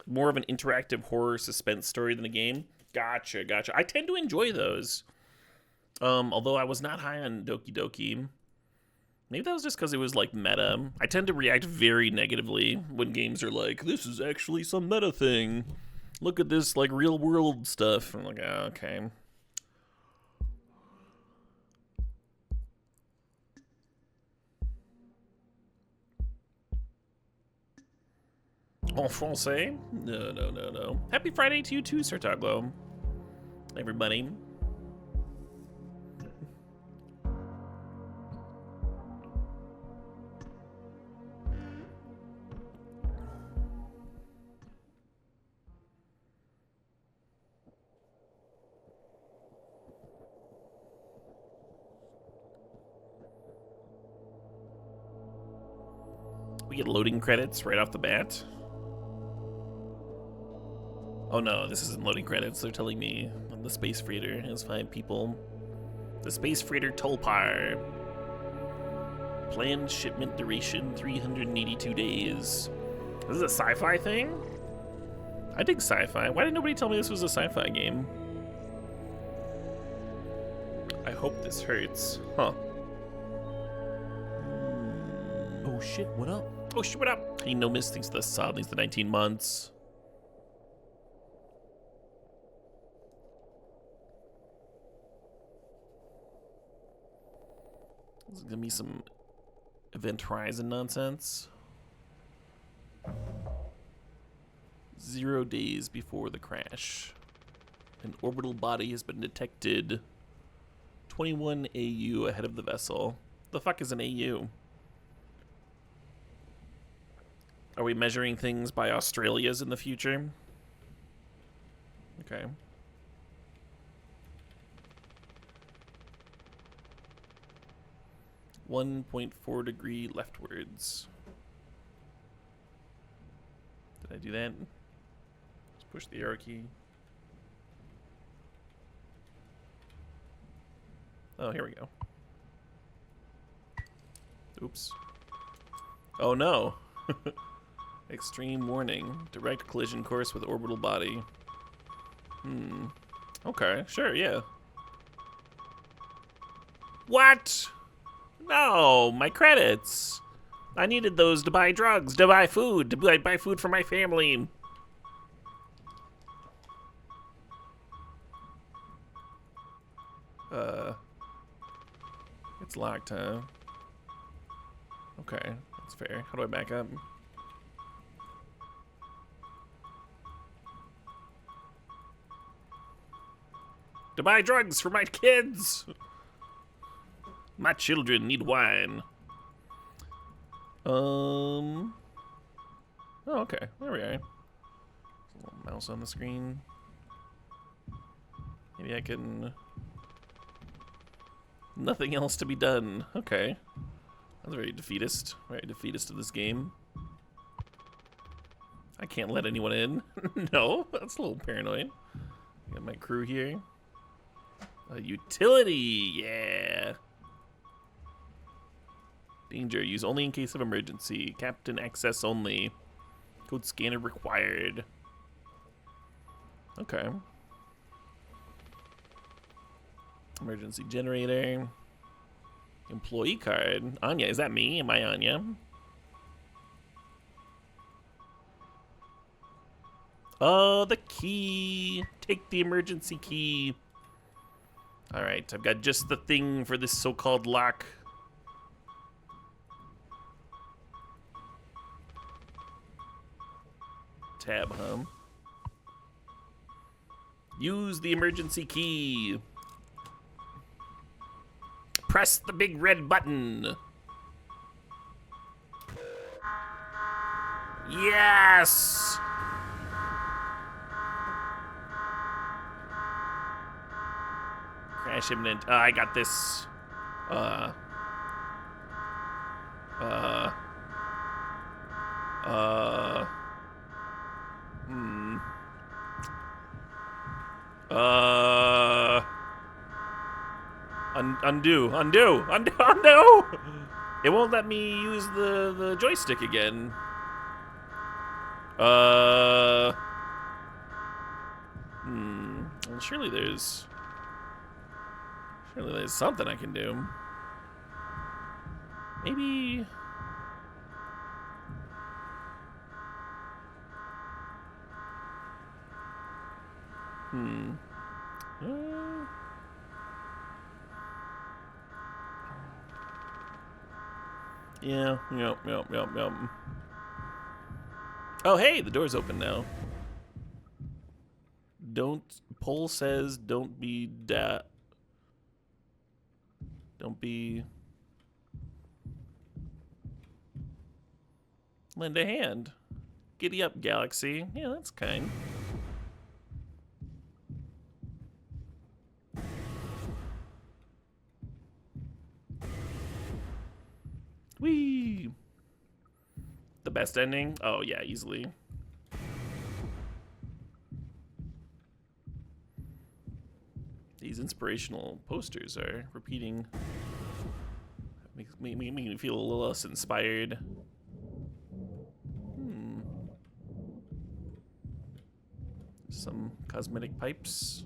More of an interactive horror suspense story than a game. Gotcha. I tend to enjoy those. Although I was not high on Doki Doki. Maybe that was just because it was like meta. I tend to react very negatively when games are like, this is actually some meta thing. Look at this like real world stuff. I'm like, oh, okay. En français? No. Happy Friday to you too, Sir Taglo. Everybody. We get loading credits right off the bat. Oh no, this isn't loading credits. They're telling me the Space Freighter has 5 people. The Space Freighter Tulpar. Planned shipment duration 382 days. This is a sci-fi thing? I dig sci-fi. Why did nobody tell me this was a sci-fi game? I hope this hurts. Huh. Oh shit, what up? Oh shit, what up? He no miss thinks the sod needs the 19 months. This is gonna be some Event Horizon nonsense. 0 days before the crash. An orbital body has been detected 21 AU ahead of the vessel. The fuck is an AU? Are we measuring things by Australias in the future? Okay. .4 degree leftwards. Did I do that? Just push the arrow key. Oh, here we go. Oops. Oh no. Extreme warning. Direct collision course with orbital body. Okay, sure, yeah. What? No, my credits. I needed those to buy drugs, to buy food, to buy food for my family. It's locked, huh? Okay, that's fair. How do I back up? To buy drugs for my kids. My children need wine. Oh, okay. There we are. A little mouse on the screen. Maybe I can... Nothing else to be done. Okay. That's very defeatist. Very defeatist of this game. I can't let anyone in. No, that's a little paranoid. Got my crew here. A utility, yeah. Danger, use only in case of emergency. Captain access only. Code scanner required. Okay. Emergency generator. Employee card. Anya, is that me? Am I Anya? Oh, the key. Take the emergency key. Alright, I've got just the thing for this so-called lock. Tab, huh? Use the emergency key. Press the big red button. Yes! Crash imminent. I got this. Undo. It won't let me use the joystick again. Well, surely there's something I can do. Maybe. Yeah, yep. Oh, hey, the door's open now. Poll says don't be lend a hand. Giddy up, Galaxy. Yeah, that's kind. Whee! The best ending? Oh, yeah, easily. These inspirational posters are repeating. Makes me feel a little less inspired. Some cosmetic pipes.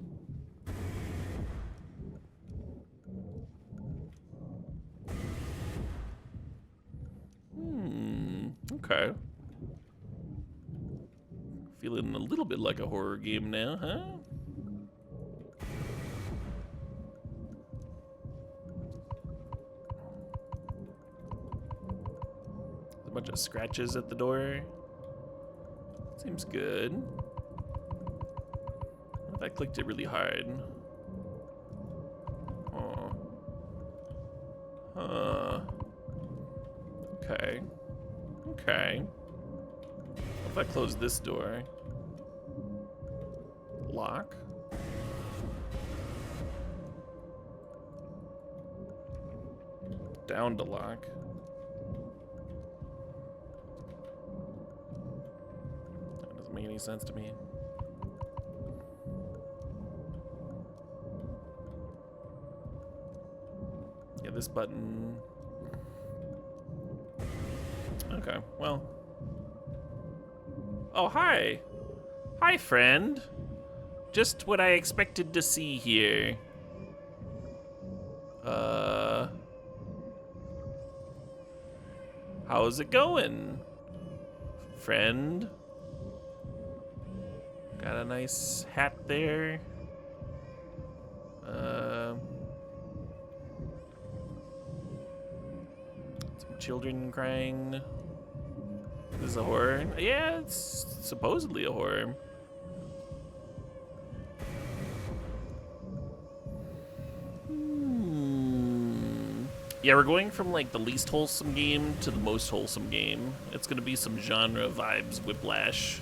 Okay. Feeling a little bit like a horror game now, huh? A bunch of scratches at the door. Seems good. What if I clicked it really hard? Oh. Huh. Okay. Okay. What if I close this door? Lock? Down to lock. That doesn't make any sense to me. Yeah, this button. Okay, well. Oh, hi. Hi, friend. Just what I expected to see here. How's it going, friend? Got a nice hat there. Some children crying. This is a horror? Yeah, it's supposedly a horror. Yeah, we're going from like the least wholesome game to the most wholesome game. It's gonna be some genre vibes, whiplash.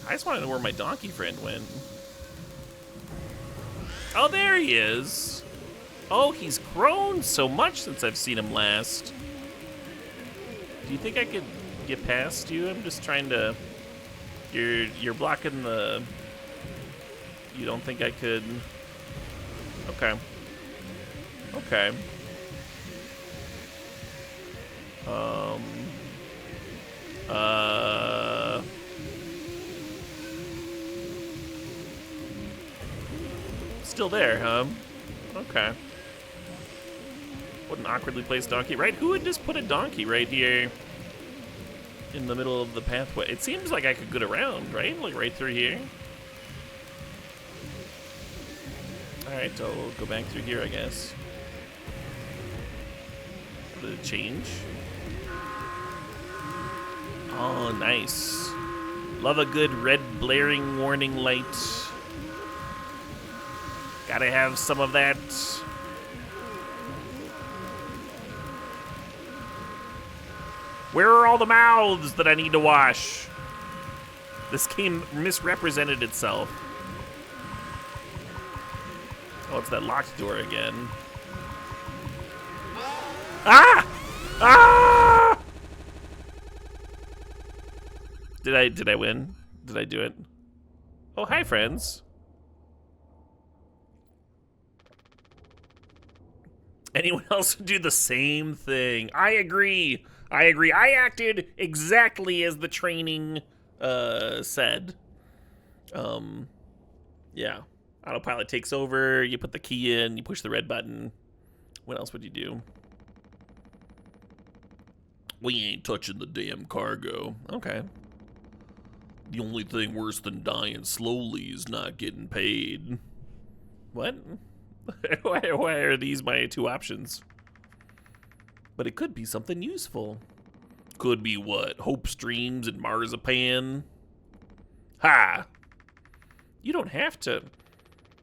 I just want to know where my donkey friend went. Oh, there he is. Oh, he's grown so much since I've seen him last. Do you think I could get past you? I'm just trying to... You're blocking the... You don't think I could... Okay. Okay. Still there, huh? Okay. What an awkwardly placed donkey, right? Who would just put a donkey right here in the middle of the pathway? It seems like I could get around, right? Like right through here. Alright, I'll go back through here, I guess. Did it change? Oh, nice. Love a good red blaring warning light. Gotta have some of that. Where are all the mouths that I need to wash? This game misrepresented itself. Oh, it's that locked door again. Ah! Ah! Did I win? Did I do it? Oh, hi, friends. Anyone else would do the same thing. I agree. I acted exactly as the training said. Yeah. Autopilot takes over, you put the key in, you push the red button. What else would you do? We ain't touching the damn cargo. Okay. The only thing worse than dying slowly is not getting paid. What? Why are these my two options? But it could be something useful. Could be what? Hope streams and marzipan? Ha! You don't have to.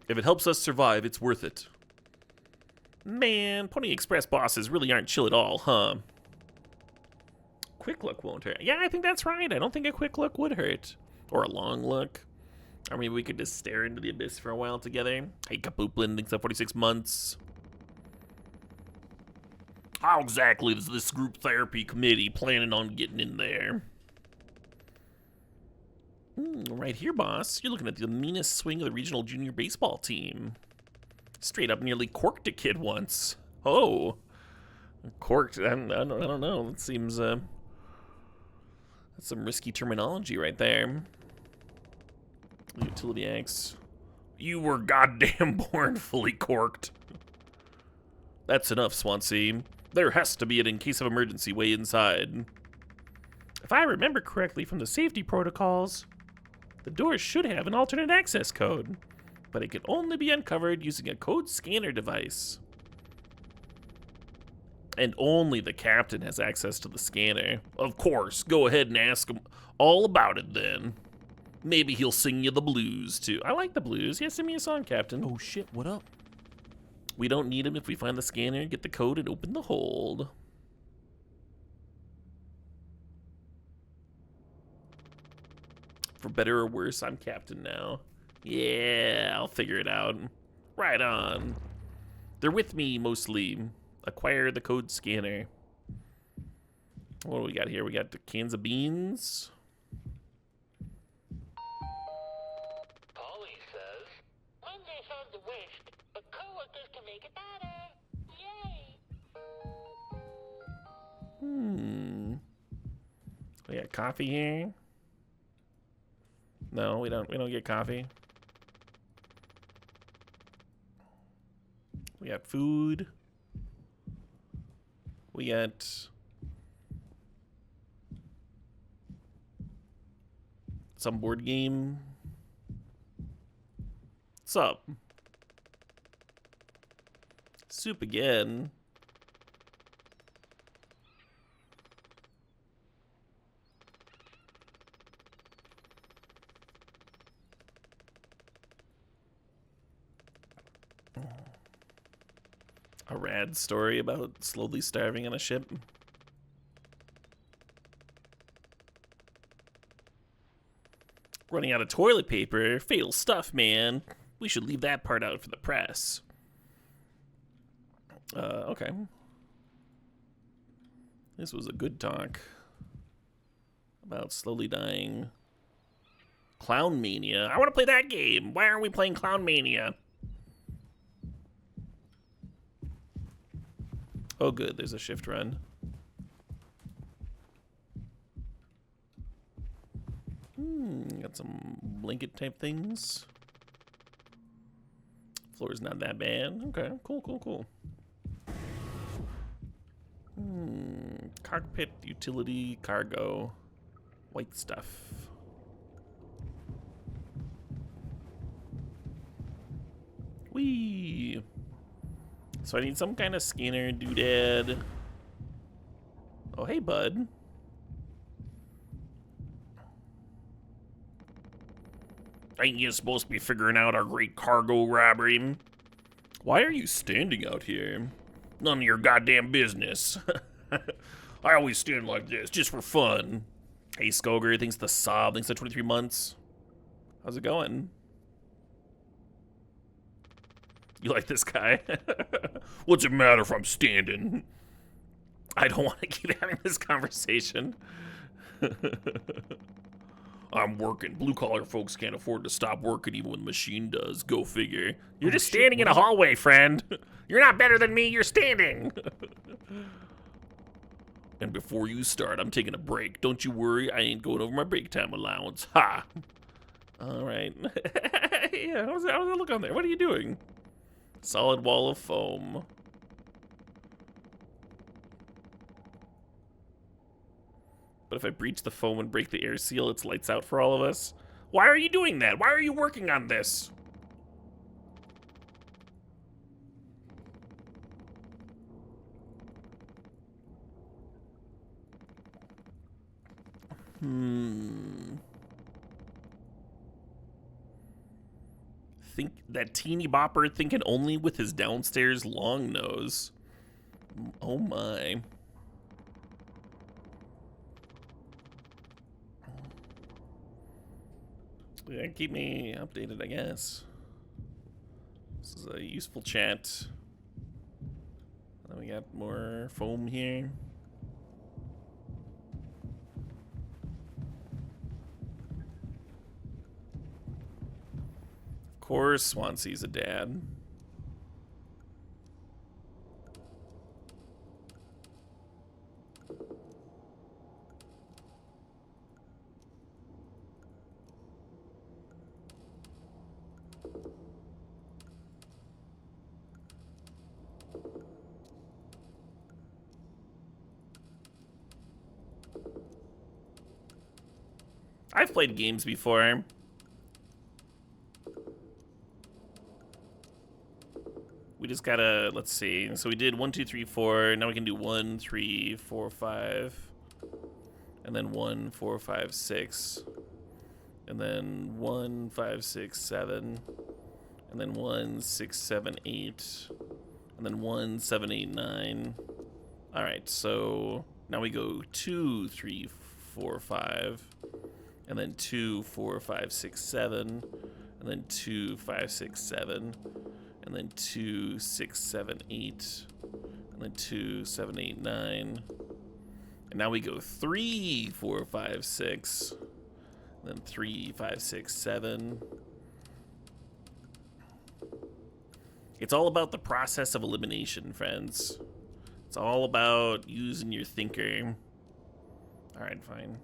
If it helps us survive, it's worth it. Man, Pony Express bosses really aren't chill at all, huh? Quick look won't hurt. Yeah, I think that's right. I don't think a quick look would hurt. Or a long look. Or maybe we could just stare into the abyss for a while together. Hey, Kapooplin, thanks for 46 months. How exactly is this group therapy committee planning on getting in there? Right here, boss. You're looking at the meanest swing of the regional junior baseball team. Straight up nearly corked a kid once. Oh. Corked? I don't know. It seems, that's some risky terminology right there. Utility X. You were goddamn born fully corked. That's enough, Swansea. There has to be an in case of emergency way inside. If I remember correctly from the safety protocols, the doors should have an alternate access code, but it can only be uncovered using a code scanner device. And only the captain has access to the scanner. Of course, go ahead and ask him all about it then. Maybe he'll sing you the blues, too. I like the blues. Yeah, sing me a song, Captain. Oh shit, what up? We don't need him if we find the scanner, get the code, and open the hold. For better or worse, I'm Captain now. Yeah, I'll figure it out. Right on. They're with me, mostly. Acquire the code scanner. What do we got here? We got the cans of beans. Mondays on the West, but co-workers can make it better. Yay! We got coffee here. No, we don't get coffee. We got food. We got some board game. What's up? Soup again. A rad story about slowly starving on a ship. Running out of toilet paper. Fatal stuff, man. We should leave that part out for the press. Okay. This was a good talk about slowly dying. Clown Mania. I want to play that game. Why aren't we playing Clown Mania? Oh, good. There's a shift run. Got some blanket type things. Floor's not that bad. Okay, cool. Cockpit, utility, cargo, white stuff. Whee! So I need some kind of scanner doodad. Oh, hey, bud. Ain't you supposed to be figuring out our great cargo robbery? Why are you standing out here? None of your goddamn business. I always stand like this, just for fun. Hey, Skoger, thanks to Sob, thanks to 23 months. How's it going? You like this guy? What's it matter if I'm standing? I don't want to keep having this conversation. I'm working. Blue-collar folks can't afford to stop working even when the machine does. Go figure. You're just standing in a hallway, friend. You're not better than me. You're standing. And before you start, I'm taking a break. Don't you worry. I ain't going over my break time allowance. Ha! All right. Yeah, how's that look on there? What are you doing? Solid wall of foam. But if I breach the foam and break the air seal, it's lights out for all of us. Why are you doing that? Why are you working on this? Think that teeny bopper thinking only with his downstairs long nose. Oh my. Yeah, keep me updated, I guess. This is a useful chat. Then we got more foam here. Of course, Swansea's a dad. I've played games before. We just gotta, let's see. So we did 1, 2, 3, 4. Now we can do 1, 3, 4, 5. And then 1, 4, 5, 6. And then 1, 5, 6, 7. And then 1, 6, 7, 8. And then 1, 7, 8, 9. Alright, so now we go 2, 3, 4, 5. And then 2, 4, 5, 6, 7. And then 2, 5, 6, 7. And then 2, 6, 7, 8. And then 2, 7, 8, 9. And now we go 3, 4, 5, 6. And then 3, 5, 6, 7. It's all about the process of elimination, friends. It's all about using your thinker. All right, fine.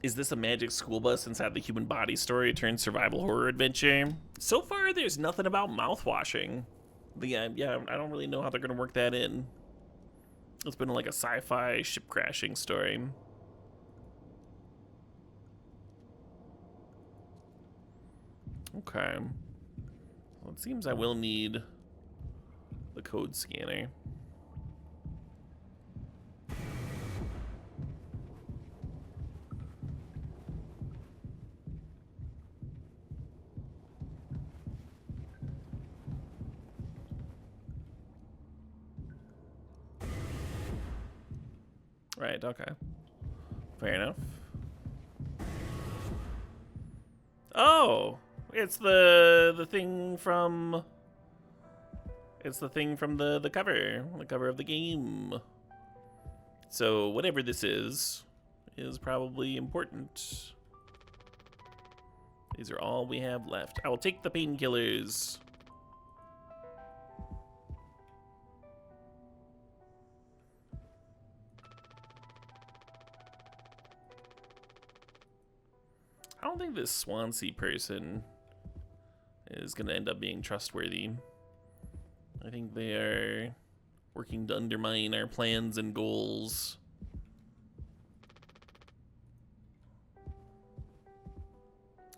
Is this a magic school bus inside the human body story turned survival horror adventure? So far, there's nothing about mouthwashing. Yeah, I don't really know how they're gonna work that in. It's been like a sci-fi ship crashing story. Okay. Well, it seems I will need the code scanner. Right, okay. Fair enough. Oh, it's the thing from the cover of the game. So whatever this is probably important. These are all we have left. I will take the painkillers. I don't think this Swansea person is going to end up being trustworthy. I think they are working to undermine our plans and goals.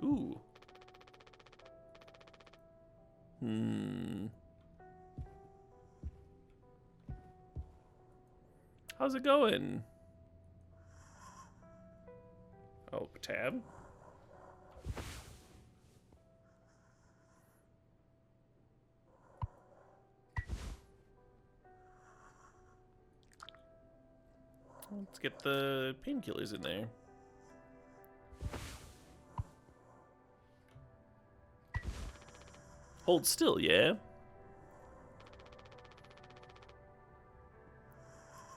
Ooh. How's it going? Oh, tab. Let's get the painkillers in there. Hold still, yeah?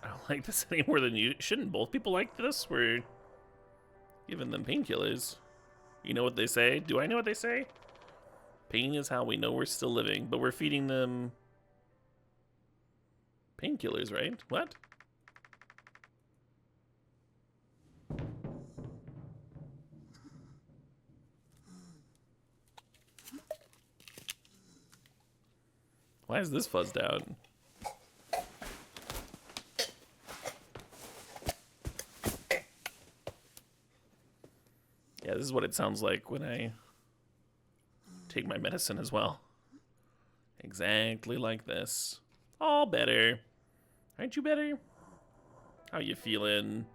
I don't like this any more than you. Shouldn't both people like this? We're giving them painkillers. You know what they say? Do I know what they say? Pain is how we know we're still living, but we're feeding them painkillers, right? What? Why is this fuzzed out? Yeah, this is what it sounds like when I take my medicine as well. Exactly like this. All better. Aren't you better? How you feeling?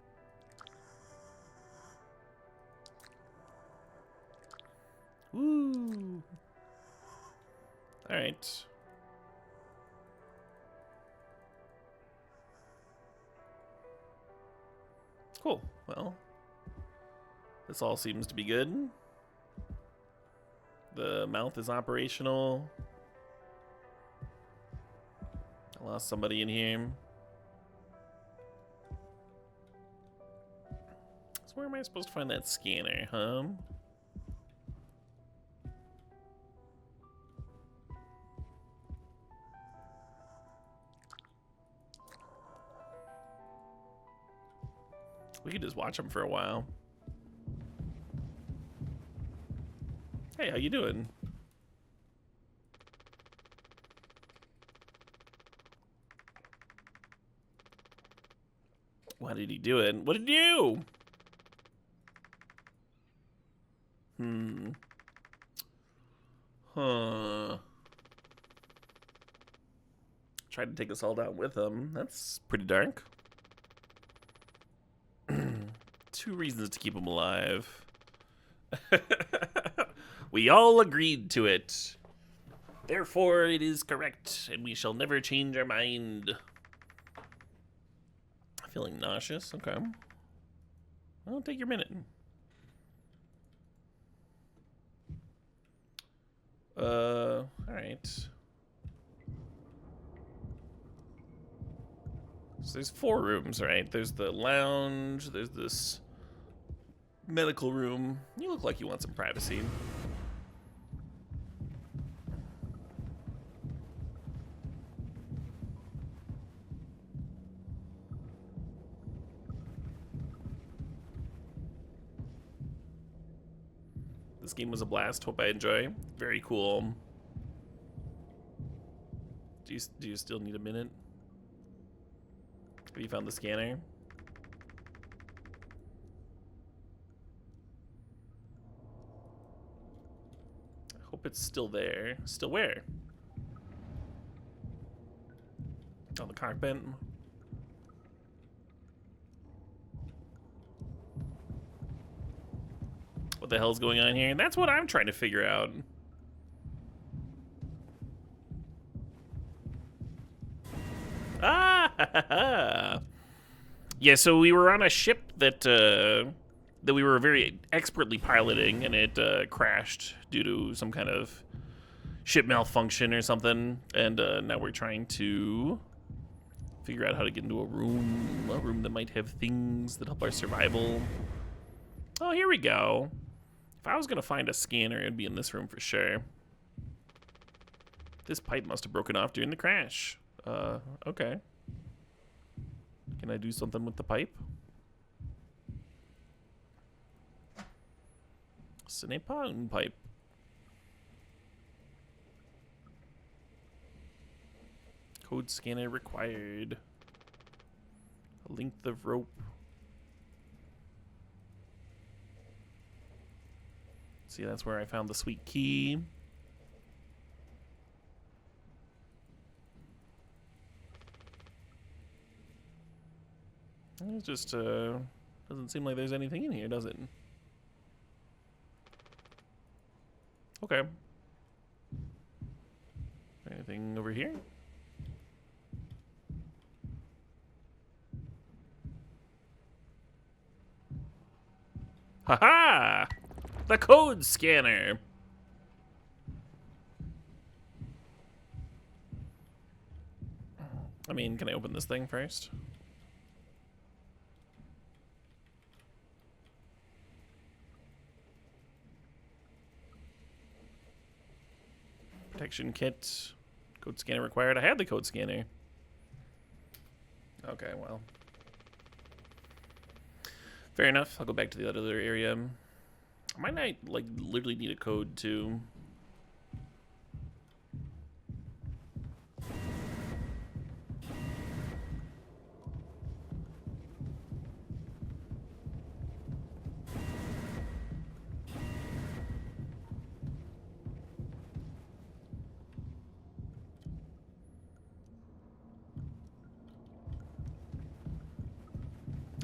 Woo. All right. Cool. Well, this all seems to be good. The mouth is operational. I lost somebody in here. So where am I supposed to find that scanner, huh? We could just watch them for a while. Hey, how you doing? Why did he do it? What did he do? Huh. Tried to take us all down with him. That's pretty dark. 2 reasons to keep him alive. We all agreed to it. Therefore, it is correct, and we shall never change our mind. Feeling nauseous? Okay. Well, take your minute. Alright. So there's 4 rooms, right? There's the lounge, there's this medical room. You look like you want some privacy. This game was a blast. Hope I enjoy. Very cool. Do you still need a minute? Have you found the scanner? I hope it's still there. Still where? On the cockpit? What the hell's going on here? That's what I'm trying to figure out. Ah! Yeah, so we were on a ship that we were very expertly piloting, and it crashed due to some kind of ship malfunction or something. And now we're trying to figure out how to get into a room that might have things that help our survival. Oh, here we go. If I was gonna find a scanner, it'd be in this room for sure. This pipe must have broken off during the crash. Okay. Can I do something with the pipe? Cinepan pipe. Code scanner required. A length of rope. See, that's where I found the sweet key. It just doesn't seem like there's anything in here, does it? Okay. Anything over here? Haha! The code scanner! I mean, can I open this thing first? Protection kit. Code scanner required. I had the code scanner. Okay, well. Fair enough. I'll go back to the other area. I might not, like, literally need a code, too.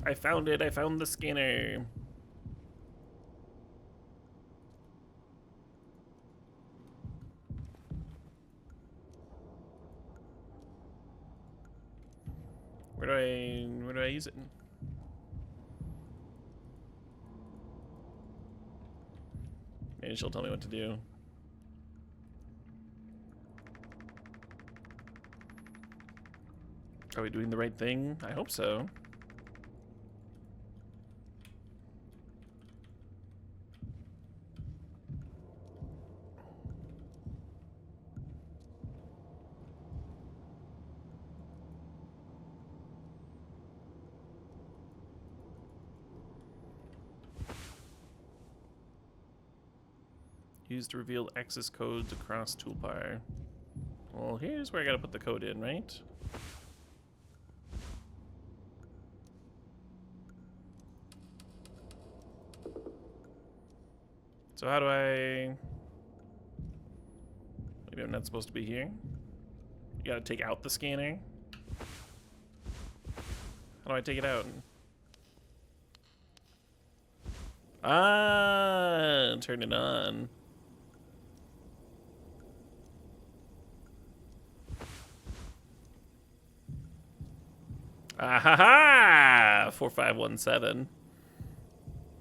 I found it. I found the scanner. Where do I use it? Maybe she'll tell me what to do. Are we doing the right thing? I hope so. Use to reveal access codes across toolbar. Well, here's where I gotta put the code in, right? So how do I... Maybe I'm not supposed to be here? You gotta take out the scanner? How do I take it out? Ah, turn it on. Ah-ha-ha! 4517.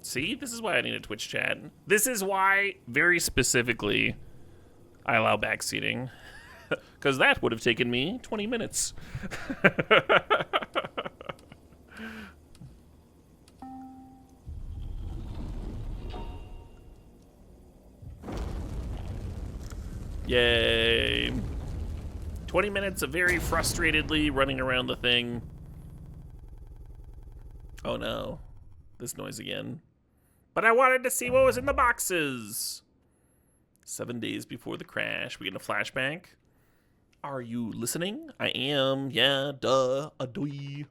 See? This is why I need a Twitch chat. This is why, very specifically, I allow backseating. Because that would have taken me 20 minutes. Yay. 20 minutes of very frustratedly running around the thing. Oh no. This noise again. But I wanted to see what was in the boxes. 7 days before the crash. We get a flashback. Are you listening? I am. Yeah, duh. Adoy.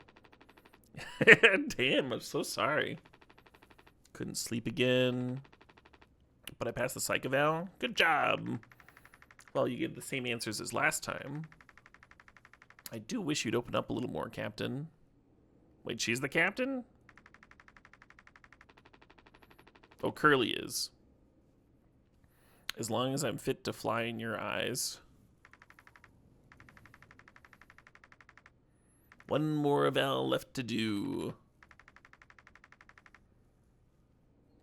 Damn, I'm so sorry. Couldn't sleep again. But I passed the psych eval. Good job. Well, you gave the same answers as last time. I do wish you'd open up a little more, Captain. Wait, she's the captain? Oh, Curly is. As long as I'm fit to fly in your eyes. One more eval left to do.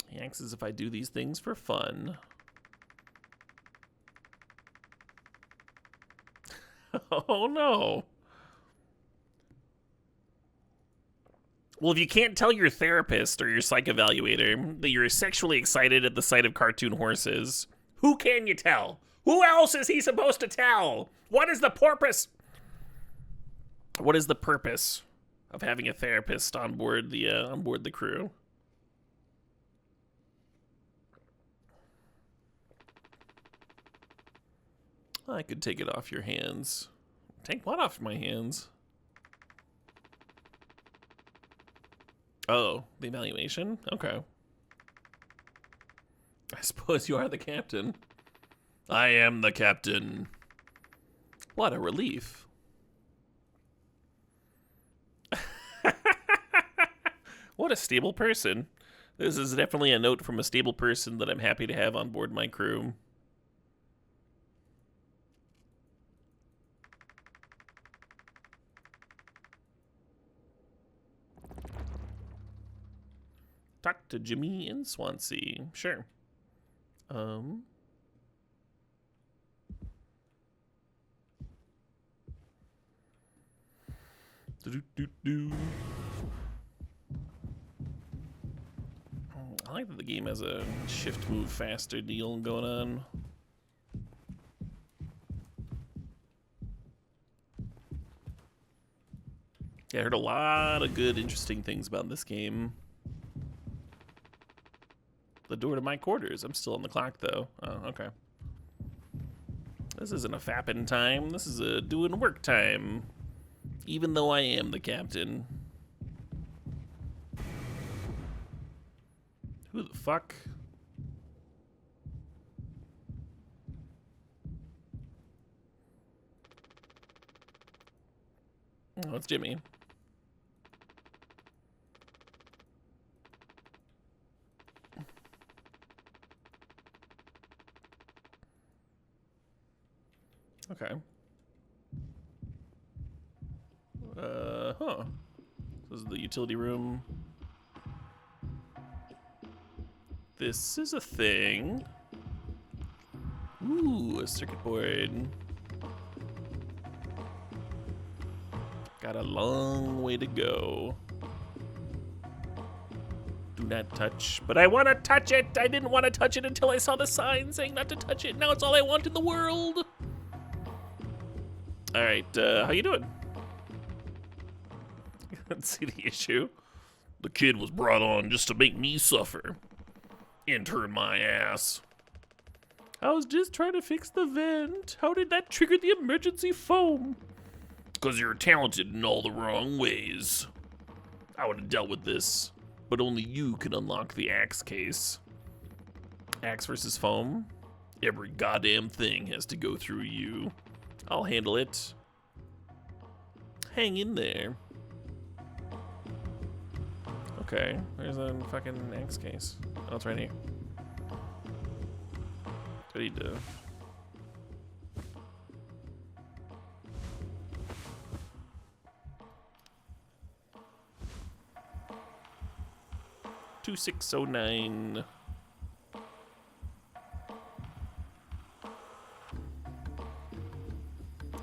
He asks as if I do these things for fun. Oh no. Well, if you can't tell your therapist or your psych evaluator that you're sexually excited at the sight of cartoon horses, who can you tell? Who else is he supposed to tell? What is the purpose? What is the purpose of having a therapist on board the crew? I could take it off your hands. Take what off my hands? Oh, the evaluation? Okay. I suppose you are the captain. I am the captain. What a relief. What a stable person. This is definitely a note from a stable person that I'm happy to have on board my crew. Talk to Jimmy in Swansea. Sure. Do-do-do-do. I like that the game has a shift move faster deal going on. Yeah, I heard a lot of good, interesting things about this game. The door to my quarters. I'm still on the clock, though. Oh, okay. This isn't a fapping time. This is a doing work time. Even though I am the captain. Who the fuck? Oh, it's Jimmy. Okay. Huh. This is the utility room. This is a thing. Ooh, a circuit board. Got a long way to go. Do not touch, but I want to touch it. I didn't want to touch it until I saw the sign saying not to touch it. Now it's all I want in the world. All right, how you doing? Let's see the issue. The kid was brought on just to make me suffer. Intern my ass. I was just trying to fix the vent. How did that trigger the emergency foam? Because you're talented in all the wrong ways. I would have dealt with this, but only you can unlock the axe case. Axe versus foam? Every goddamn thing has to go through you. I'll handle it. Hang in there. Okay, there's a fucking axe case. Oh, it's right here. What do you do? $2609.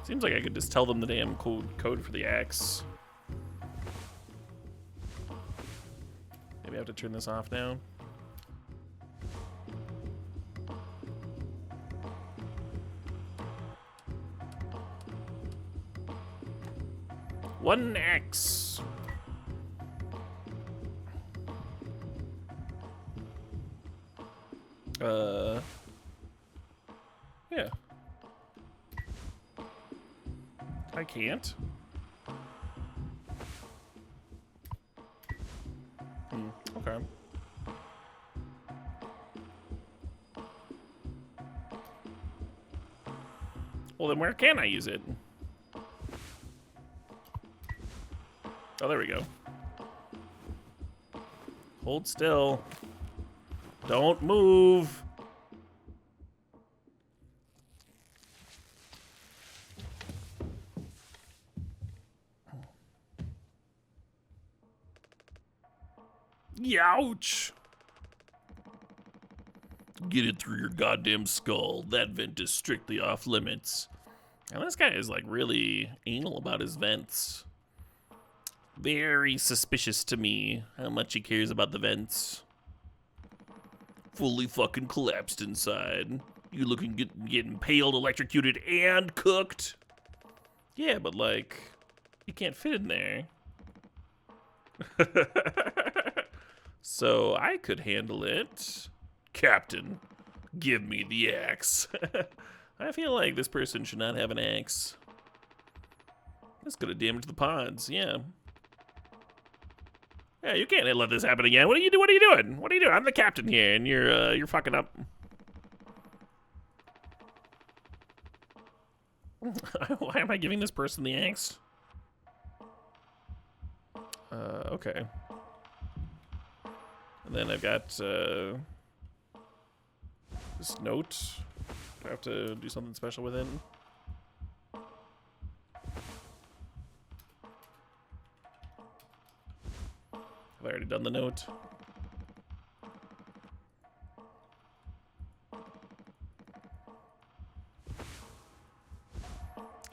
Seems like I could just tell them the damn code for the axe. Maybe I have to turn this off now. One axe. Yeah. I can't. Okay. Well, then where can I use it? Oh, there we go. Hold still. Don't move. Youch! Get it through your goddamn skull. That vent is strictly off limits. And this guy is like really anal about his vents. Very suspicious to me how much he cares about the vents. Fully fucking collapsed inside. You looking getting paled, electrocuted, and cooked? Yeah, but like, you can't fit in there. So I could handle it. Captain, give me the axe. I feel like this person should not have an axe. That's gonna damage the pods, yeah. Yeah, you can't let this happen again. What are you doing? What are you doing? What are you doing? I'm the captain here, and you're fucking up. Why am I giving this person the axe? Okay. And then I've got this note. Do I have to do something special with it? Have I already done the note?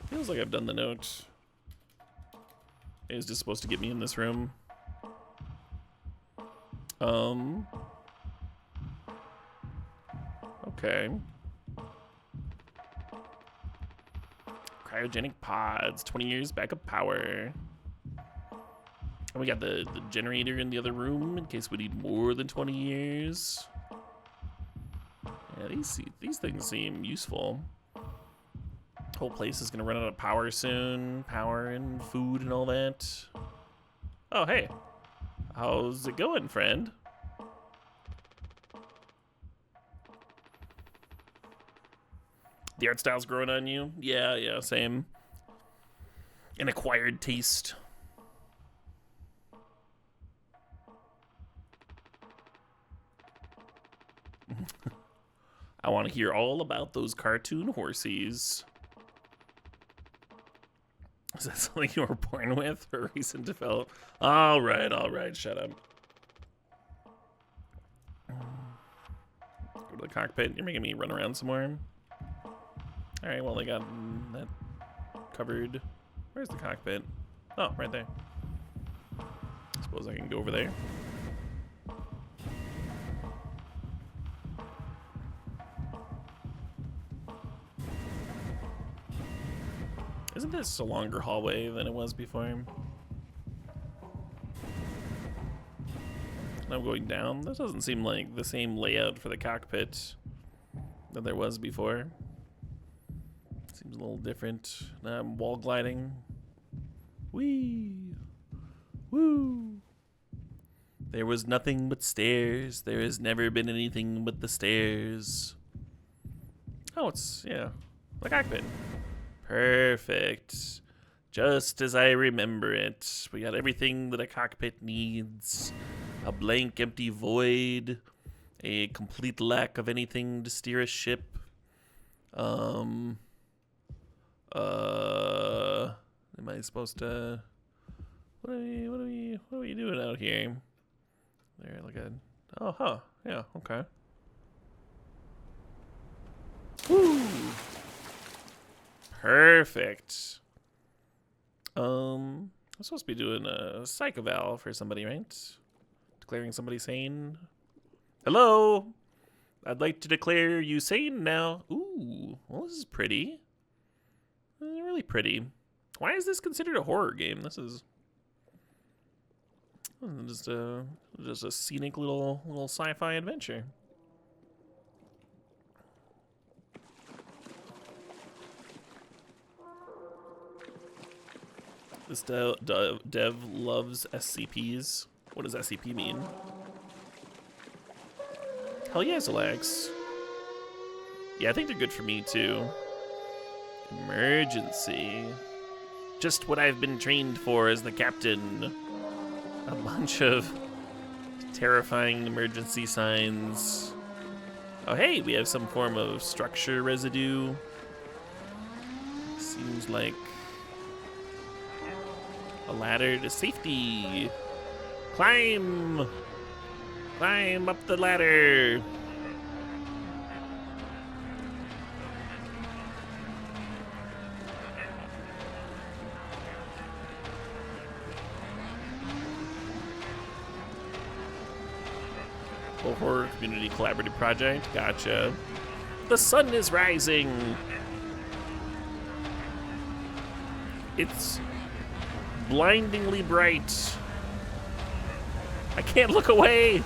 Feels like I've done the note. It was just supposed to get me in this room. Okay. Cryogenic pods, 20 years backup power. And we got the generator in the other room in case we need more than 20 years. Yeah, these things seem useful. Whole place is gonna run out of power soon. Power and food and all that. Oh, hey. How's it going, friend? The art style's growing on you? Yeah, same. An acquired taste. I want to hear all about those cartoon horsies. Is that something you were born with or recent develop? All right, shut up. Go to the cockpit. You're making me run around some more. All right, well, they got that covered. Where's the cockpit? Oh, right there. Suppose I can go over there. Isn't this a longer hallway than it was before? I'm going down. This doesn't seem like the same layout for the cockpit that there was before. Seems a little different. Now I'm wall gliding. Whee! Woo! There was nothing but stairs. There has never been anything but the stairs. Oh, it's, yeah, the cockpit. Perfect. Just as I remember it. We got everything that a cockpit needs. A blank, empty void. A complete lack of anything to steer a ship. Am I supposed to... What are we doing out here? There, like a... Oh, huh. Yeah, okay. Woo! Perfect. I'm supposed to be doing a psych eval for somebody, right? Declaring somebody sane. Hello? I'd like to declare you sane now. Ooh, well, this is pretty. Really pretty. Why is this considered a horror game? This is just a scenic little sci-fi adventure. This dev loves SCPs. What does SCP mean? Hell yeah, Zalax. Yeah, I think they're good for me too. Emergency. Just what I've been trained for as the captain. A bunch of terrifying emergency signs. Oh hey, we have some form of structure residue. Seems like a ladder to safety. Climb! Climb up the ladder. A horror community collaborative project. Gotcha. The sun is rising. It's blindingly bright. I can't look away.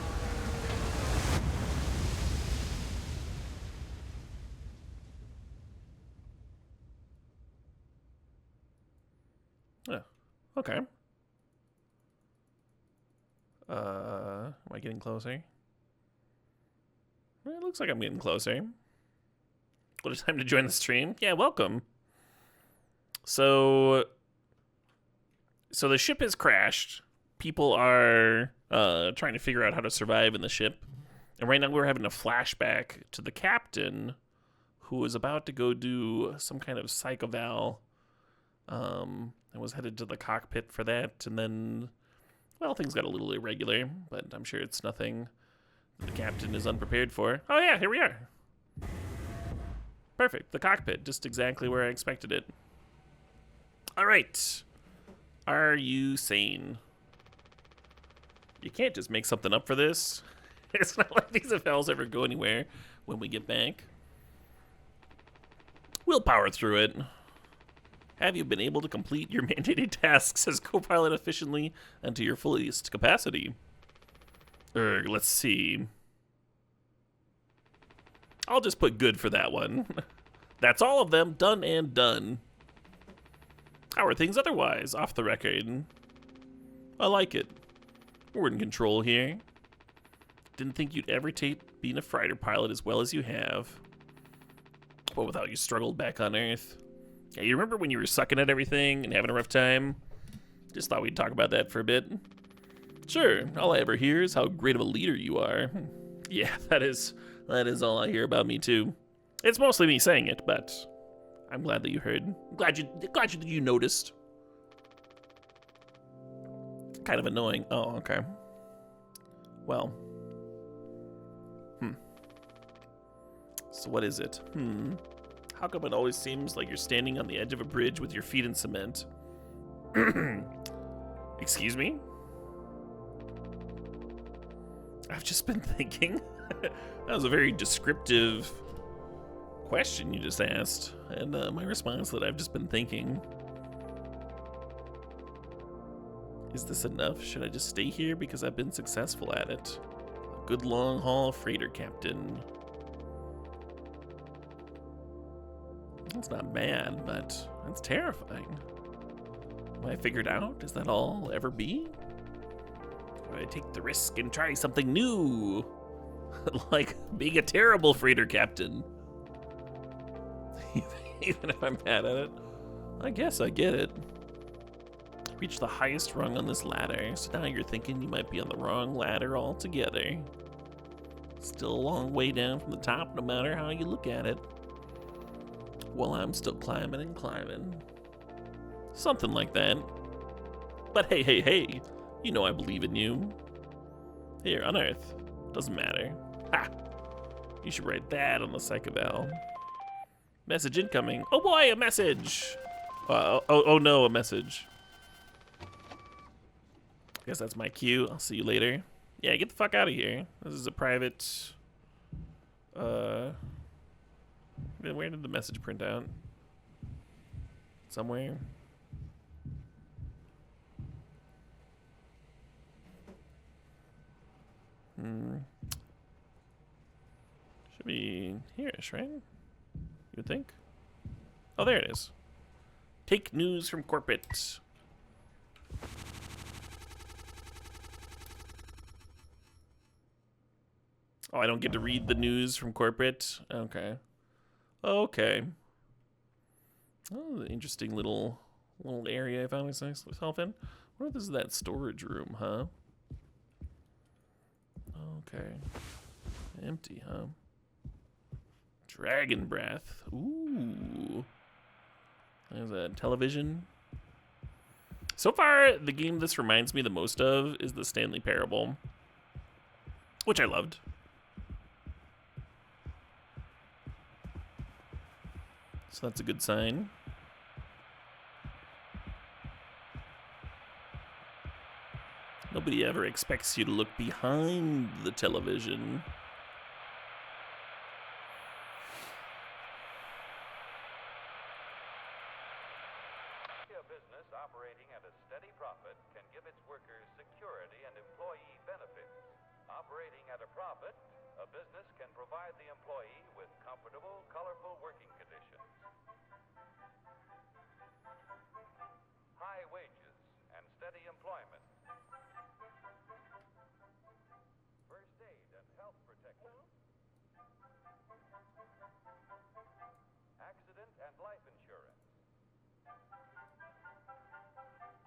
Oh, okay. Am I getting closer? Well, it looks like I'm getting closer. What a time to join the stream. Yeah, welcome. So the ship has crashed. People are trying to figure out how to survive in the ship. And right now we're having a flashback to the captain who is about to go do some kind of psych eval. And was headed to the cockpit for that. And then, well, things got a little irregular. But I'm sure it's nothing the captain is unprepared for. Oh yeah, here we are. Perfect. The cockpit. Just exactly where I expected it. All right. Are you sane? You can't just make something up for this. It's not like these FLs ever go anywhere when we get back. We'll power through it. Have you been able to complete your mandated tasks as co-pilot efficiently and to your fullest capacity? Let's see. I'll just put good for that one. That's all of them, done and done. How are things otherwise, off the record? I like it. We're in control here. Didn't think you'd ever take being a freighter pilot as well as you have. But without you struggled back on Earth. Yeah, you remember when you were sucking at everything and having a rough time? Just thought we'd talk about that for a bit. Sure, all I ever hear is how great of a leader you are. Yeah, that is all I hear about me too. It's mostly me saying it, but I'm glad that you heard. Glad you noticed. Kind of annoying. Oh, okay. Well. So what is it? How come it always seems like you're standing on the edge of a bridge with your feet in cement? Excuse me? I've just been thinking. That was a very descriptive question you just asked. And my response that I've just been thinking. Is this enough? Should I just stay here because I've been successful at it? A good long haul freighter captain. That's not bad, but that's terrifying. Am I figured out? Is that all I'll ever be? Or I take the risk and try something new? Like being a terrible freighter captain. Even if I'm bad at it. I guess I get it. Reach the highest rung on this ladder, so now you're thinking you might be on the wrong ladder altogether. Still a long way down from the top, no matter how you look at it. Well, I'm still climbing and climbing. Something like that. But hey, you know I believe in you. Here, on Earth. Doesn't matter. Ha! You should write that on the psychoval. Message incoming. Oh boy, a message! Oh no, a message. Guess that's my cue. I'll see you later. Yeah, get the fuck out of here. This is a private... Where did the message print out? Somewhere. Should be here-ish, right? You would think? Oh, there it is. Take news from corporate. Oh, I don't get to read the news from corporate? Okay. Okay. Oh, interesting little area I found myself in. What if this is that storage room, huh? Okay. Empty, huh? Dragon breath. Ooh. There's a television. So far, the game this reminds me the most of is the Stanley Parable, which I loved. So that's a good sign. Nobody ever expects you to look behind the television. A business operating at a steady profit can give its workers security and employee benefits. Operating at a profit, a business can provide the employee with comfortable, colorful working conditions, high wages, and steady employment, first aid and health protection, accident and life insurance,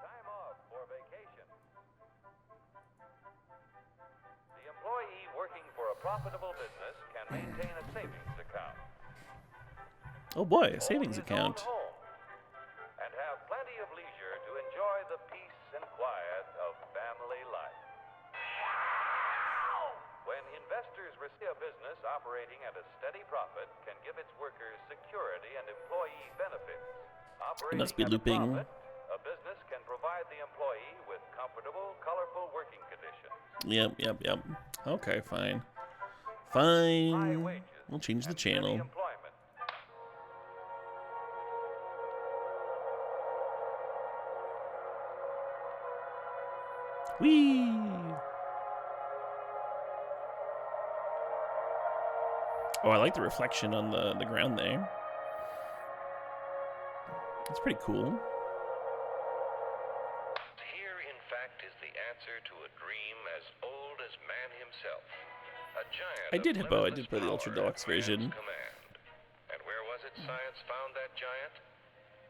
time off for vacation. The employee working for a profitable business can maintain a savings account. Oh boy, a savings account. And have plenty of leisure to enjoy the peace and quiet of family life. When investors receive a business operating at a steady profit can give its workers security and employee benefits. It must be looping a business can provide the employee with comfortable, colorful working conditions. Yep. Okay, fine. High Fine. wages We'll change the and steady channel. employment. Whee! Oh, I like the reflection on the ground there. That's pretty cool. Here, in fact, is the answer to a dream as old as man himself. A giant I did of Hippo. I limitless did play the Ultra power Deluxe at man's version. command. And where was it science found that giant?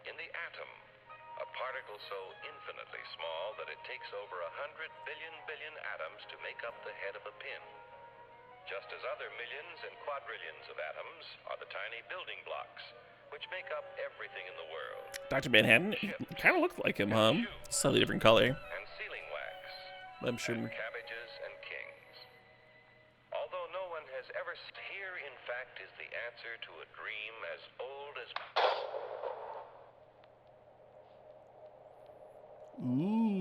In the atom. A particle so infinitely small that it takes over 100 billion atoms to make up the head of a pin. Just as other millions and quadrillions of atoms are the tiny building blocks, which make up everything in the world. Dr. Manhattan kind of looked like him, huh? Slightly different color. And sealing wax. I'm sure. And cabbages and kings. Although no one has ever... Here, in fact, is the answer to a dream as old as... Ooh.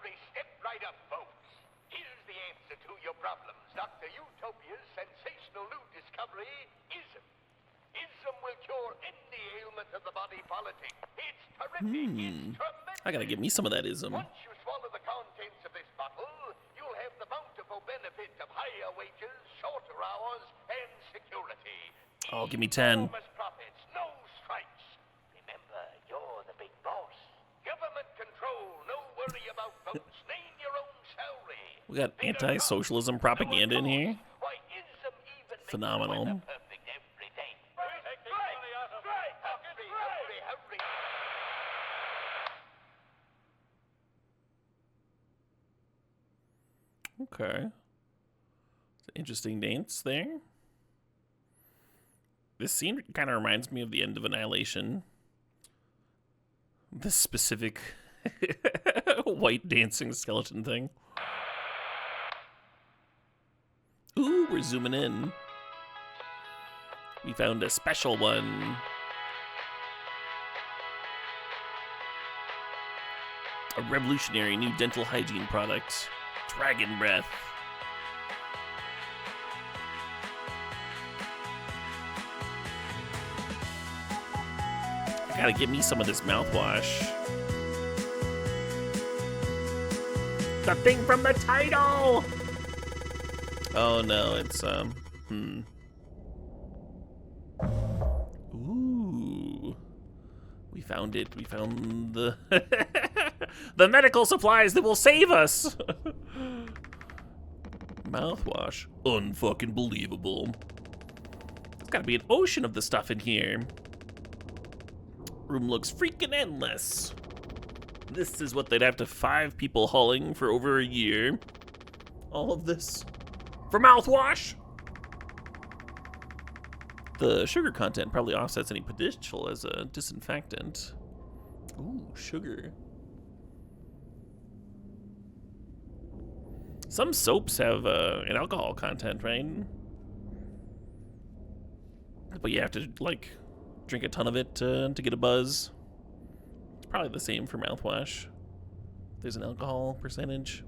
Hurry, step right up, folks. Here's the answer to your problems. Dr. Utopia's sensational new discovery, ism. Ism will cure any ailment of the body politic. It's terrific. It's tremendous. I gotta get me some of that ism. Once you swallow the contents of this bottle, you'll have the bountiful benefit of higher wages, shorter hours, and security. Oh, give me 10. Enormous profits, no strikes. Remember, you're the big boss. Government control, no worry about votes. Name your own salary. We got anti-socialism propaganda in here. Why, ism even makes Phenomenal. the weather perfect every day. Hurry. Okay. It's an interesting dance there. This scene kind of reminds me of the end of Annihilation. This specific white dancing skeleton thing. Ooh, we're zooming in. We found a special one. A revolutionary new dental hygiene product. Dragon Breath. I gotta get me some of this mouthwash. The thing from the title! Oh no, it's, Ooh. We found it. We found the... the medical supplies that will save us! Mouthwash. Unfucking believable. There's gotta be an ocean of the stuff in here. Room looks freaking endless. This is what they'd have to 5 people hauling for over a year. All of this for mouthwash. The sugar content probably offsets any potential as a disinfectant. Ooh, sugar. Some soaps have an alcohol content, right? But you have to, like, drink a ton of it to get a buzz. It's probably the same for mouthwash. There's an alcohol percentage.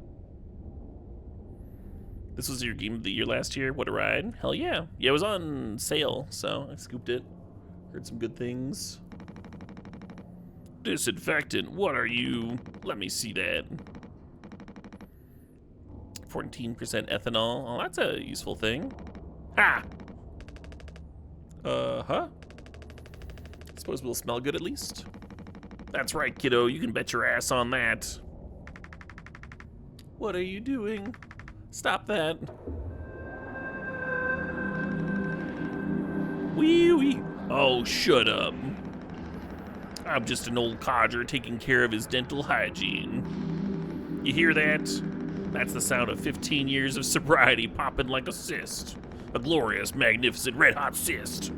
This was your game of the year last year. What a ride. Hell yeah. Yeah, it was on sale, so I scooped it. Heard some good things. Disinfectant, what are you? Let me see that. 14% ethanol. Oh, that's a useful thing. Ha! Huh? Suppose we'll smell good at least. That's right, kiddo. You can bet your ass on that. What are you doing? Stop that. Wee wee. Oh, shut up. I'm just an old codger taking care of his dental hygiene. You hear that? That's the sound of 15 years of sobriety popping like a cyst. A glorious, magnificent, red-hot cyst.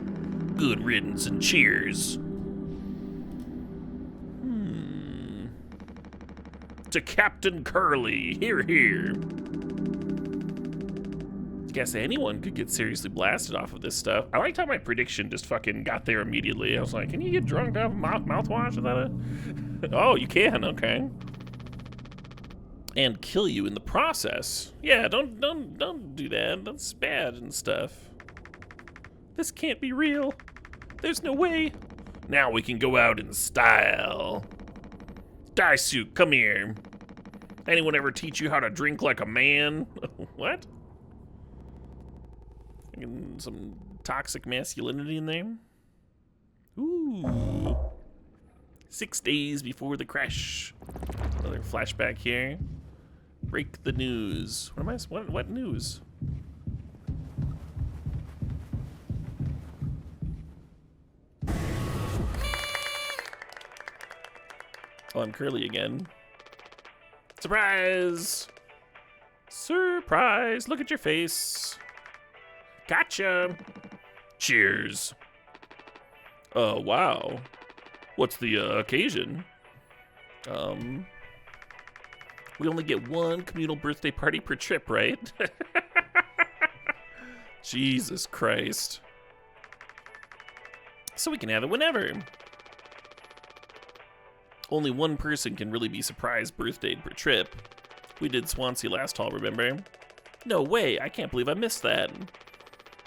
Good riddance and cheers. To Captain Curly, here, here. Guess anyone could get seriously blasted off of this stuff. I liked how my prediction just fucking got there immediately. I was like, can you get drunk off mouthwash without it? Oh, you can, okay. And kill you in the process. Yeah, don't do that. That's bad and stuff. This can't be real. There's no way. Now we can go out in style. Daisuke, come here. Anyone ever teach you how to drink like a man? What? Some toxic masculinity in there? Ooh. 6 days before the crash. Another flashback here. Break the news. What news? Oh, I'm Curly again. Surprise! Surprise! Look at your face. Gotcha! Cheers. Oh, wow. What's the occasion? We only get one communal birthday party per trip, right? Jesus Christ. So we can have it whenever. Only one person can really be surprised birthdayed per trip. We did Swansea last haul, remember? No way, I can't believe I missed that.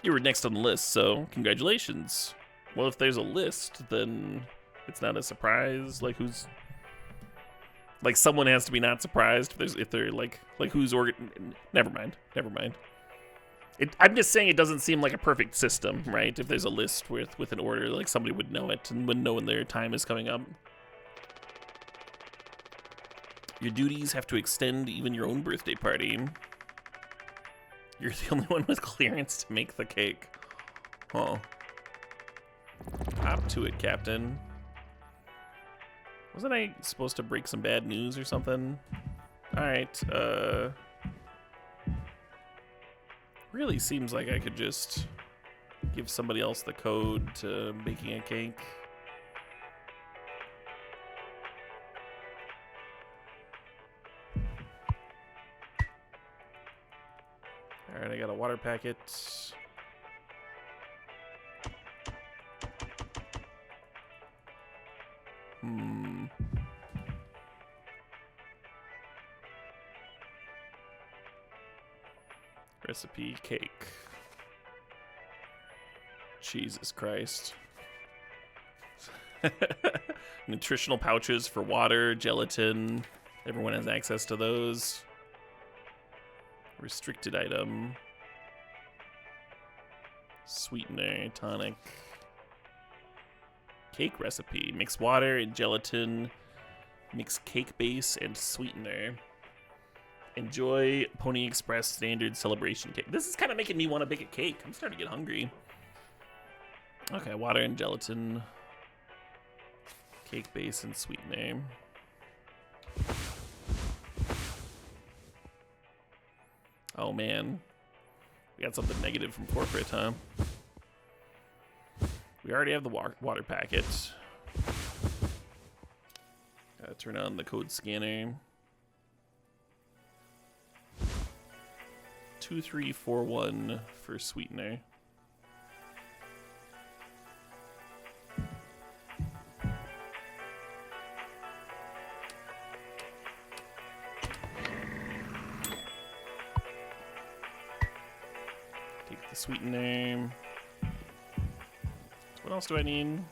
You were next on the list, so congratulations. Well, if there's a list, then it's not a surprise. Like who's... Like someone has to be not surprised if they're like who's never mind. I'm just saying it doesn't seem like a perfect system, right? If there's a list with an order, like somebody would know it and would know when their time is coming up. Your duties have to extend even your own birthday party. You're the only one with clearance to make the cake. Oh. Hop to it, Captain. Wasn't I supposed to break some bad news or something? Alright, really seems like I could just give somebody else the code to making a cake. Alright, I got a water packet. Recipe cake. Jesus Christ. Nutritional pouches for water, gelatin. Everyone has access to those. Restricted item. Sweetener, tonic. Cake recipe. Mix water and gelatin. Mix cake base and sweetener. Enjoy Pony Express standard celebration cake. This is kind of making me want to bake a cake. I'm starting to get hungry. Okay, water and gelatin. Cake base and sweetener. Oh man. We got something negative from corporate, huh? We already have the water packet. Gotta turn on the code scanner. 2341 for sweetener. Take the sweetener. What else do I need?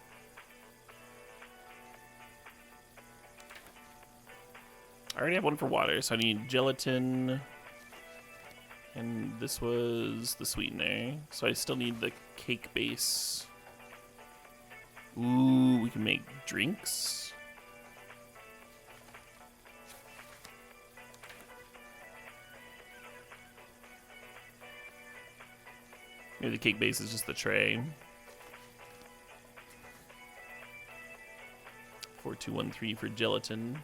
I already have one for water, so I need gelatin. And this was the sweetener, so I still need the cake base. Ooh, we can make drinks. Maybe the cake base is just the tray. 4213 for gelatin.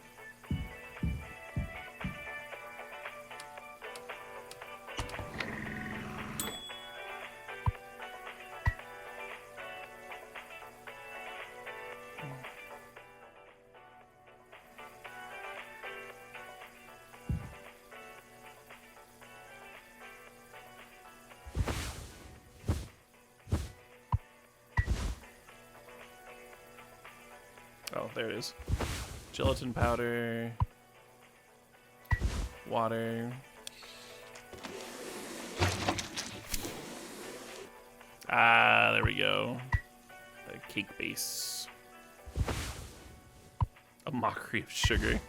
Oh, there it is. Gelatin powder. Water. Ah, there we go. The cake base. A mockery of sugar.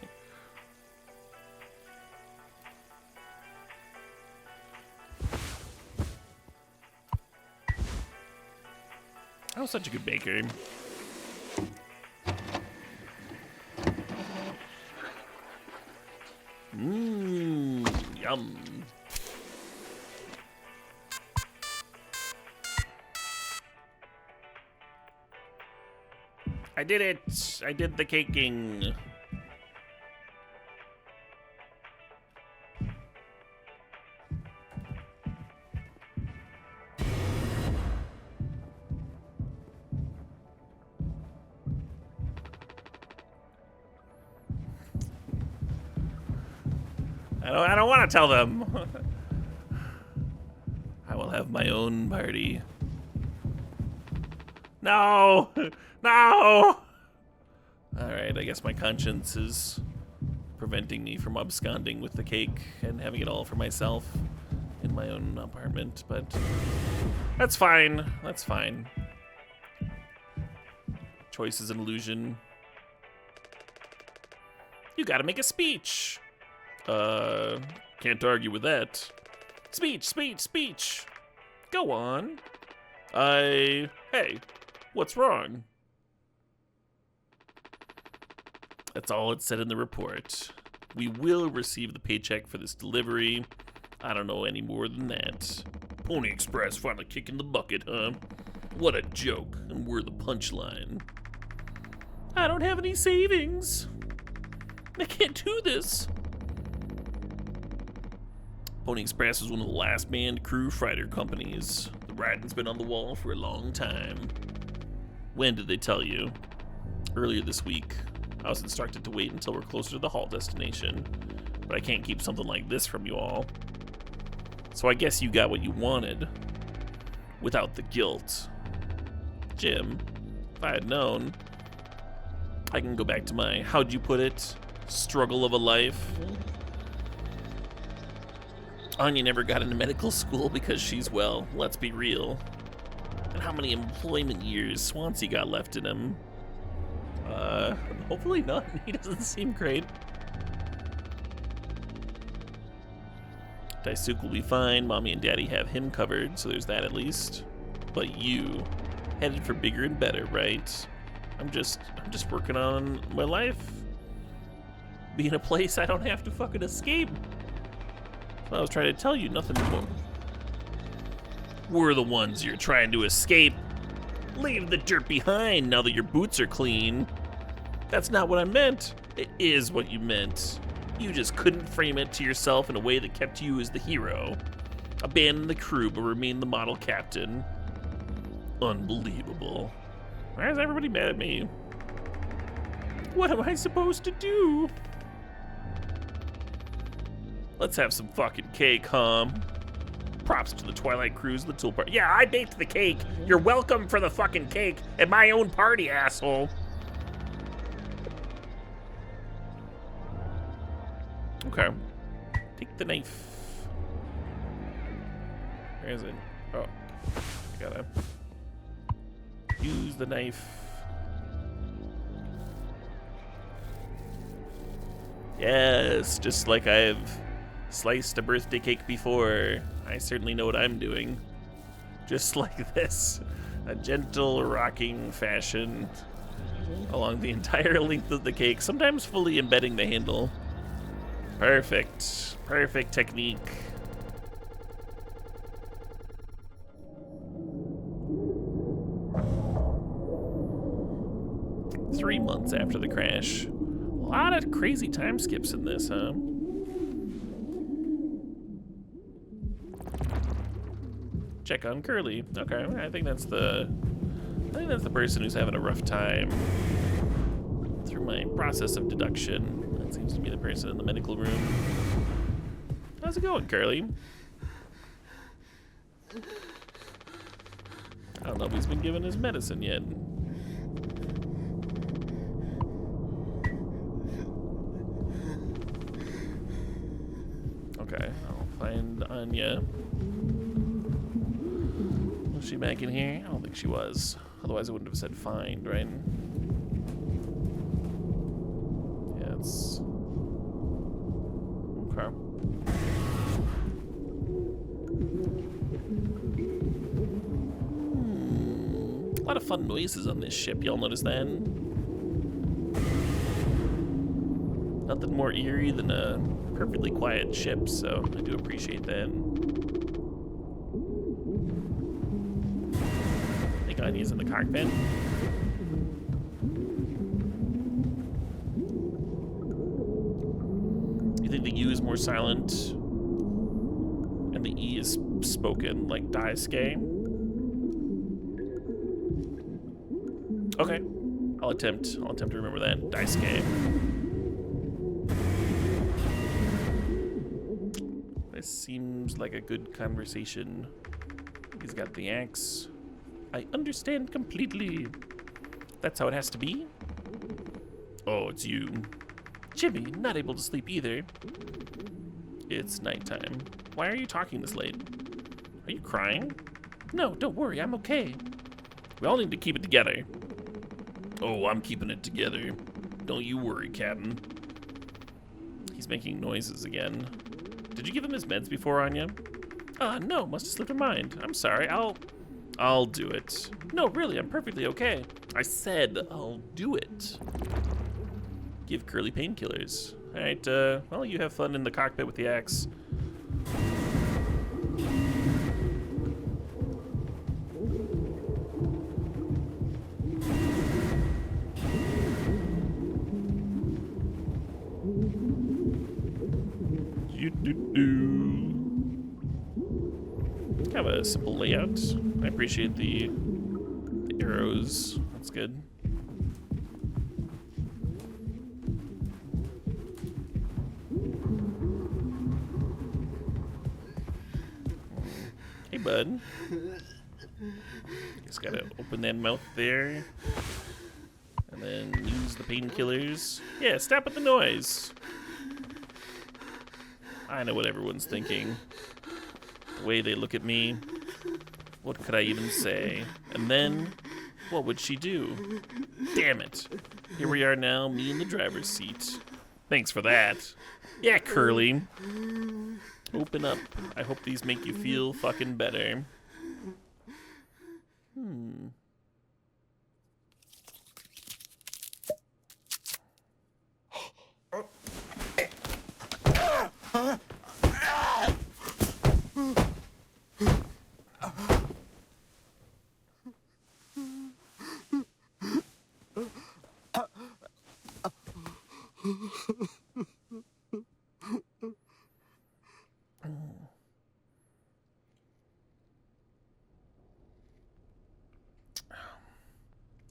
I was such a good baker. Yum. I did it! I did the caking. I don't want to tell them. I will have my own party. No! No! Alright, I guess my conscience is preventing me from absconding with the cake and having it all for myself in my own apartment, but that's fine. That's fine. Choice is an illusion. You gotta make a speech. Can't argue with that. Speech, speech, speech. Go on. Hey, what's wrong? That's all it said in the report. We will receive the paycheck for this delivery. I don't know any more than that. Pony Express finally kicking the bucket, huh? What a joke, and we're the punchline. I don't have any savings. I can't do this. Pony Express is one of the last manned crew freighter companies. The writing's been on the wall for a long time. When did they tell you? Earlier this week. I was instructed to wait until we're closer to the halt destination, but I can't keep something like this from you all. So I guess you got what you wanted, without the guilt. Jim, if I had known, I can go back to my, how'd you put it, struggle of a life. Anya never got into medical school because she's, well, let's be real. And how many employment years Swansea got left in him? Hopefully none. He doesn't seem great. Daisuke will be fine. Mommy and Daddy have him covered, so there's that at least. But you, headed for bigger and better, right? I'm just working on my life. Be in a place I don't have to fucking escape. That's what I was trying to tell you, nothing more. We're the ones you're trying to escape. Leave the dirt behind now that your boots are clean. That's not what I meant. It is what you meant. You just couldn't frame it to yourself in a way that kept you as the hero. Abandon the crew but remain the model captain. Unbelievable. Why is everybody mad at me? What am I supposed to do? Let's have some fucking cake, huh? Props to the Twilight Cruise and the Tool Party. Yeah, I baked the cake. You're welcome for the fucking cake at my own party, asshole. Okay. Take the knife. Where is it? Oh. I gotta use the knife. Yes, just like I've sliced a birthday cake before. I certainly know what I'm doing. Just like this. A gentle rocking fashion along the entire length of the cake, sometimes fully embedding the handle. Perfect. Perfect technique. Three months after the crash. A lot of crazy time skips in this, huh? Check on Curly. Okay, I think that's the person who's having a rough time. Through my process of deduction, that seems to be the person in the medical room. How's it going, Curly? I don't know if he's been given his medicine yet. Okay, I'll find Anya. Was she back in here? I don't think she was. Otherwise, I wouldn't have said find, right? Yeah, it's... Okay. A lot of fun noises on this ship, y'all notice that? Nothing more eerie than a perfectly quiet ship, so I do appreciate that. I think Anya's in the cockpit. You think the U is more silent and the E is spoken like Daisuke? Okay, I'll attempt to remember that. Daisuke. This seems like a good conversation. He's got the axe. I understand completely. That's how it has to be? Oh, it's you. Jimmy, not able to sleep either. It's nighttime. Why are you talking this late? Are you crying? No, don't worry, I'm okay. We all need to keep it together. Oh, I'm keeping it together. Don't you worry, Captain. He's making noises again. Did you give him his meds before, Anya? No, must have slipped her mind. I'm sorry, I'll do it. No, really, I'm perfectly okay. I said I'll do it. Give Curly painkillers. All right, well, you have fun in the cockpit with the axe. Kind of a simple layout. I appreciate the arrows. That's good. Hey, bud. Just gotta open that mouth there. And then use the painkillers. Yeah, stop with the noise. I know what everyone's thinking. The way they look at me. What could I even say? And then, what would she do? Damn it. Here we are now, me in the driver's seat. Thanks for that. Yeah, Curly. Open up. I hope these make you feel fucking better.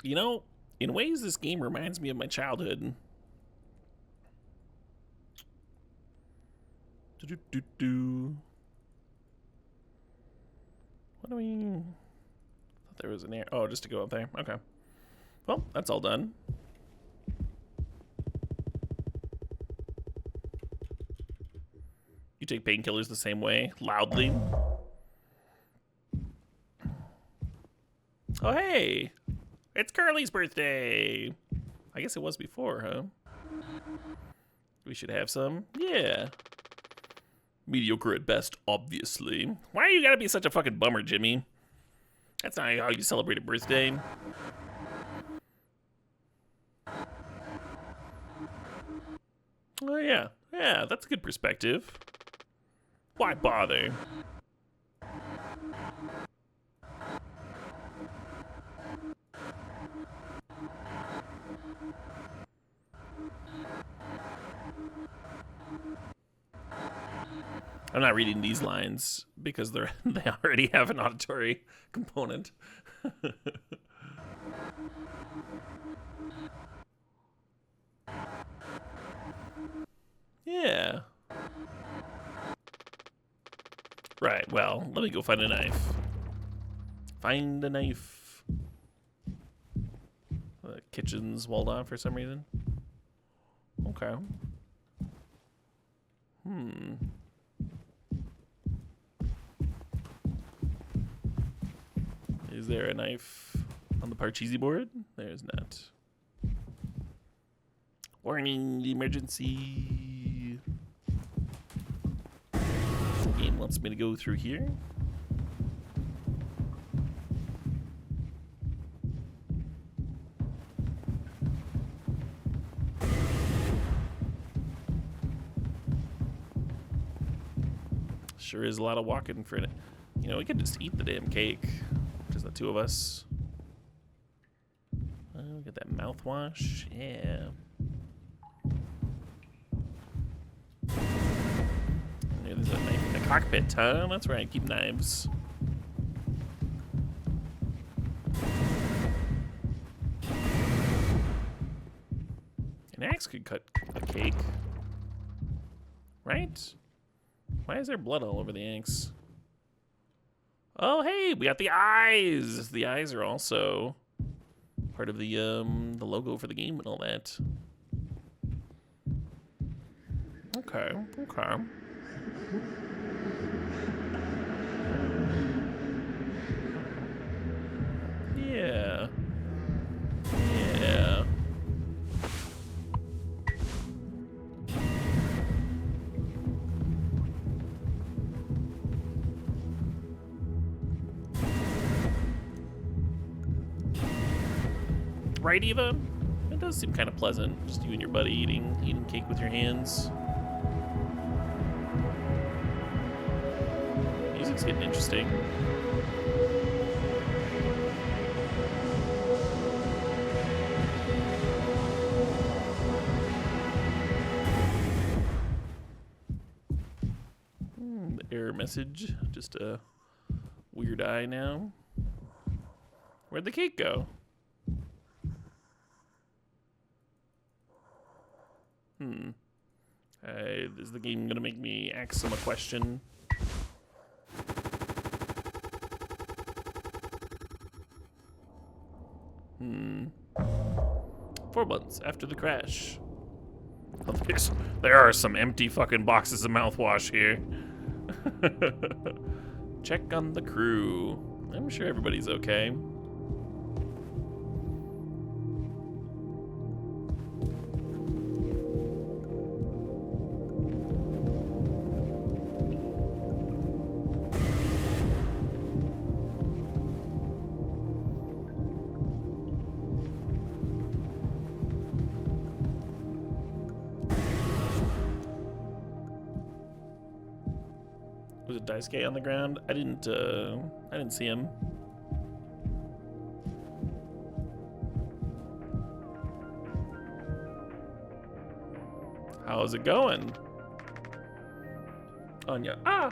You know, in ways, this game reminds me of my childhood. Do-do-do-do. What do we... I thought there was an air... Oh, just to go up there. Okay. Well, that's all done. You take painkillers the same way, loudly. Oh, hey! It's Curly's birthday! I guess it was before, huh? We should have some? Yeah. Mediocre at best, obviously. Why you gotta be such a fucking bummer, Jimmy? That's not how you celebrate a birthday. Oh, yeah. Yeah, that's a good perspective. Why bother? I'm not reading these lines because they already have an auditory component. Yeah. Right, well, let me go find a knife. Find a knife. The kitchen's walled off for some reason. Okay. Is there a knife on the Parcheesi board? There's not. Warning, emergency. Game wants me to go through here. Sure is a lot of walking for it. You know, we could just eat the damn cake. Just the two of us. Oh, get that mouthwash. Yeah. There's a knife in the cockpit, huh? That's where I keep knives. An axe could cut a cake. Right? Why is there blood all over the axe? Oh, hey, we got the eyes. The eyes are also part of the logo for the game and all that. Okay, okay. Yeah. Yeah. Right, Eva? It does seem kind of pleasant. Just you and your buddy eating cake with your hands. Music's getting interesting. The error message. Just a weird eye now. Where'd the cake go? Is the game gonna make me ask him a question? Hmm. 4 months after the crash. Oh, there are some empty fucking boxes of mouthwash here. Check on the crew. I'm sure everybody's okay. Was it Daisuke on the ground? I didn't see him. How's it going? Anya. Ah!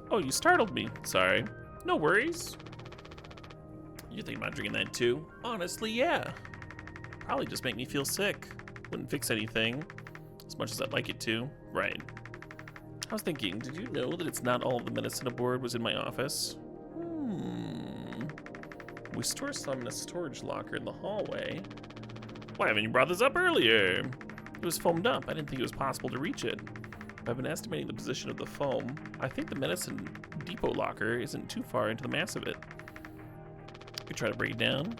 Oh, you startled me. Sorry. No worries. You're thinking about drinking that too? Honestly, yeah. Probably just make me feel sick. Wouldn't fix anything. As much as I'd like it to. Right. I was thinking, did you know that it's not all of the medicine aboard was in my office? We store some in a storage locker in the hallway. Why haven't you brought this up earlier? It was foamed up. I didn't think it was possible to reach it. I've been estimating the position of the foam. I think the medicine depot locker isn't too far into the mass of it. I could try to break it down.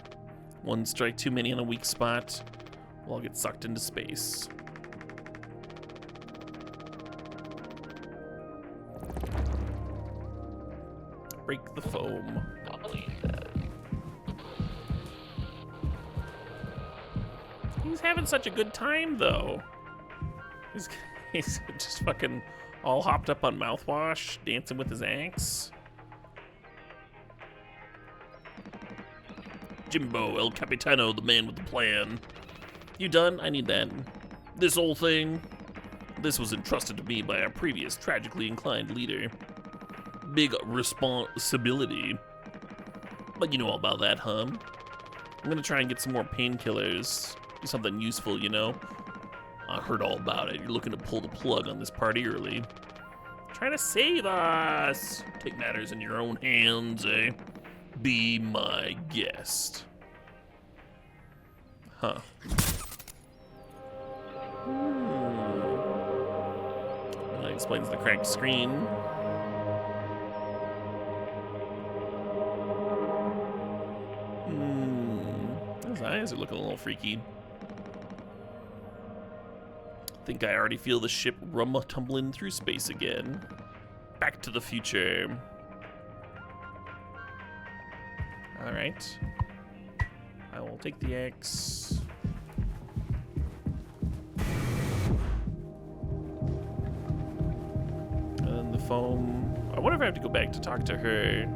One strike too many on a weak spot. We'll all get sucked into space. Break the foam. He's having such a good time, though. He's just fucking all hopped up on mouthwash, dancing with his axe. Jimbo, El Capitano, the man with the plan. You done? I need that. This whole thing? This was entrusted to me by our previous tragically inclined leader. Big responsibility. But you know all about that, huh? I'm gonna try and get some more painkillers. Do something useful, you know? I heard all about it. You're looking to pull the plug on this party early. Trying to save us. Take matters in your own hands, eh? Be my guest. Huh. That explains the cracked screen. eyes are looking a little freaky. Think I already feel the ship tumbling through space again. Back to the future. Alright. I will take the axe. And then the foam. I wonder if I have to go back to talk to her.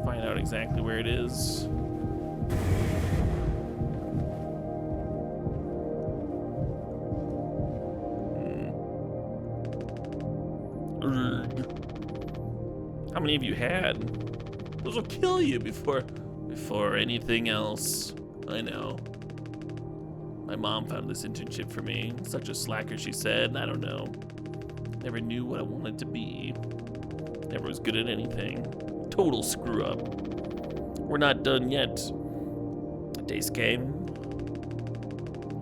Find out exactly where it is. How many have you had? Those will kill you before anything else. I know. My mom found this internship for me. Such a slacker, she said. I don't know. Never knew what I wanted to be. Never was good at anything. Total screw up. We're not done yet. Days came.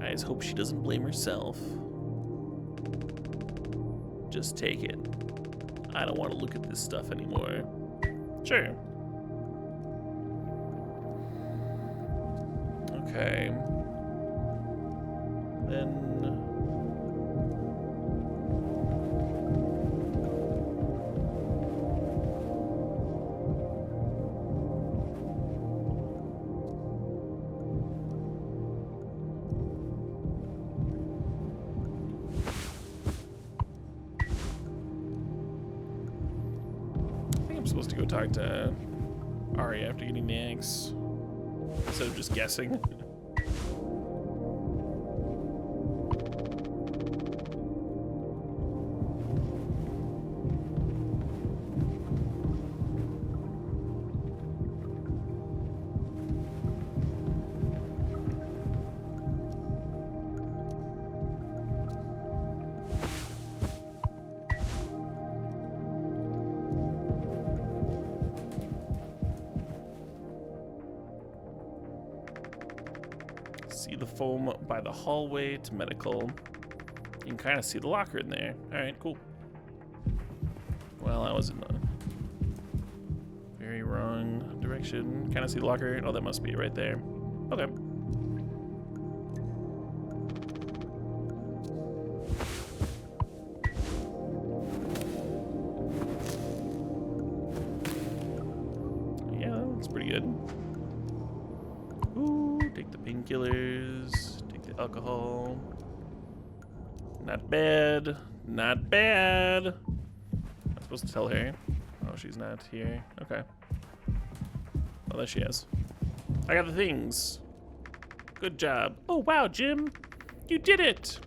I just hope she doesn't blame herself. Just take it. I don't want to look at this stuff anymore. Sure. Okay. Then... supposed to go talk to Ari after getting the axe instead of just guessing. See the foam by the hallway to medical. You can kind of see the locker in there. All right, cool. Well, I was in the very wrong direction. Kind of see the locker. Oh, that must be it right there. Okay. Yeah, that's pretty good. Ooh, take the painkillers, take the alcohol. Not bad, not bad. I'm supposed to tell her. Oh, she's not here. Okay. Oh, there she is. I got the things. Good job. Oh, wow, Jim. You did it.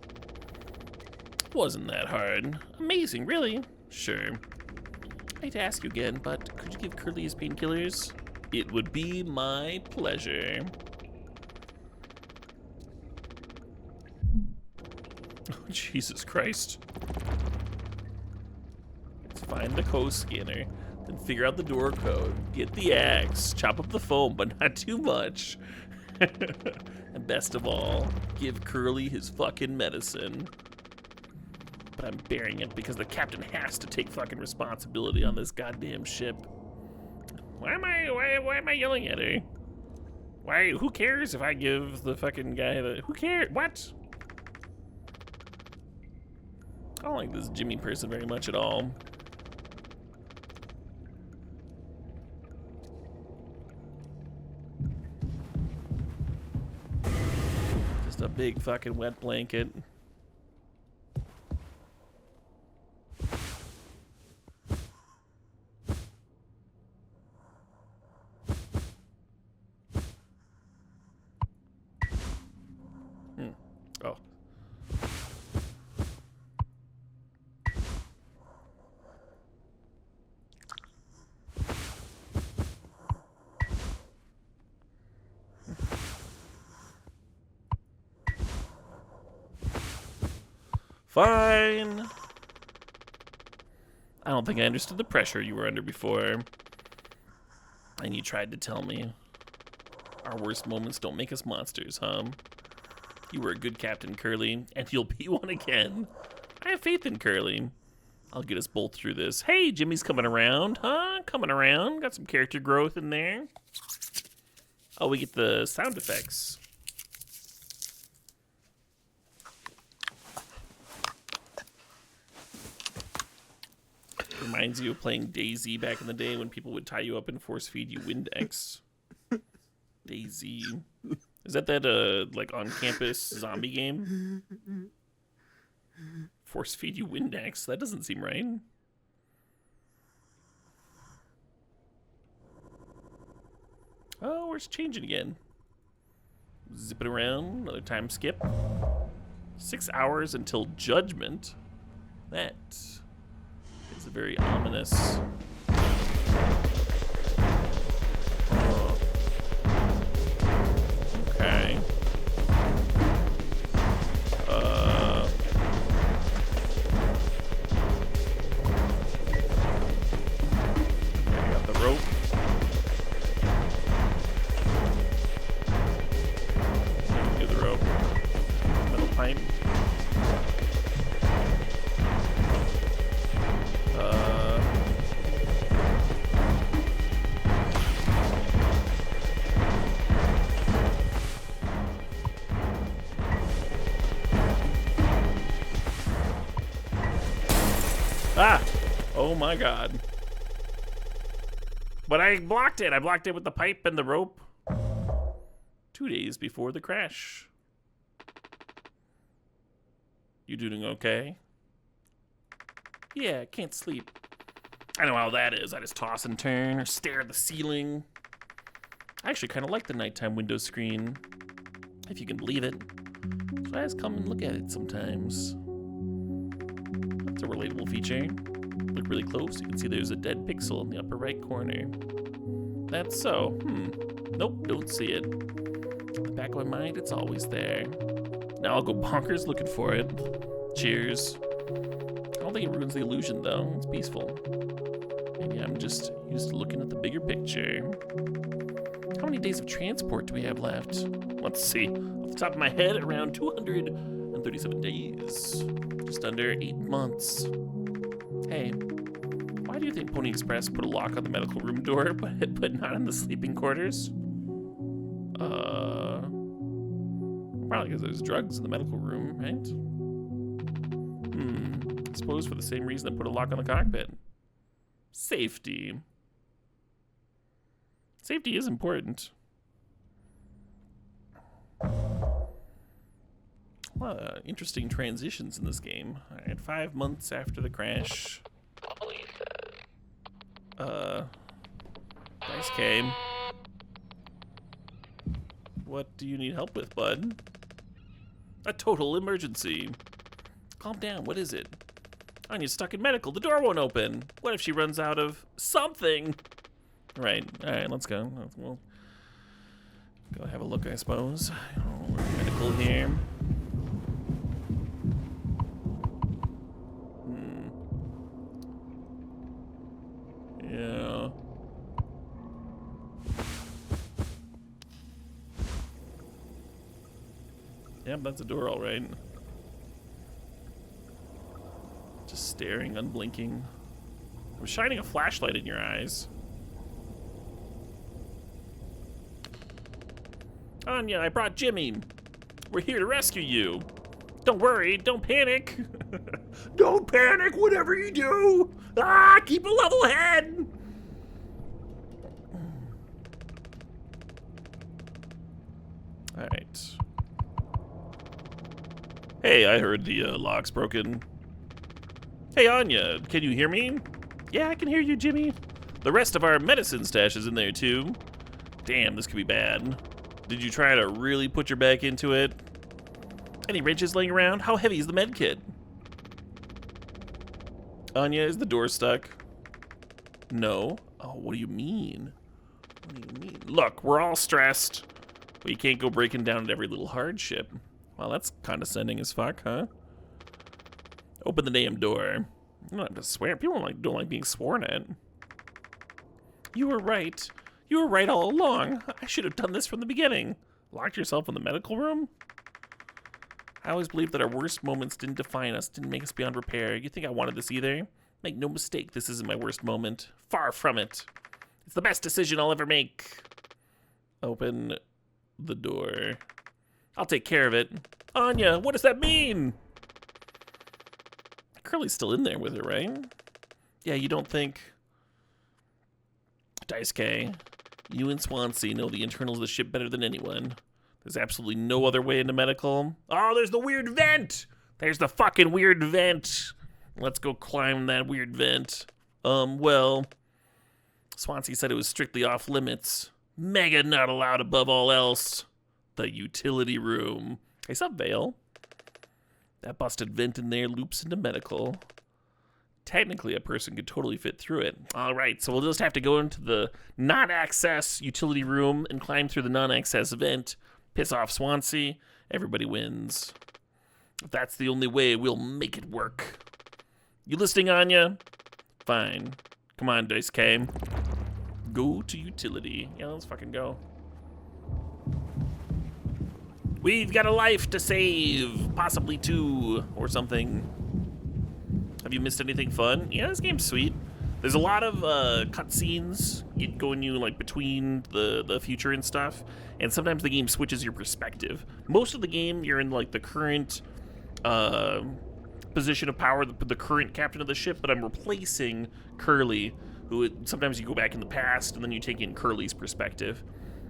Wasn't that hard. Amazing, really? Sure. I hate to ask you again, but could you give Curly his painkillers? It would be my pleasure. Oh, Jesus Christ. Let's find the code scanner, then figure out the door code, get the axe, chop up the foam, but not too much. And best of all, give Curly his fucking medicine. But I'm bearing it because the captain has to take fucking responsibility on this goddamn ship. Why am I yelling at her? Why? Who cares if I give the fucking guy the... Who cares? What? I don't like this Jimmy person very much at all. Just a big fucking wet blanket. Oh. Fine. I don't think I understood the pressure you were under before. And you tried to tell me. Our worst moments don't make us monsters, huh? You were a good captain, Curly, and you'll be one again. I have faith in Curly. I'll get us both through this. Hey, Jimmy's coming around, huh? Coming around. Got some character growth in there. Oh, we get the sound effects. Reminds you of playing Daisy back in the day when people would tie you up and force feed you Windex. Daisy. Is that like on campus zombie game? Force feed you Windex? That doesn't seem right. Oh, where's changing again? Zip it around, another time skip. 6 hours until judgment. That is a very ominous. Oh. Okay. I got the rope. Do the rope. Metal pipe. Ah! Oh my god. But I blocked it. I blocked it with the pipe and the rope. 2 days before the crash. You doing okay? Yeah, can't sleep. I know how that is. I just toss and turn or stare at the ceiling. I actually kind of like the nighttime window screen, if you can believe it. So I just come and look at it sometimes. It's a relatable feature. Look really close, you can see there's a dead pixel in the upper right corner. That's so. Nope, don't see it. In the back of my mind, it's always there. Now I'll go bonkers looking for it. Cheers. I don't think it ruins the illusion, though. It's peaceful. Maybe I'm just used to looking at the bigger picture. How many days of transport do we have left? Let's see. Off the top of my head, around 237 days. Just under 8 months. Hey, why do you think Pony Express put a lock on the medical room door, but not in the sleeping quarters? Probably because there's drugs in the medical room, right? I suppose for the same reason they put a lock on the cockpit. Safety. Safety is important. Interesting transitions in this game. Alright, 5 months after the crash. Polly says. Nice game. What do you need help with, bud? A total emergency. Calm down, what is it? Anya's stuck in medical, the door won't open. What if she runs out of something? Right, alright, let's go. We'll go have a look, I suppose. Oh, we're medical here. Yeah. Yep, that's a door, all right. Just staring, unblinking. I'm shining a flashlight in your eyes. Anya, I brought Jimmy. We're here to rescue you. Don't worry, don't panic. Don't panic, whatever you do. Keep a level head. All right. Hey, I heard the lock's broken. Hey, Anya, can you hear me? Yeah, I can hear you, Jimmy. The rest of our medicine stash is in there, too. Damn, this could be bad. Did you try to really put your back into it? Any wrenches laying around? How heavy is the med kit? Anya, is the door stuck? No. Oh, what do you mean? What do you mean? Look, we're all stressed. But you can't go breaking down at every little hardship. Well, that's condescending as fuck, huh? Open the damn door. You don't have to swear. People don't like being sworn at. You were right. You were right all along. I should have done this from the beginning. Locked yourself in the medical room? I always believed that our worst moments didn't define us, didn't make us beyond repair. You think I wanted this either? Make no mistake, this isn't my worst moment. Far from it. It's the best decision I'll ever make. Open the door. I'll take care of it. Anya, what does that mean? Curly's still in there with her, right? Yeah, you don't think... Daisuke, you and Swansea know the internals of the ship better than anyone. There's absolutely no other way into medical. Oh, there's the weird vent! There's the fucking weird vent! Let's go climb that weird vent. Well, Swansea said it was strictly off limits. Mega not allowed above all else. The utility room. Hey, sup, Vale? That busted vent in there loops into medical. Technically, a person could totally fit through it. All right, so we'll just have to go into the non-access utility room and climb through the non-access vent. Piss off Swansea. Everybody wins. If that's the only way, we'll make it work. You listening, Anya? Fine. Come on, Daisuke. Go to utility. Yeah, let's fucking go. We've got a life to save. Possibly 2 or something. Have you missed anything fun? Yeah, this game's sweet. There's a lot of cutscenes going you like between the future and stuff, and sometimes the game switches your perspective. Most of the game, you're in like the current position of power, the current captain of the ship, but I'm replacing Curly, who sometimes you go back in the past and then you take in Curly's perspective,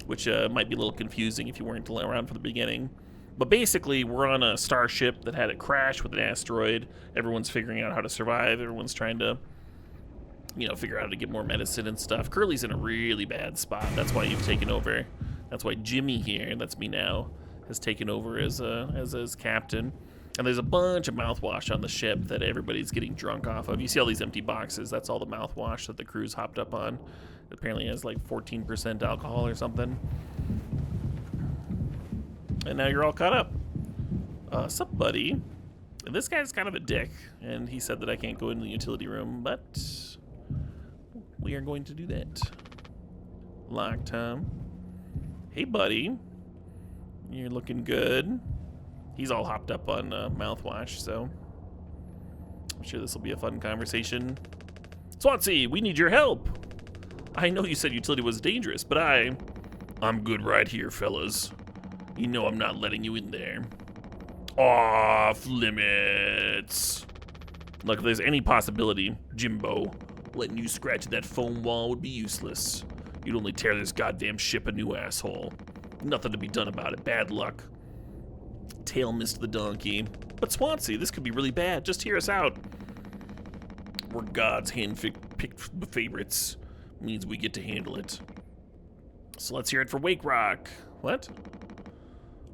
which might be a little confusing if you weren't around from the beginning. But basically, we're on a starship that had a crash with an asteroid. Everyone's figuring out how to survive. Everyone's trying to, figure out how to get more medicine and stuff. Curly's in a really bad spot. That's why you've taken over. That's why Jimmy here, that's me now, has taken over as captain. And there's a bunch of mouthwash on the ship that everybody's getting drunk off of. You see all these empty boxes. That's all the mouthwash that the crew's hopped up on. It apparently has like 14% alcohol or something. And now you're all caught up. Sup, buddy? And this guy's kind of a dick, and he said that I can't go into the utility room, but we are going to do that. Lock time. Hey, buddy. You're looking good. He's all hopped up on mouthwash, so I'm sure this will be a fun conversation. Swansea, we need your help. I know you said utility was dangerous, but I'm good right here, fellas. You know I'm not letting you in there. Off limits. Look, if there's any possibility, Jimbo, letting you scratch at that foam wall would be useless. You'd only tear this goddamn ship a new asshole. Nothing to be done about it. Bad luck. Tail missed the donkey. But Swansea, this could be really bad. Just hear us out. We're God's hand-picked favorites. Means we get to handle it. So let's hear it for Wake Rock. What?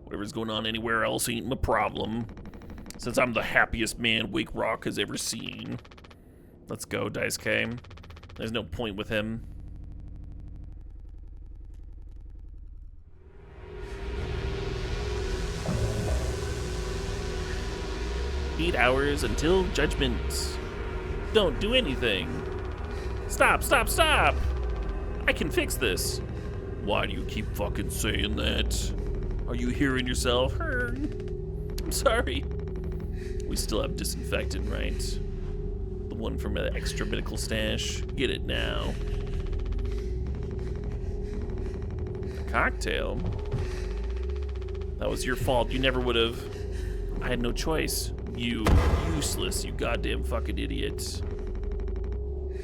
Whatever's going on anywhere else ain't my problem, since I'm the happiest man Wake Rock has ever seen. Let's go, Daisuke. There's no point with him. Eight hours until judgment. Don't do anything. Stop, stop, stop! I can fix this. Why do you keep fucking saying that? Are you hearing yourself? I'm sorry. We still have disinfectant, right? The one from an extra medical stash. Get it now. A cocktail? That was your fault. You never would have. I had no choice. You useless, you goddamn fucking idiot.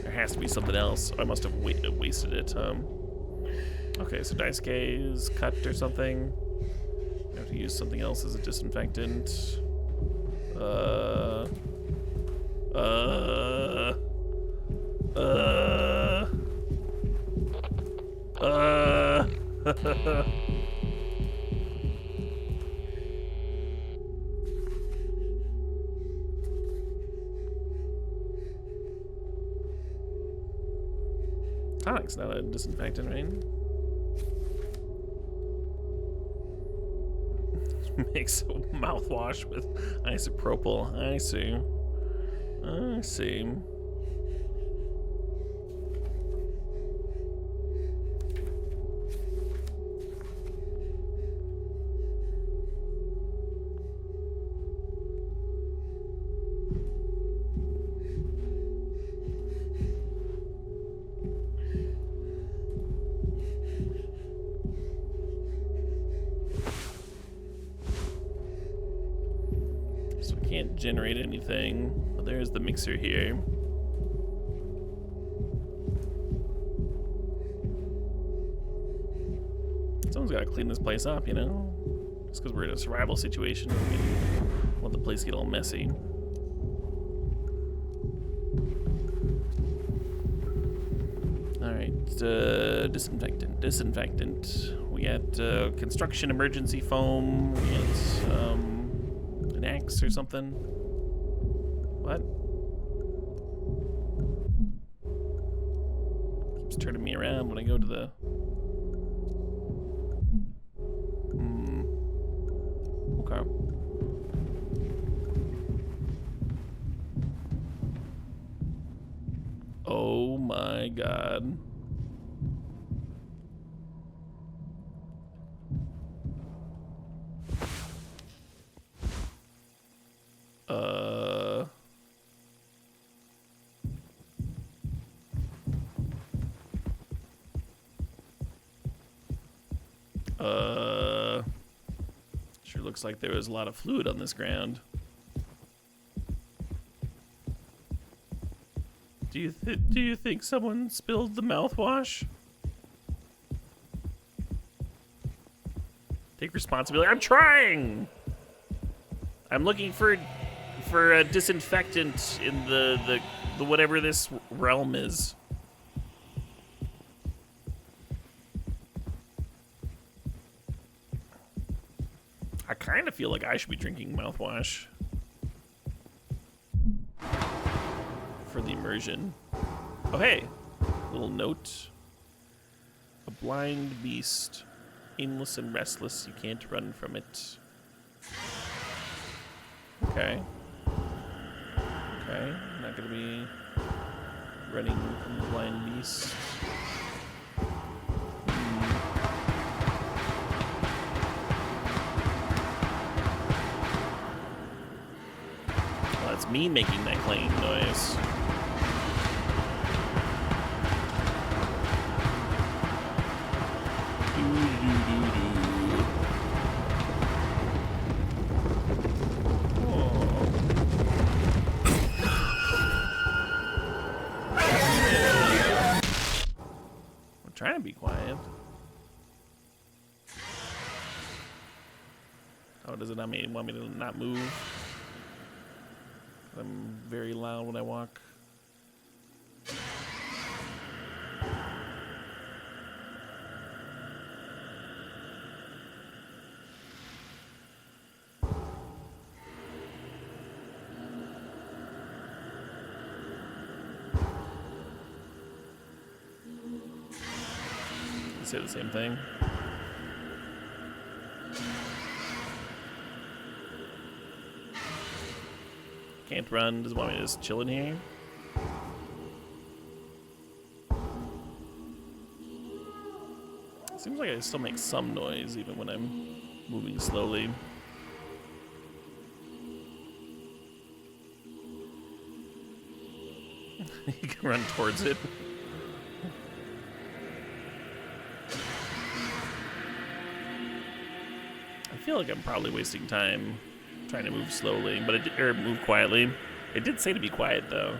There has to be something else. I must have wasted it. Okay, so Daisuke is cut or something. I have to use something else as a disinfectant. Tonic's not a disinfectant, right? Makes mouthwash with isopropyl. I see. I see. Can't generate anything, but there's the mixer here. Someone's got to clean this place up, you know? Just because we're in a survival situation, we don't want the place to get all messy. Alright, disinfectant. We got construction emergency foam. We got an axe or something. What? Keeps turning me around when I go to the... Okay. Oh my god. Sure looks like there was a lot of fluid on this ground. Do you think someone spilled the mouthwash? Take responsibility. I'm trying. I'm looking for a disinfectant in the whatever this realm is. I kind of feel like I should be drinking mouthwash for the immersion. Oh, hey. Little note. A blind beast. Aimless and restless. You can't run from it. Okay. Okay. I'm not going to be running from the blind beast. Well, that's me making that clang noise. Trying to be quiet. Oh, does it not want me to not move? I'm very loud when I walk. Say the same thing. Can't run. Does it want me to just chill in here? Seems like I still make some noise even when I'm moving slowly. You can run towards it. I feel like I'm probably wasting time trying to move slowly, but or move quietly. It did say to be quiet, though.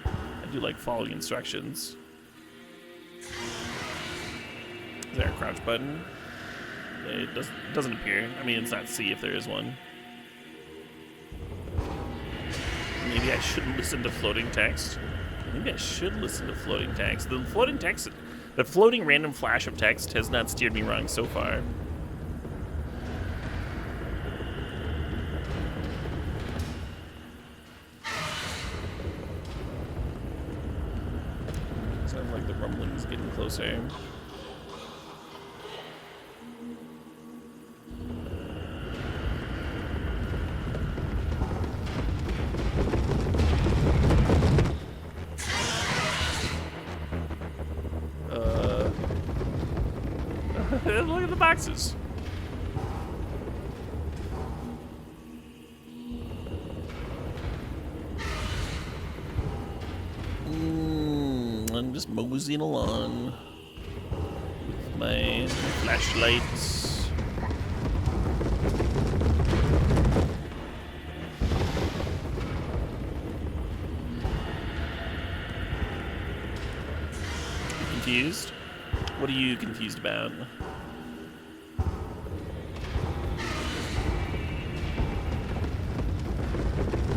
I do like following instructions. Is there a crouch button? It doesn't appear. I mean, it's not C if there is one. Maybe I shouldn't listen to floating text. Maybe I should listen to floating text. The floating random flash of text has not steered me wrong so far. Sounds like the rumbling is getting closer. Look at the boxes. I'm just moseying along with my flashlights. Confused? What are you confused about?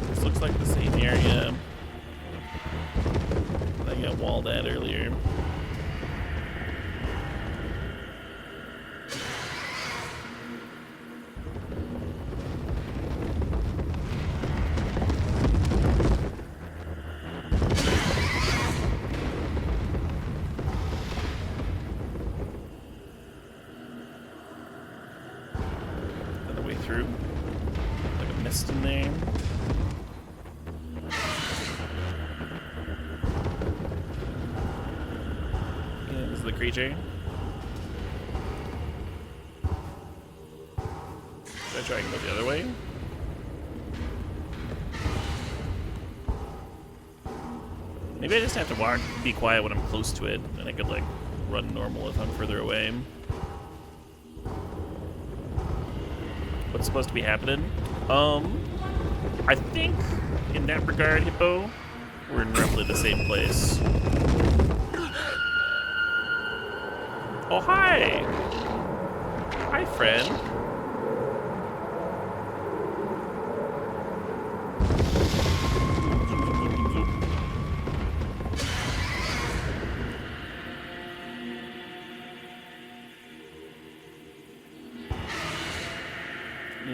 This looks like the same area that I got walled at earlier. Through. Like a mist in there. Yeah, this is the creature. Should I try and go the other way? Maybe I just have to be quiet when I'm close to it, and I could like run normal if I'm further away. What's supposed to be happening? I think in that regard, Hippo, we're in roughly the same place. Oh, hi! Hi, friend.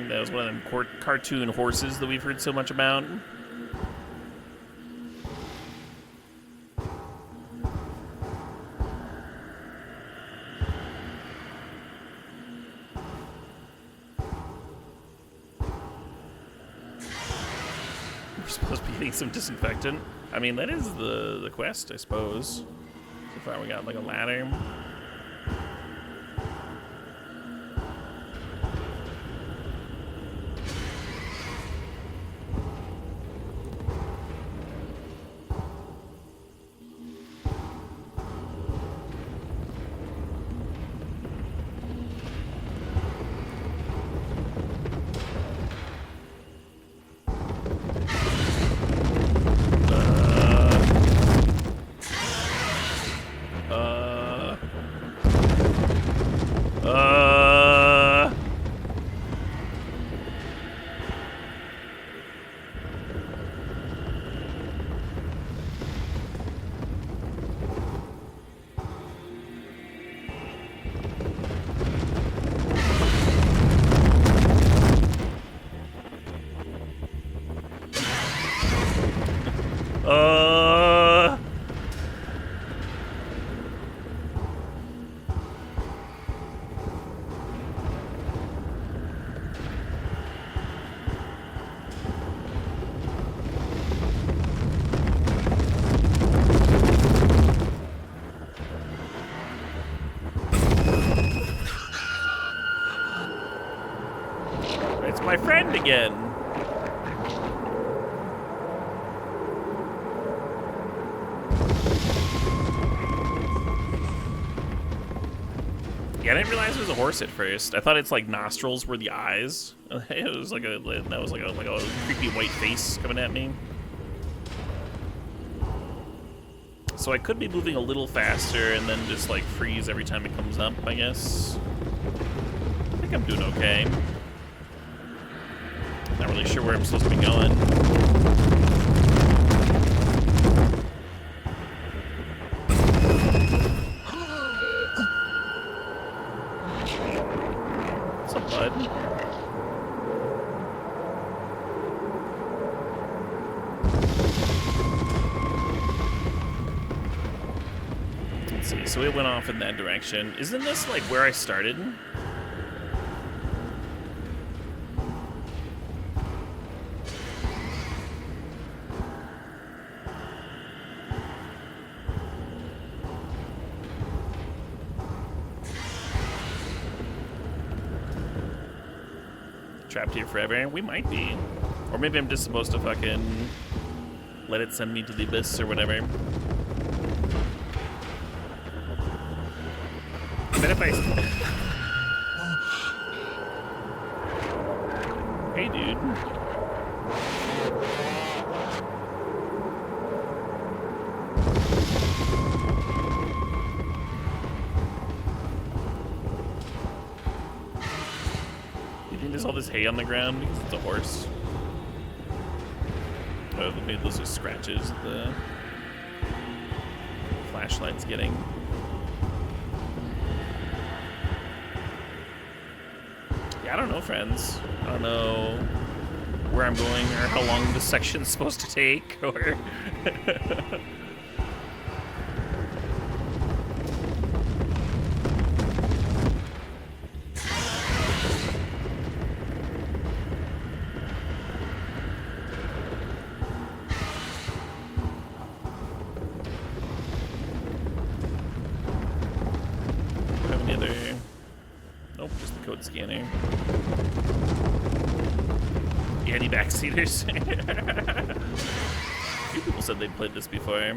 That was one of them cartoon horses that we've heard so much about. We're supposed to be getting some disinfectant. I mean, that is the quest, I suppose. So far we got like a ladder. It's my friend again. Yeah, I didn't realize it was a horse at first. I thought its like nostrils were the eyes. It was like a creepy white face coming at me. So I could be moving a little faster and then just like freeze every time it comes up, I guess. I think I'm doing okay. Not really sure where I'm supposed to be going. What's up, bud? Let's see, so it went off in that direction. Isn't this like where I started? Trapped here forever? We might be. Or maybe I'm just supposed to fucking let it send me to the abyss or whatever. But if I... Hey, dude. all this hay on the ground? Because it's a horse. Oh, maybe those are scratches the flashlight's getting. Yeah, I don't know, friends. I don't know where I'm going or how long this section's supposed to take, or... Have any other... Nope, just the code scanner. Anti-backseaters. A few people said they'd played this before.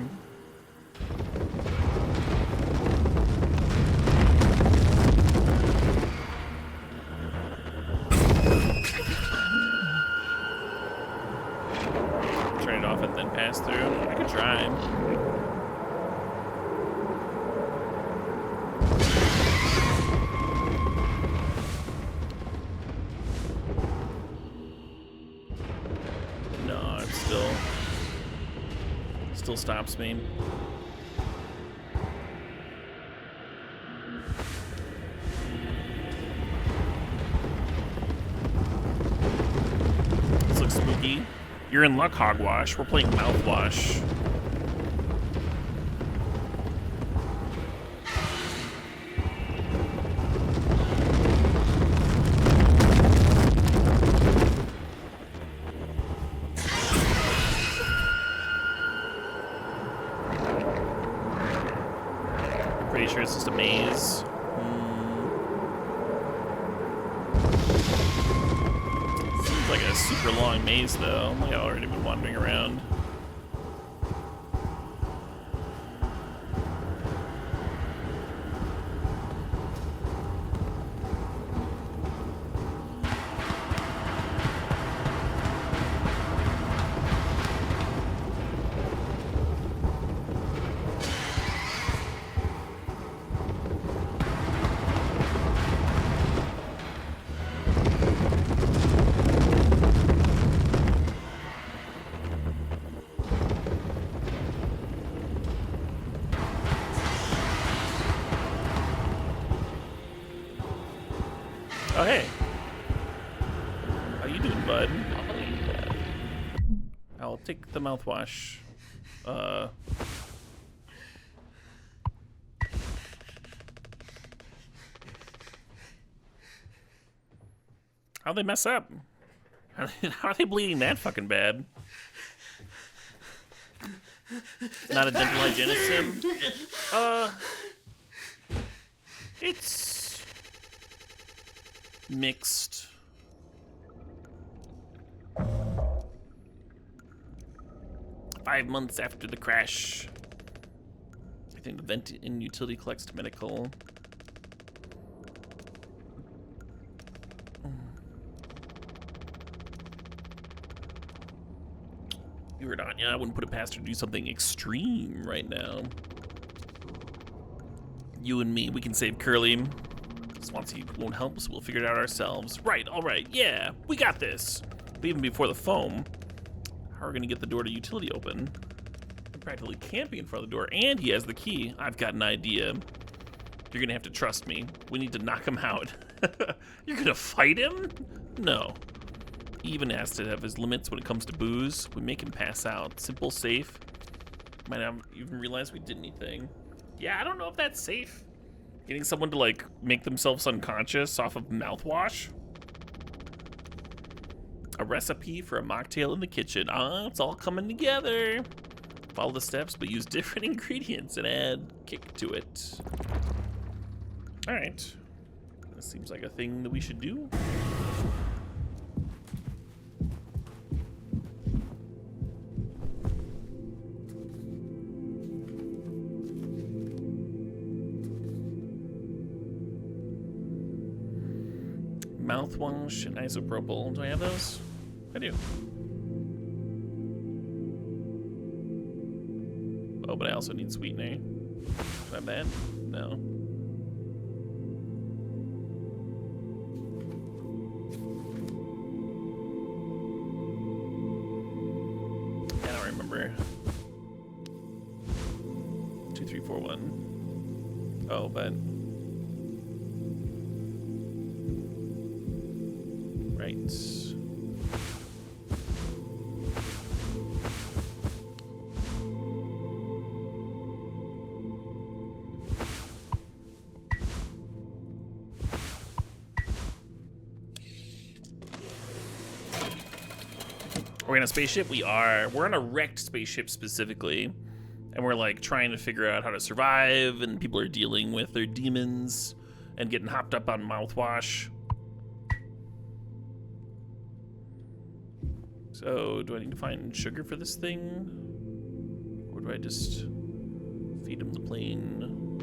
Turn it off and then pass through. I could try. Still stops me. This looks spooky. You're in luck, Hogwash. We're playing Mouthwash. Pretty sure it's just a maze. Seems like a super long maze, though. I've already been wandering around. Oh, hey. How you doing, bud? I'll take the mouthwash. How'd they mess up? How are they bleeding that fucking bad? Not a dental hygienist sim? It's mixed. Five months after the crash. I think the vent in utility collects to medical. You were not, yeah, I wouldn't put it past her to do something extreme right now. You and me, we can save Curly. Swansea won't help us, we'll figure it out ourselves. Right, alright, yeah, we got this. But even before the foam, how are we gonna get the door to utility open? He practically can't be in front of the door, and he has the key. I've got an idea. You're gonna have to trust me. We need to knock him out. You're gonna fight him? No. He even has to have his limits when it comes to booze. We make him pass out. Simple, safe. Might not even realize we did anything. Yeah, I don't know if that's safe. Getting someone to, like, make themselves unconscious off of mouthwash. A recipe for a mocktail in the kitchen. Ah, it's all coming together. Follow the steps, but use different ingredients and add kick to it. All right. This seems like a thing that we should do. Mouthwash and isopropyl. Do I have those? I do. Oh, but I also need sweetener. Do I have that? No. remember. 2341. Oh, but right. We're in a spaceship? We are. We're on a wrecked spaceship specifically. And we're like trying to figure out how to survive, and people are dealing with their demons and getting hopped up on mouthwash. So, do I need to find sugar for this thing? Or do I just feed him the plain?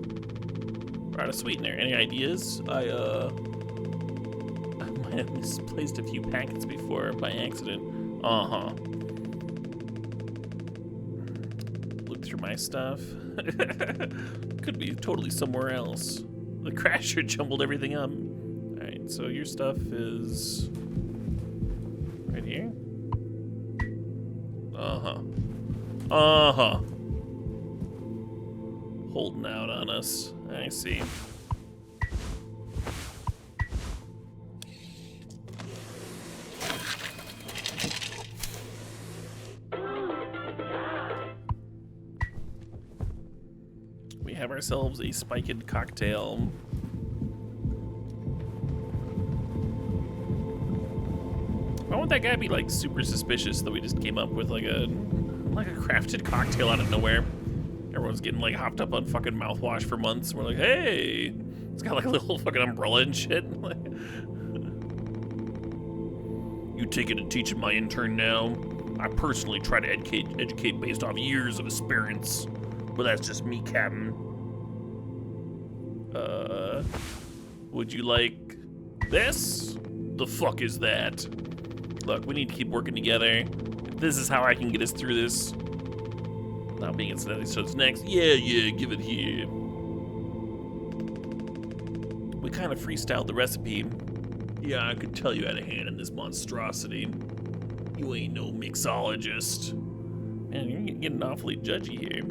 We're out of sweetener. Any ideas? I might have misplaced a few packets before by accident. Uh-huh. Look through my stuff. Could be totally somewhere else. The crasher jumbled everything up. Alright, so your stuff is right here. Uh-huh. Uh-huh. Holding out on us. I see. We have ourselves a spiked cocktail. Why won't that guy be like super suspicious that we just came up with like a crafted cocktail out of nowhere? Everyone's getting like hopped up on fucking mouthwash for months. We're like, hey, it's got like a little fucking umbrella and shit. You taking and teaching my intern now? I personally try to educate based off years of experience, but that's just me, Captain. Would you like this? The fuck is that? Look, we need to keep working together. If this is how I can get us through this. Not being incidentally, so it's next. Yeah, give it here. We kind of freestyled the recipe. Yeah, I could tell you had a hand in this monstrosity. You ain't no mixologist. Man, you're getting awfully judgy here.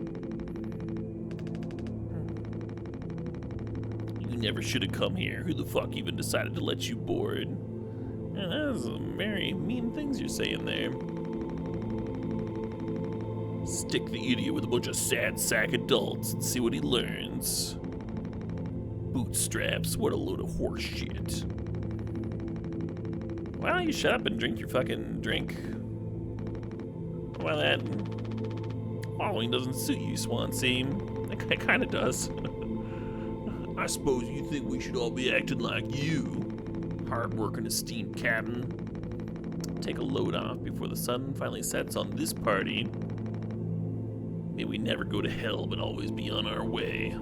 You never should have come here. Who the fuck even decided to let you board? Man, that's some very mean things you're saying there. Stick the idiot with a bunch of sad sack adults and see what he learns. Bootstraps, what a load of horse shit. Why don't you shut up and drink your fucking drink? Why that following doesn't suit you, Swansea. It kinda does. I suppose you think we should all be acting like you. Hard-working, esteemed captain. Take a load off before the sun finally sets on this party. May we never go to hell, but always be on our way.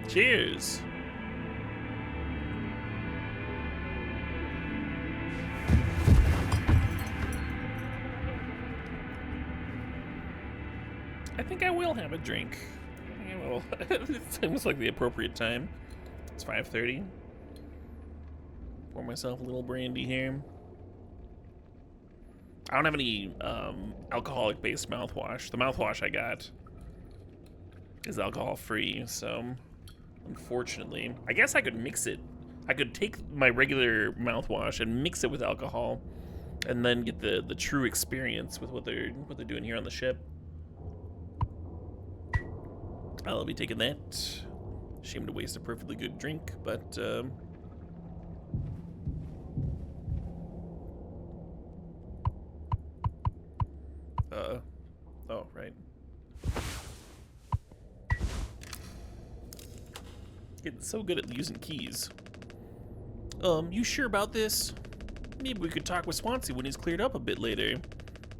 Cheers! I think I will have a drink. Well, it seems like the appropriate time. It's 5:30. Pour myself a little brandy here. I don't have any alcoholic-based mouthwash. The mouthwash I got is alcohol-free, so unfortunately, I guess I could mix it. I could take my regular mouthwash and mix it with alcohol, and then get the true experience with what they're doing here on the ship. I'll be taking that. Shame to waste a perfectly good drink, but oh, right. Getting so good at using keys. You sure about this? Maybe we could talk with Swansea when he's cleared up a bit later.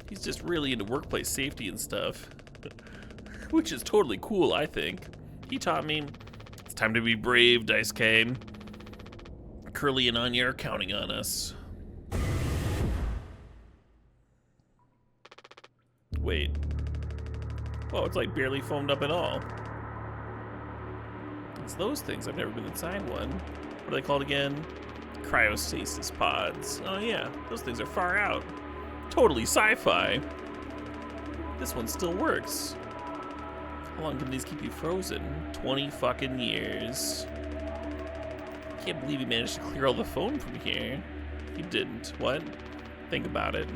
He's just really into workplace safety and stuff. Which is totally cool, I think. He taught me. It's time to be brave, Dice K. Curly and Anya are counting on us. Wait. Oh, it's like barely foamed up at all. It's those things. I've never been inside one. What are they called again? Cryostasis pods. Oh yeah, those things are far out. Totally sci-fi. This one still works. How long can these keep you frozen? 20 fucking years. Can't believe he managed to clear all the foam from here. He didn't. What? Think about it.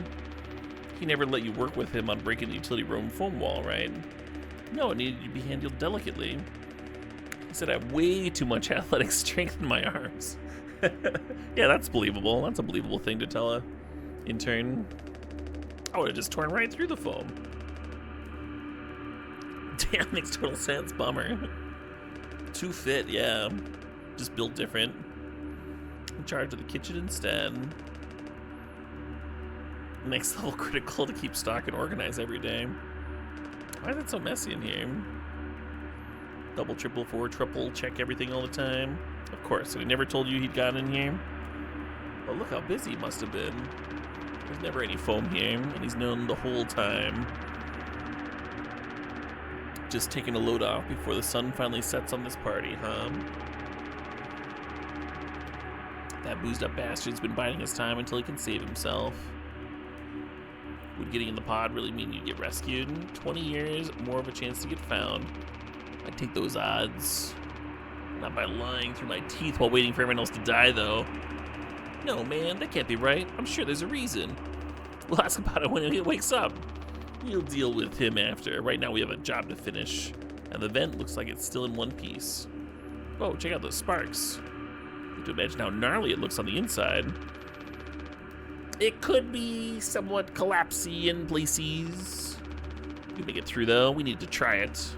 He never let you work with him on breaking the utility room foam wall, right? No, it needed to be handled delicately. He said I have way too much athletic strength in my arms. Yeah, that's believable. That's a believable thing to tell a intern. I would have just torn right through the foam. Damn, makes total sense. Bummer. Too fit, yeah. Just built different. In charge of the kitchen instead. Next level critical to keep stock and organize every day. Why is it so messy in here? Double, triple, four, triple, check everything all the time. Of course, so he never told you he'd gotten in here. But look how busy he must have been. There's never any foam here, and he's known the whole time. Just taking a load off before the sun finally sets on this party, huh? That boozed up bastard's been biding his time until he can save himself. Would getting in the pod really mean you'd get rescued? 20 years, more of a chance to get found. I'd take those odds. Not by lying through my teeth while waiting for everyone else to die, though. No, man, that can't be right. I'm sure there's a reason. We'll ask about it when he wakes up. We'll deal with him after. Right now we have a job to finish, and the vent looks like it's still in one piece. Oh, check out those sparks. You have to imagine how gnarly it looks on the inside. It could be somewhat collapsy in places. We can make it through, though. We need to try it.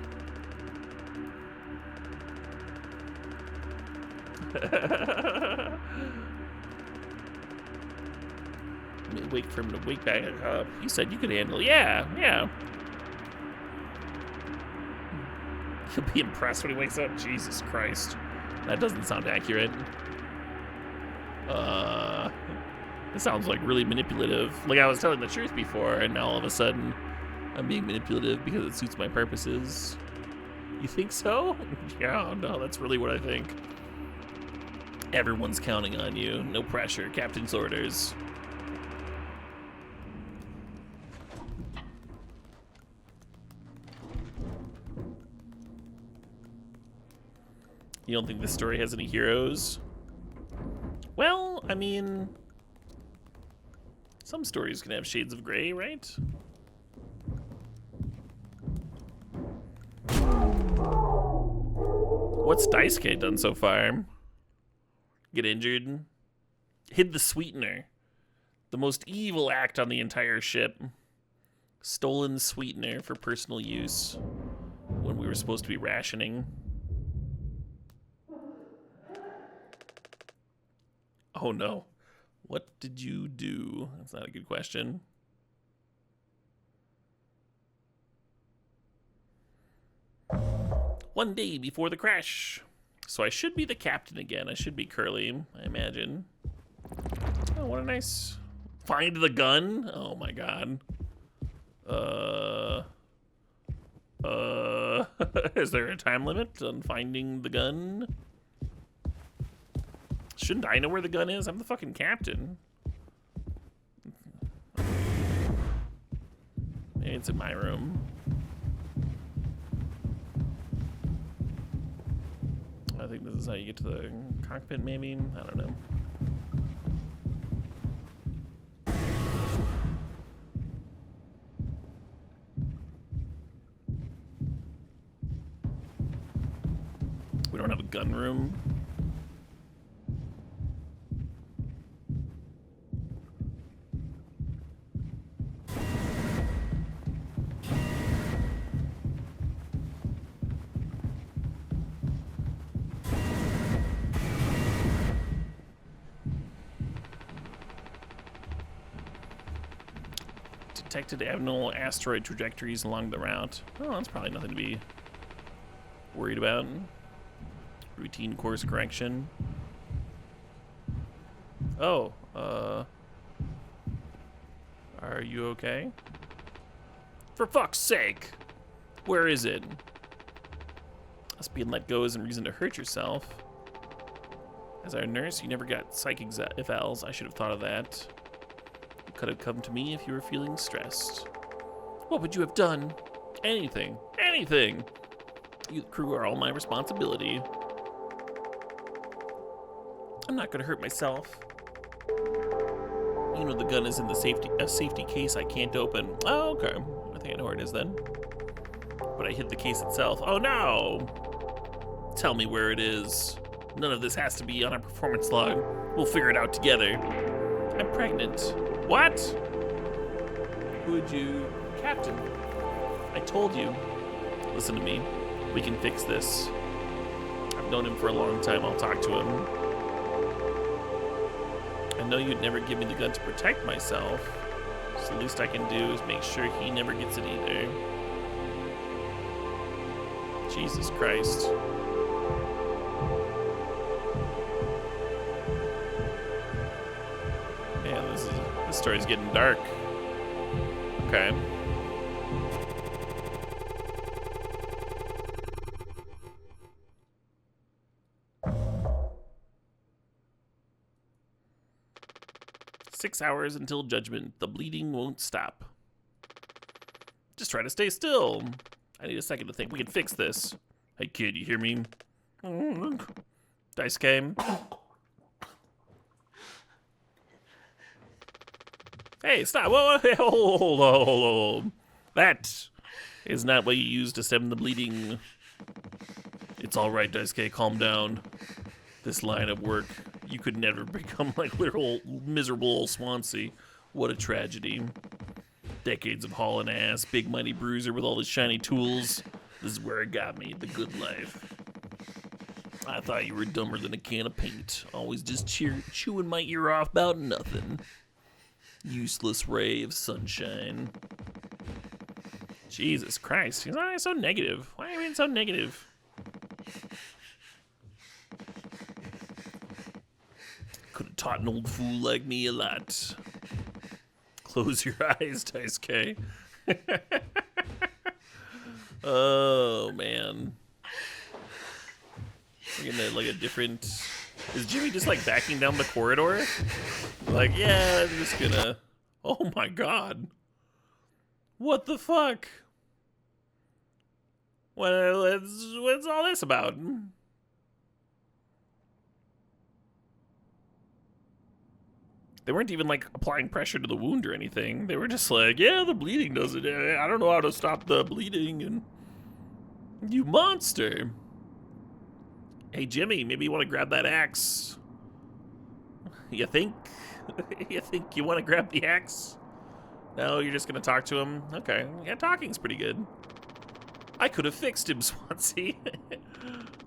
Wait for him to wake back up. You said you could handle it. Yeah. He'll be impressed when he wakes up. Jesus Christ. That doesn't sound accurate. It sounds like really manipulative. Like I was telling the truth before, and now all of a sudden I'm being manipulative because it suits my purposes. You think so? Yeah, no, that's really what I think. Everyone's counting on you. No pressure. Captain's orders. You don't think this story has any heroes? Well, I mean, some stories can have shades of gray, right? What's Daisuke done so far? Get injured? Hid the sweetener. The most evil act on the entire ship. Stolen sweetener for personal use when we were supposed to be rationing. Oh no. What did you do? That's not a good question. One day before the crash. So I should be the captain again. I should be Curly, I imagine. Oh, what a nice... Find the gun? Oh my god. Is there a time limit on finding the gun? Shouldn't I know where the gun is? I'm the fucking captain. Maybe it's in my room. I think this is how you get to the cockpit, maybe? I don't know. We don't have a gun room. Detected abnormal asteroid trajectories along the route. Oh, that's probably nothing to be worried about. Routine course correction. Oh, are you okay? For fuck's sake! Where is it? Us being let go isn't reason to hurt yourself. As our nurse, you never got psych evals. I should have thought of that. You could have come to me if you were feeling stressed. What would you have done? Anything. Anything. You, the crew, are all my responsibility. I'm not gonna hurt myself. You know the gun is in the safety case I can't open. Oh, okay. I think I know where it is then. But I hit the case itself. Oh no! Tell me where it is. None of this has to be on our performance log. We'll figure it out together. I'm pregnant. What? Would you... Captain, I told you. Listen to me. We can fix this. I've known him for a long time. I'll talk to him. I know you'd never give me the gun to protect myself. So the least I can do is make sure he never gets it either. Jesus Christ. Man, this story's getting dark. Okay. "6 hours until judgment. The bleeding won't stop. Just try to stay still. I need a second to think. We can fix this. Hey kid, you hear me? Dice game. Hey, stop. Whoa, hold. That is not what you use to stem the bleeding. It's all right, Dice K. Calm down. This line of work, you could never become like literal miserable old Swansea. What a tragedy. Decades of hauling ass, big mighty bruiser with all his shiny tools. This is where it got me, the good life. I thought you were dumber than a can of paint. Always just chewing my ear off about nothing. Useless ray of sunshine. Jesus Christ, he's always so negative. Why are you being so negative? Could have taught an old fool like me a lot. Close your eyes, Dice K. Oh, man. We're gonna, like, a different... Is Jimmy just, like, backing down the corridor? Like, yeah, I'm just gonna... Oh, my God. What the fuck? What's all this about? They weren't even, like, applying pressure to the wound or anything. They were just like, yeah, the bleeding does it. I don't know how to stop the bleeding. And you monster. Hey, Jimmy, maybe you want to grab that axe. You think? You think you want to grab the axe? No, you're just going to talk to him? Okay. Yeah, talking's pretty good. I could have fixed him, Swansea.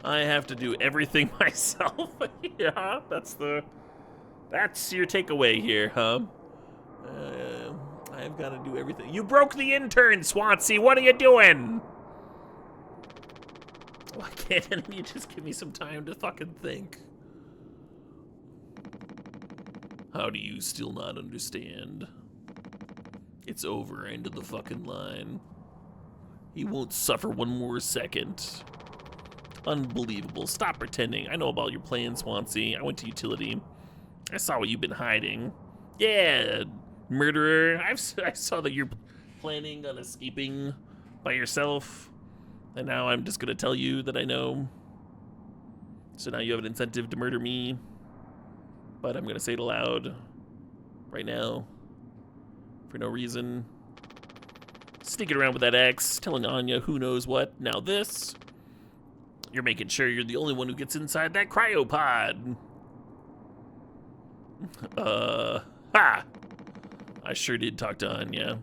I have to do everything myself. Yeah, that's your takeaway here, huh? I've got to do everything. You broke the intern, Swansea. What are you doing? Why can't any of you just give me some time to fucking think? How do you still not understand? It's over, end of the fucking line. He won't suffer one more second. Unbelievable. Stop pretending. I know about your plan, Swansea. I went to utility. I saw what you've been hiding. Yeah, murderer. I saw that you're planning on escaping by yourself. And now I'm just gonna tell you that I know. So now you have an incentive to murder me. But I'm gonna say it aloud right now. For no reason. Sneaking around with that axe, telling Anya who knows what. Now this. You're making sure you're the only one who gets inside that cryopod. Ha! I sure did talk to Anya.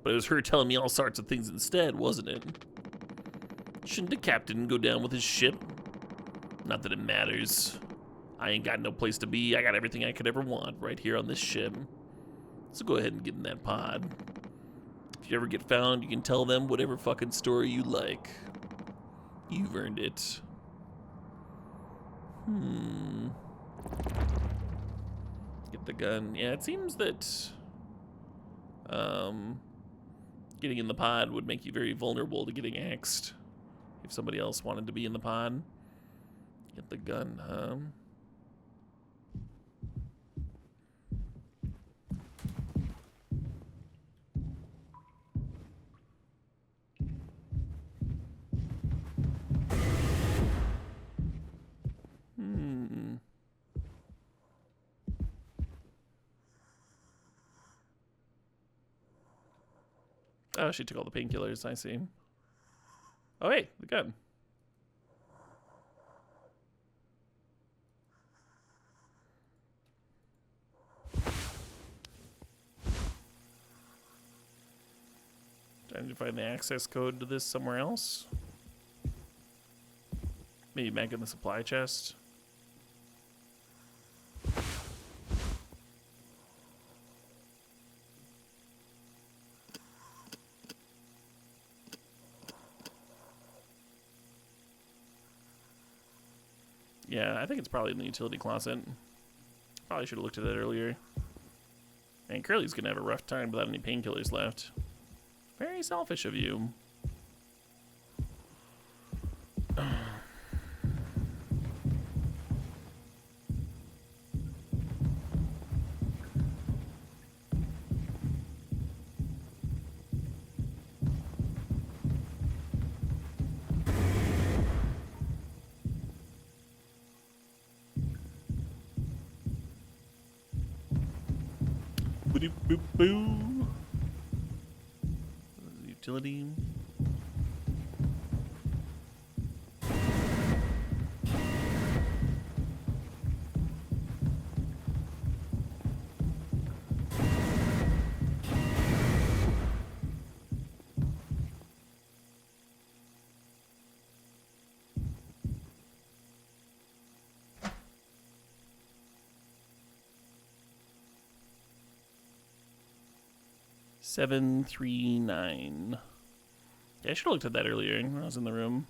But it was her telling me all sorts of things instead, wasn't it? Shouldn't the captain go down with his ship? Not that it matters. I ain't got no place to be. I got everything I could ever want right here on this ship. So go ahead and get in that pod. If you ever get found, you can tell them whatever fucking story you like. You've earned it. Get the gun. Yeah, it seems that getting in the pod would make you very vulnerable to getting axed. If somebody else wanted to be in the pod. Get the gun, huh? Oh, she took all the painkillers. I see. Oh, hey, the gun. Trying to find the access code to this somewhere else. Maybe back in the supply chest. Yeah, I think it's probably in the utility closet. Probably should have looked at that earlier. And Curly's gonna have a rough time without any painkillers left. Very selfish of you. Boop boop boo. Utility. Seven, 3, 9. Yeah, I should have looked at that earlier when I was in the room.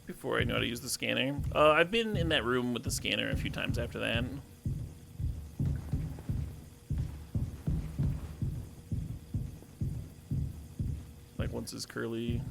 Before I know how to use the scanner. I've been in that room with the scanner a few times after that. Like once is Curly.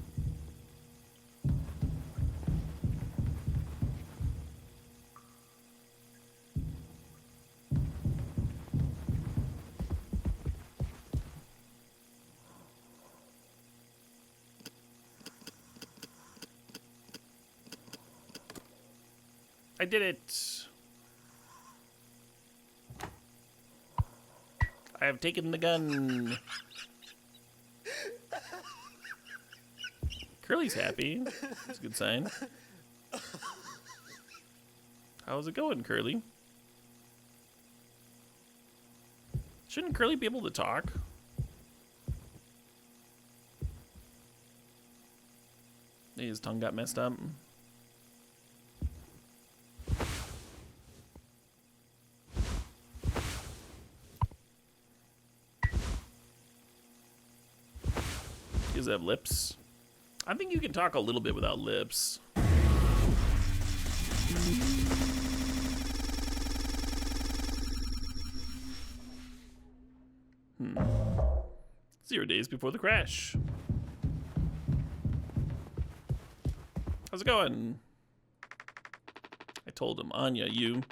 I did it. I have taken the gun. Curly's happy. That's a good sign. How's it going, Curly? Shouldn't Curly be able to talk? His tongue got messed up. Does it have lips? I think you can talk a little bit without lips. 0 days before the crash. How's it going? I told him, Anya, you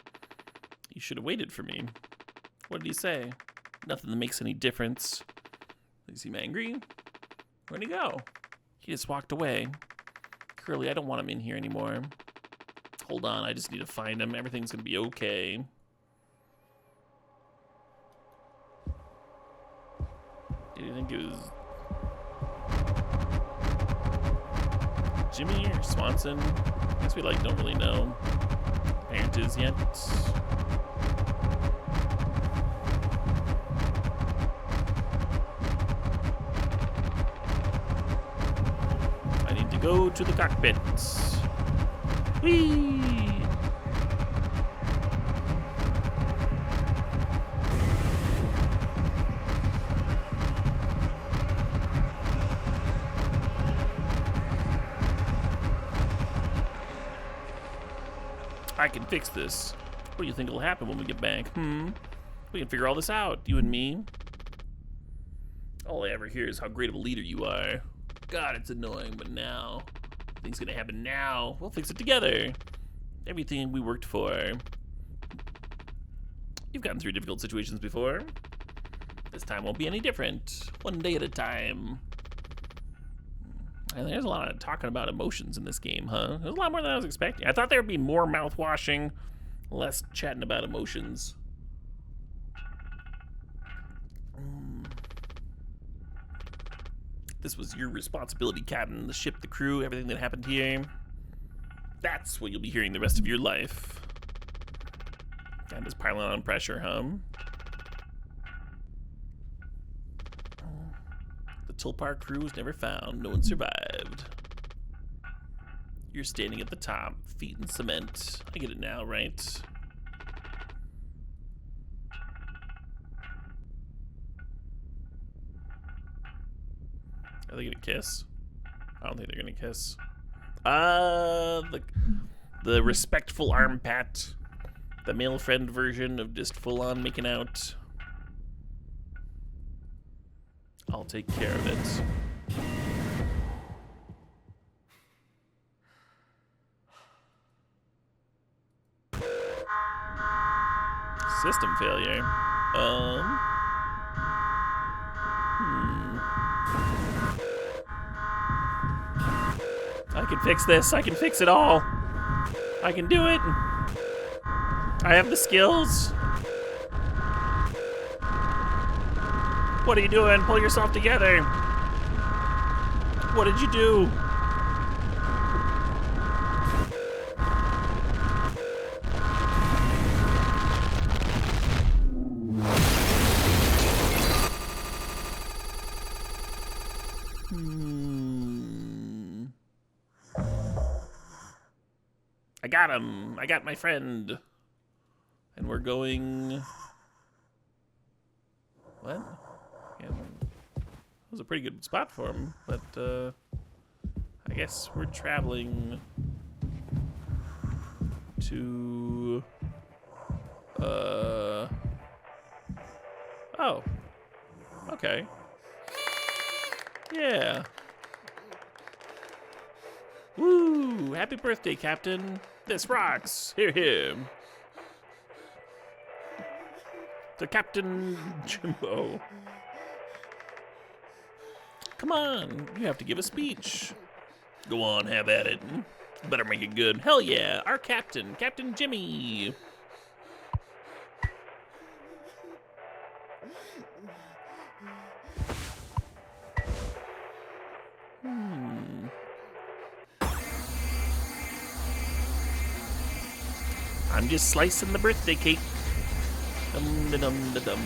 should have waited for me. What did he say? Nothing that makes any difference. Does he seem angry? Where'd he go? He just walked away. Curly, I don't want him in here anymore. Hold on, I just need to find him. Everything's gonna be okay. Did you think it was Jimmy or Swanson? I guess we don't really know who the parent is yet. I need to go to the cockpit. Whee! I can fix this. What do you think will happen when we get back? We can figure all this out, you and me. All I ever hear is how great of a leader you are. God, it's annoying, but now, things gonna happen now. We'll fix it together. Everything we worked for. You've gotten through difficult situations before. This time won't be any different. One day at a time. And there's a lot of talking about emotions in this game, huh? There's a lot more than I was expecting. I thought there would be more mouthwashing, less chatting about emotions. This was your responsibility, Captain. The ship, the crew, everything that happened here. That's what you'll be hearing the rest of your life. God, just piling on pressure, huh? The Tulpar crew was never found. No one survived. You're standing at the top, feet in cement. I get it now, right? Are they gonna kiss? I don't think they're gonna kiss. The respectful arm pat. The male friend version of just full on making out. I'll take care of it. System failure. I can fix this. I can fix it all. I can do it. I have the skills. What are you doing? Pull yourself together. What did you do? I got him. I got my friend. And we're going... What? Yeah, that was a pretty good spot for him, but I guess we're traveling to... Oh. Okay. Yeah. Woo! Happy birthday, Captain. This rocks. Hear him. To Captain Jimbo. Come on, you have to give a speech. Go on, have at it. Better make it good. Hell yeah, our captain, Captain Jimmy. I'm just slicing the birthday cake. Dum-da-dum-da-dum.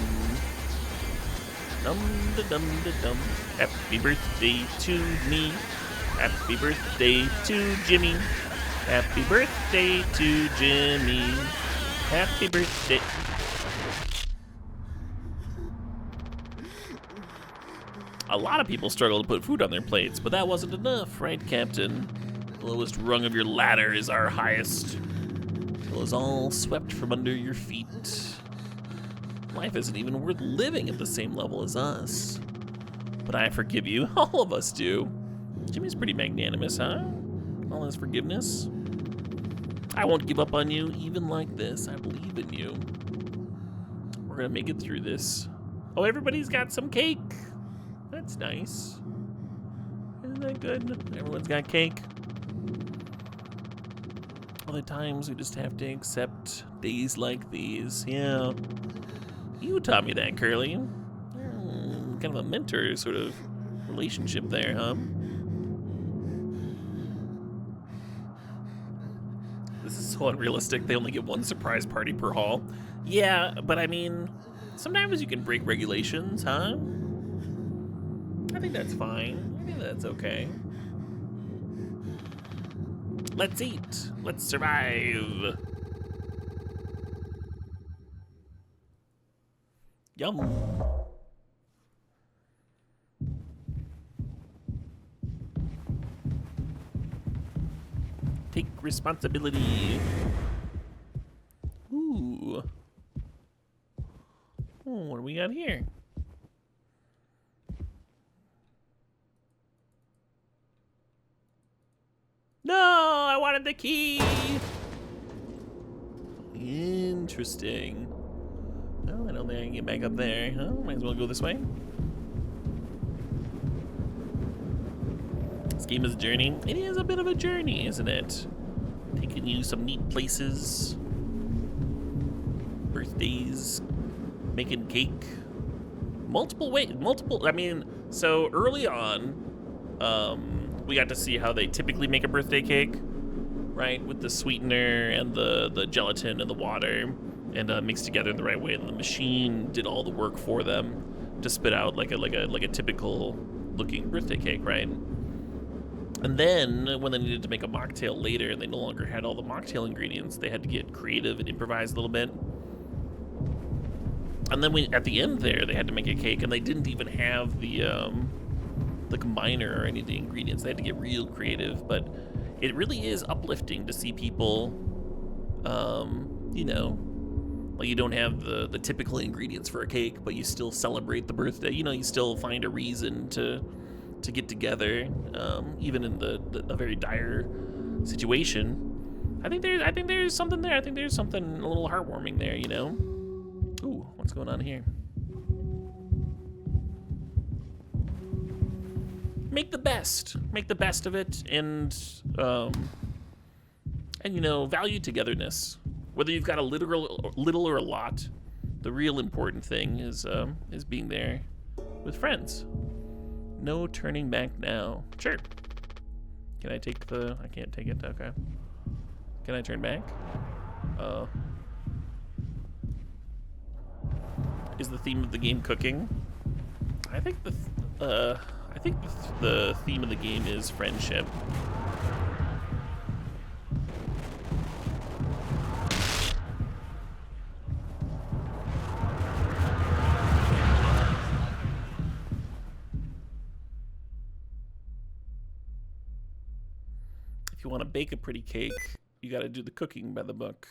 Dum-da-dum-da-dum. Happy birthday to me. Happy birthday to Jimmy. Happy birthday to Jimmy. Happy birthday. A lot of people struggle to put food on their plates, but that wasn't enough, right, Captain? The lowest rung of your ladder is our highest. It was all swept from under your feet. Life isn't even worth living at the same level as us. But I forgive you. All of us do. Jimmy's pretty magnanimous, huh? All his forgiveness. I won't give up on you, even like this. I believe in you. We're gonna make it through this. Oh, everybody's got some cake. That's nice. Isn't that good? Everyone's got cake. Other times we just have to accept days like these. Yeah. You taught me that, Curly. Kind of a mentor sort of relationship there, huh? This is so unrealistic. They only get one surprise party per hall. Yeah, but I mean, sometimes you can break regulations, huh? I think that's fine. I think that's okay. Let's eat. Let's survive. Yum. Take responsibility. Ooh. Oh, what do we got here? No, I wanted the key. Interesting. don't think I can get back up there. Huh? Might as well go this way. This game is a journey. It is a bit of a journey, isn't it? Taking you some neat places. Birthdays. Making cake. Multiple ways. I mean, so early on, we got to see how they typically make a birthday cake, right? With the sweetener and the gelatin and the water, and mixed together in the right way. And the machine did all the work for them to spit out like a typical looking birthday cake, right? And then when they needed to make a mocktail later, and they no longer had all the mocktail ingredients, they had to get creative and improvise a little bit. And then at the end there, they had to make a cake, and they didn't even have the combiner or any of the ingredients. They had to get real creative, but it really is uplifting to see people, you know, like you don't have the typical ingredients for a cake, but you still celebrate the birthday. You know, you still find a reason to get together, even in a very dire situation. I think there's something there. I think there's something a little heartwarming there, you know? Ooh, what's going on here? Make the best of it, and you know, value togetherness. Whether you've got a little or a lot, the real important thing is being there with friends. No turning back now. Sure. Can I take I can't take it. Okay. Can I turn back? Is the theme of the game cooking? I think the theme of the game is friendship. If you want to bake a pretty cake, you got to do the cooking by the book.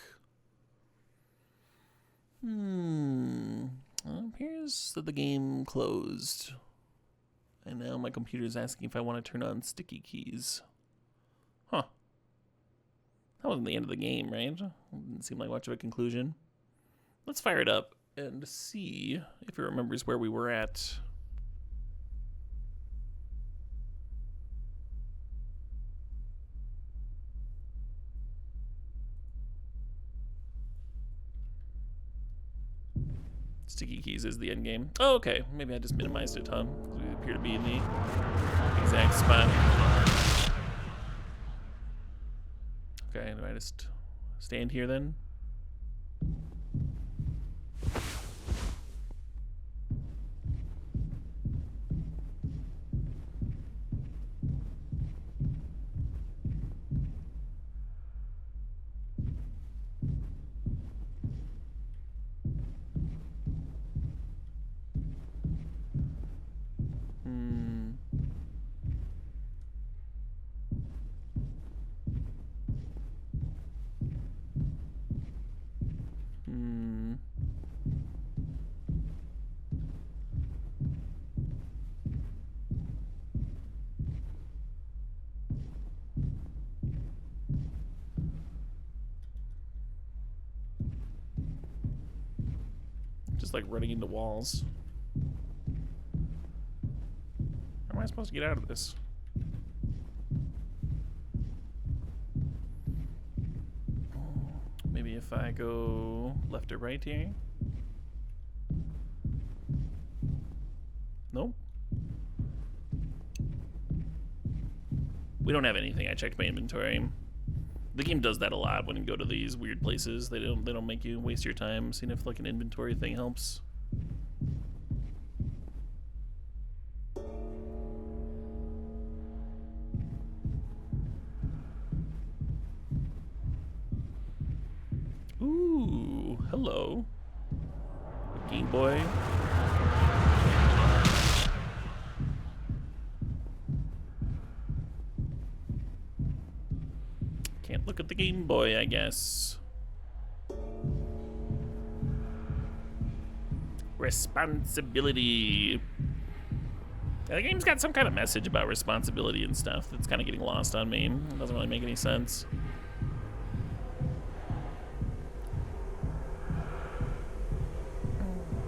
Well, appears that the game closed. And now my computer is asking if I want to turn on sticky keys. Huh. That wasn't the end of the game, right? Didn't seem like much of a conclusion. Let's fire it up and see if it remembers where we were at. Sticky keys is the end game. Oh, okay. Maybe I just minimized it, huh? We appear to be in the exact spot. Okay, do I just stand here then? Just like running into walls. How am I supposed to get out of this? Maybe if I go left or right here? Nope. We don't have anything. I checked my inventory. The game does that a lot when you go to these weird places. They don't make you waste your time seeing if like an inventory thing helps. Ooh, hello. A Game Boy. Can't look at the Game Boy, I guess. Responsibility. Yeah, the game's got some kind of message about responsibility and stuff that's kind of getting lost on me. It doesn't really make any sense.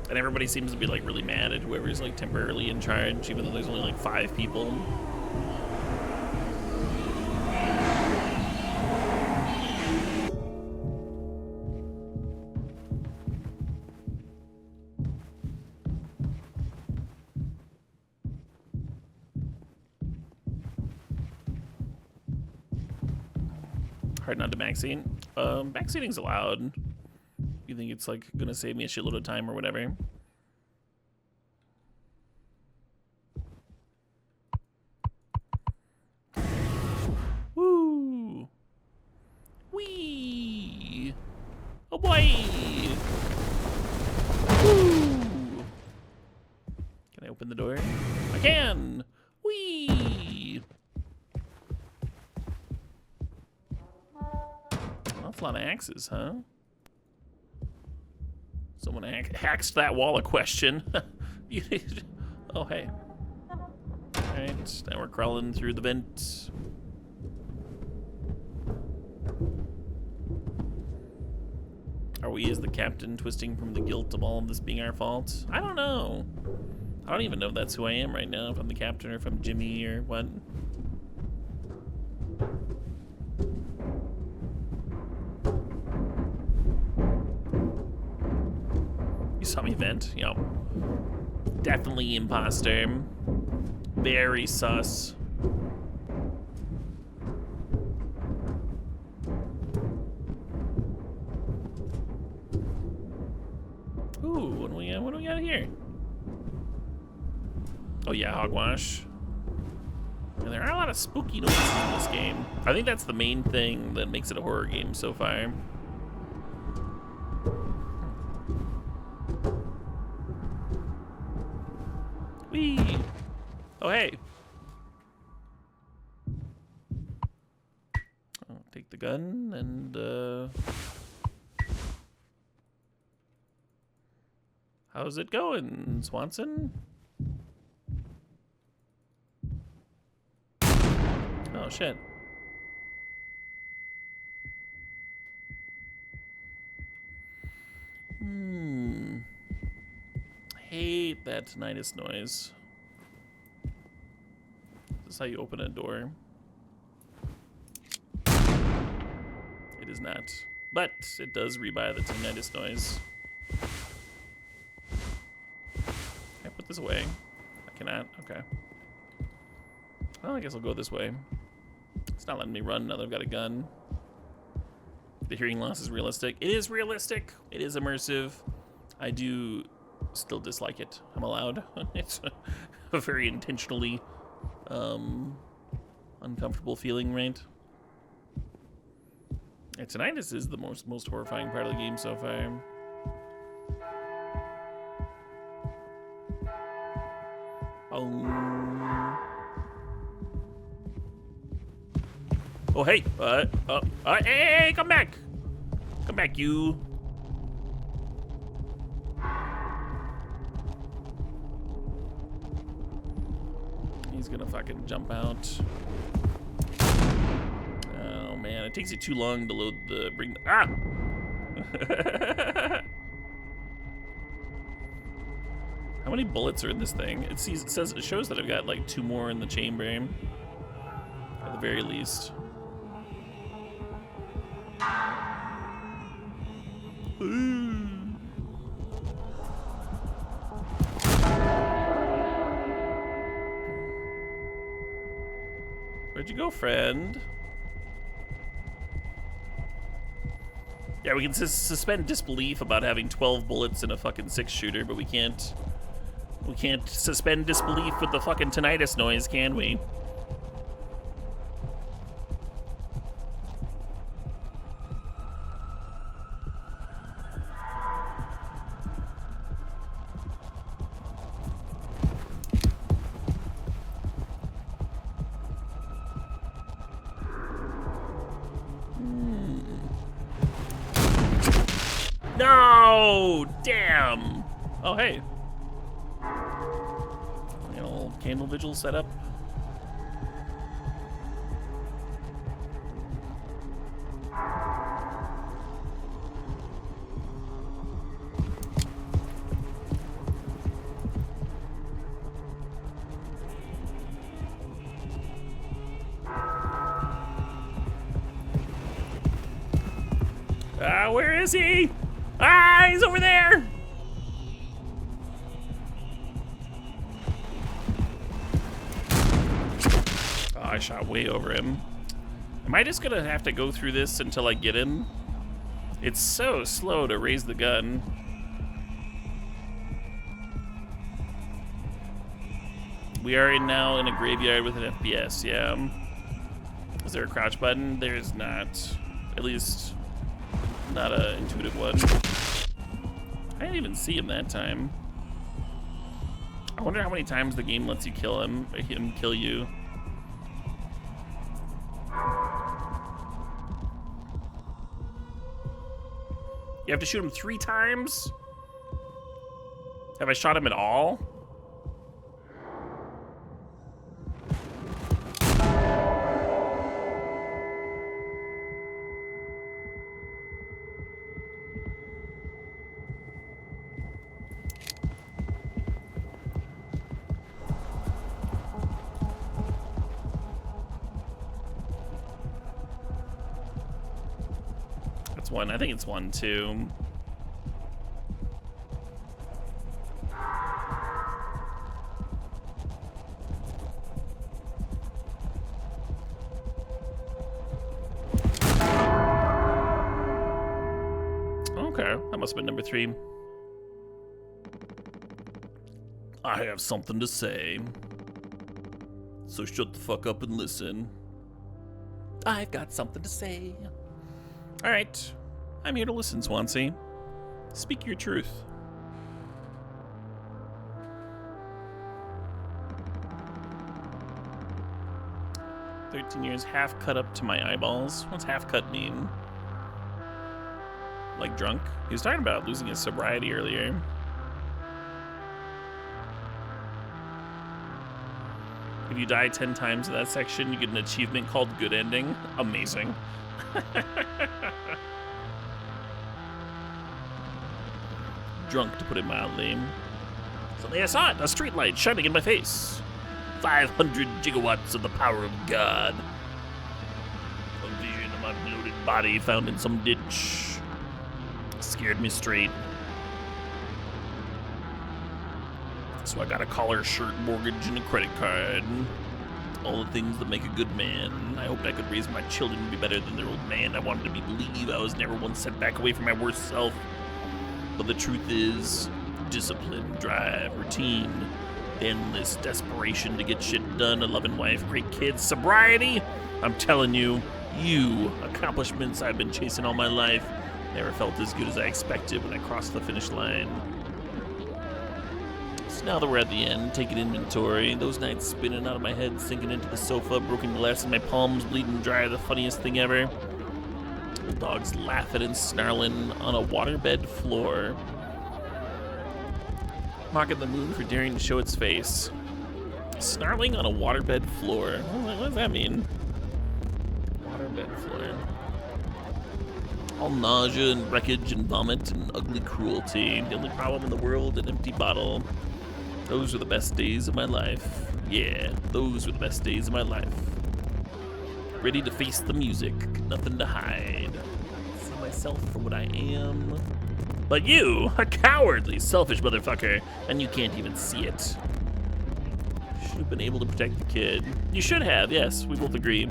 And everybody seems to be like really mad at whoever's like temporarily in charge, even though there's only like 5 people. Hard not to backseat. Backseating's allowed. You think it's like gonna save me a shitload of time or whatever. Woo! Wee! Oh boy! Woo! Can I open the door? I can! Wee! That's a lot of axes, huh? Someone hacks that wall a question. Oh, hey. Alright, now we're crawling through the vent. Are we, as the captain, twisting from the guilt of all of this being our fault? I don't know. I don't even know if that's who I am right now, if I'm the captain or if I'm Jimmy or what. You saw me vent, you know. Definitely imposter. Very sus. Ooh, what do we got here? Oh yeah, hogwash. And there are a lot of spooky noises in this game. I think that's the main thing that makes it a horror game so far. Whee! Oh, hey. I'll take the gun and, how's it going, Swanson? Oh, shit. Hate that tinnitus noise. This is how you open a door. It is not. But it does rebuy the tinnitus noise. Can I put this away? I cannot? Okay. Well, I guess I'll go this way. It's not letting me run now that I've got a gun. The hearing loss is realistic. It is realistic. It is immersive. I do still dislike it. I'm allowed. It's a very intentionally uncomfortable feeling, right? Yeah, tinnitus is the most horrifying part of the game so far. Oh, hey, hey, come back! Come back, you. He's gonna fucking jump out. Oh man, it takes you too long to load the How many bullets are in this thing? It shows that I've got like 2 more in the chamber, at the very least. Where'd you go, friend? Yeah, we can suspend disbelief about having 12 bullets in a fucking 6-shooter, but we can't suspend disbelief with the fucking tinnitus noise, can we? No! Damn! Oh, hey. An old candle vigil set up. Where is he? Ah, he's over there. Oh, I shot way over him. Am I just gonna have to go through this until I get him? It's so slow to raise the gun. We are now in a graveyard with an FPS, yeah. Is there a crouch button? There's not. At least, not an intuitive one. I didn't even see him that time. I wonder how many times the game lets you kill him kill you. You have to shoot him 3 times? Have I shot him at all? That's 1. I think it's 1, too. Okay, that must have been number 3. I have something to say. So shut the fuck up and listen. I've got something to say. All right, I'm here to listen, Swansea. Speak your truth. "13 years, half cut up to my eyeballs." What's half cut mean? Like drunk? He was talking about losing his sobriety earlier. If you die 10 times in that section, you get an achievement called Good Ending. Amazing. Drunk, to put it mildly. Suddenly I saw it, a street light shining in my face. 500 gigawatts of the power of God. A vision of my bloated body found in some ditch. Scared me straight. So I got a collar, shirt, mortgage, and a credit card. All the things that make a good man. I hoped I could raise my children to be better than their old man. I wanted to believe I was never one step back away from my worst self. But the truth is, discipline, drive, routine, endless desperation to get shit done, a loving wife, great kids, sobriety. I'm telling you, accomplishments I've been chasing all my life, never felt as good as I expected when I crossed the finish line. So now that we're at the end, taking inventory, those nights spinning out of my head, sinking into the sofa, broken glass in my palms, bleeding dry, the funniest thing ever. The dogs laughing and snarling on a waterbed floor. Mocking the moon for daring to show its face. Snarling on a waterbed floor. What does that mean? Waterbed floor. All nausea and wreckage and vomit and ugly cruelty. The only problem in the world, an empty bottle. Those were the best days of my life. Yeah, those were the best days of my life. Ready to face the music, nothing to hide. See myself for what I am. But you, a cowardly, selfish motherfucker, and you can't even see it. Should have been able to protect the kid. You should have, yes, we both agree.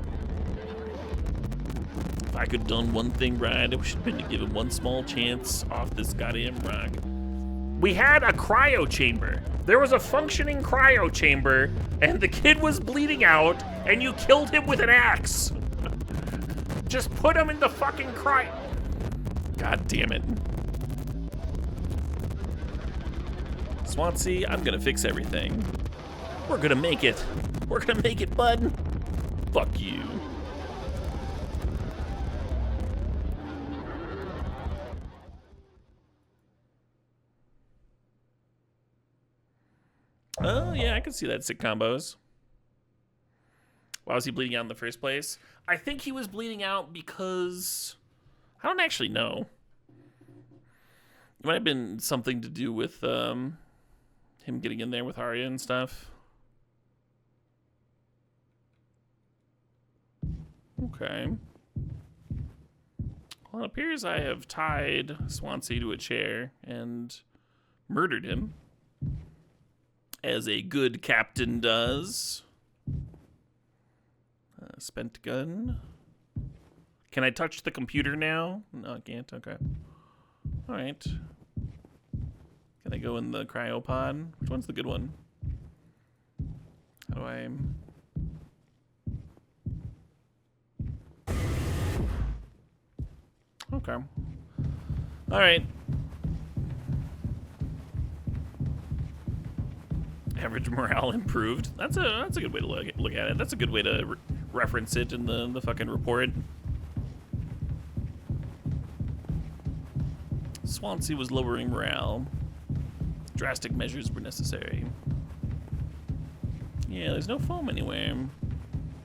If I could have done one thing right, it should have been to give him one small chance off this goddamn rock. We had a cryo chamber. There was a functioning cryo chamber, and the kid was bleeding out, and you killed him with an axe. Just put him in the fucking cryo. God damn it. Swansea, I'm gonna fix everything. We're gonna make it. We're gonna make it, bud. Fuck you. Oh, yeah, I can see that, sick combos. Why was he bleeding out in the first place? I think he was bleeding out because... I don't actually know. It might have been something to do with him getting in there with Arya and stuff. Okay. Well, Well, it appears I have tied Swansea to a chair and murdered him, as a good captain does. Spent gun. Can I touch the computer now? No, I can't. Okay. All right. Can I go in the cryopod? Which one's the good one? How do I... Okay. All right. Average morale improved. That's a good way to look at it. That's a good way to reference it in the fucking report. Swansea was lowering morale. Drastic measures were necessary. Yeah, there's no foam anywhere.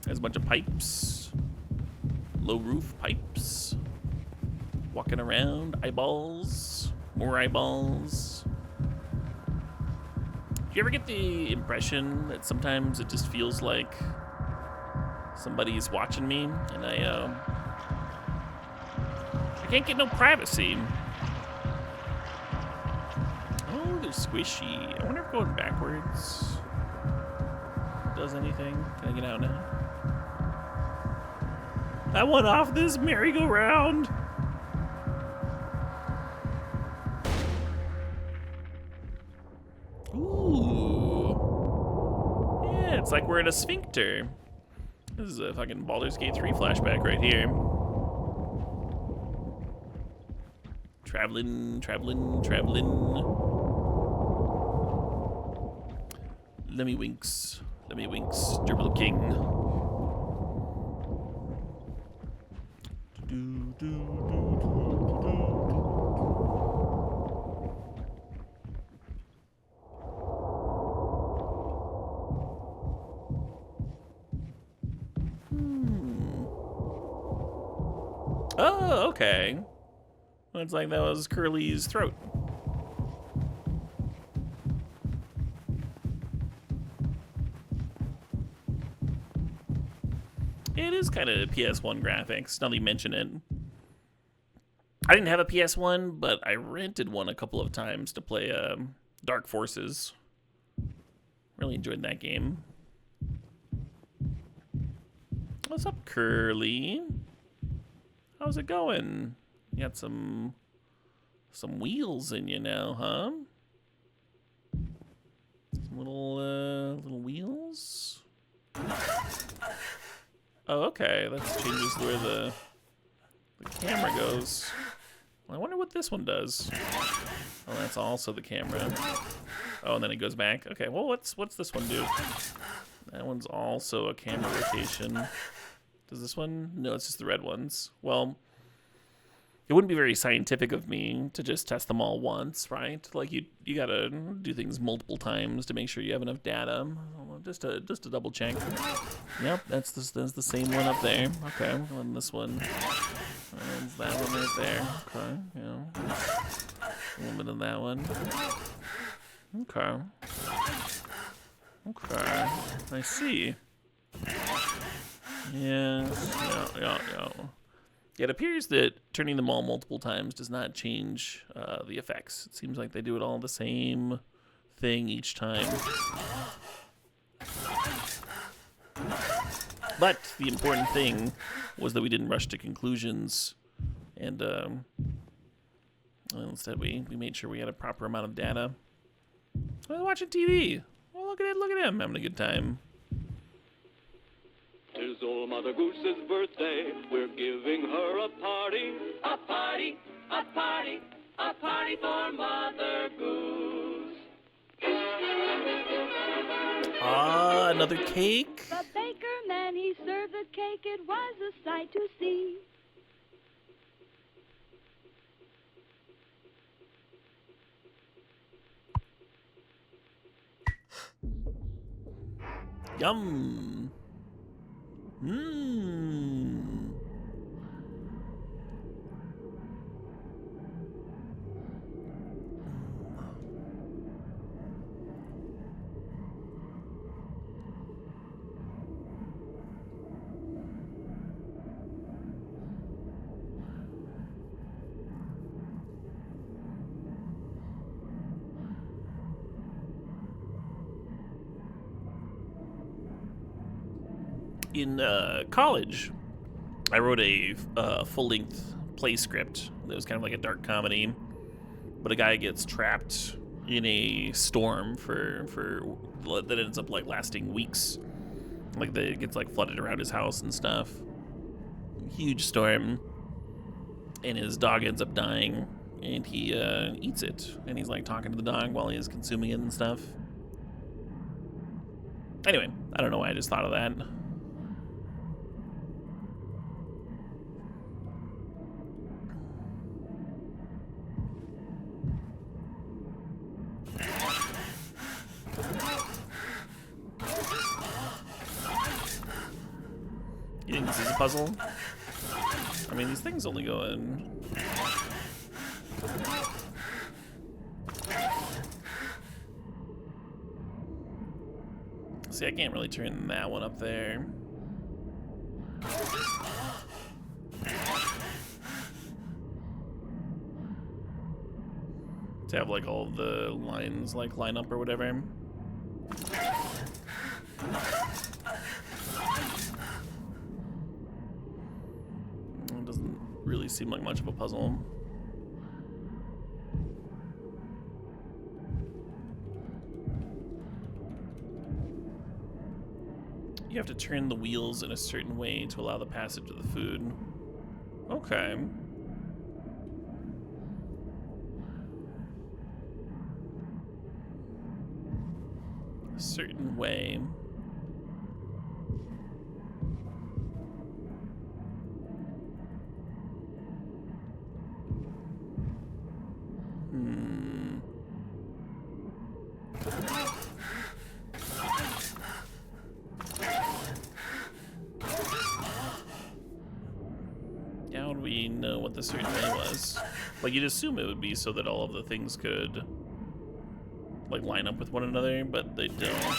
There's a bunch of pipes. Low roof pipes. Walking around. Eyeballs. More eyeballs. Do you ever get the impression that sometimes it just feels like somebody's watching me and I can't get no privacy? Oh, they're squishy. I wonder if going backwards does anything. Can I get out now? I want off this merry-go-round. Ooh. Yeah, it's like we're in a sphincter. This is a fucking Baldur's Gate 3 flashback right here. Traveling. Let me winks, Dribble King. Oh, okay. Looks like that was Curly's throat. It is kind of PS1 graphics, now that you mention it. I didn't have a PS1, but I rented one a couple of times to play Dark Forces. Really enjoyed that game. What's up, Curly? How's it going? You got some wheels in you now, huh? Some little wheels. Oh, okay. That changes where the camera goes. Well, I wonder what this one does. Oh, that's also the camera. Oh, and then it goes back. Okay. Well, what's this one do? That one's also a camera rotation. Does this one? No, it's just the red ones. Well, it wouldn't be very scientific of me to just test them all once, right? Like you gotta do things multiple times to make sure you have enough data. Just to double check. Yep, that's the same one up there. Okay, and this one. And that one right there. Okay, yeah. A little bit of that one. Okay. Okay. I see. Yeah. It appears that turning them all multiple times does not change the effects. It seems like they do it all the same thing each time. But the important thing was that we didn't rush to conclusions, and instead we made sure we had a proper amount of data. I was watching TV. Well, look at him having a good time. 'Tis old Mother Goose's birthday, we're giving her a party. A party, a party, a party for Mother Goose. Ah, another cake? The baker man, he served the cake, it was a sight to see. Yum. Mmm. in college, I wrote a full-length play script that was kind of like a dark comedy, but a guy gets trapped in a storm for that ends up like lasting weeks. Like it gets like flooded around his house and stuff. Huge storm, and his dog ends up dying, and he eats it, and he's like talking to the dog while he's consuming it and stuff. Anyway, I don't know why I just thought of that. You think this is a puzzle? I mean, these things only go in. See, I can't really turn that one up there. To have like all the lines like line up or whatever. It doesn't really seem like much of a puzzle. You have to turn the wheels in a certain way to allow the passage of the food. Okay. A certain way. How would we know what the certain way was? Like, you'd assume it would be so that all of the things could, like, line up with one another, but they don't.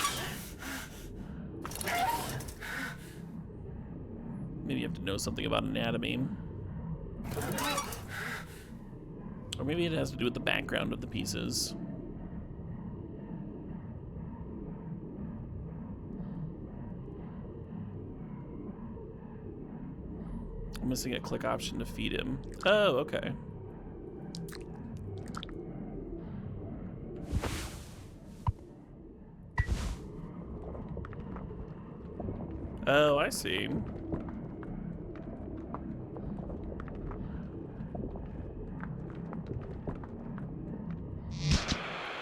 Maybe you have to know something about anatomy. Or maybe it has to do with the background of the pieces. I'm missing a click option to feed him. Oh, okay. Oh, I see.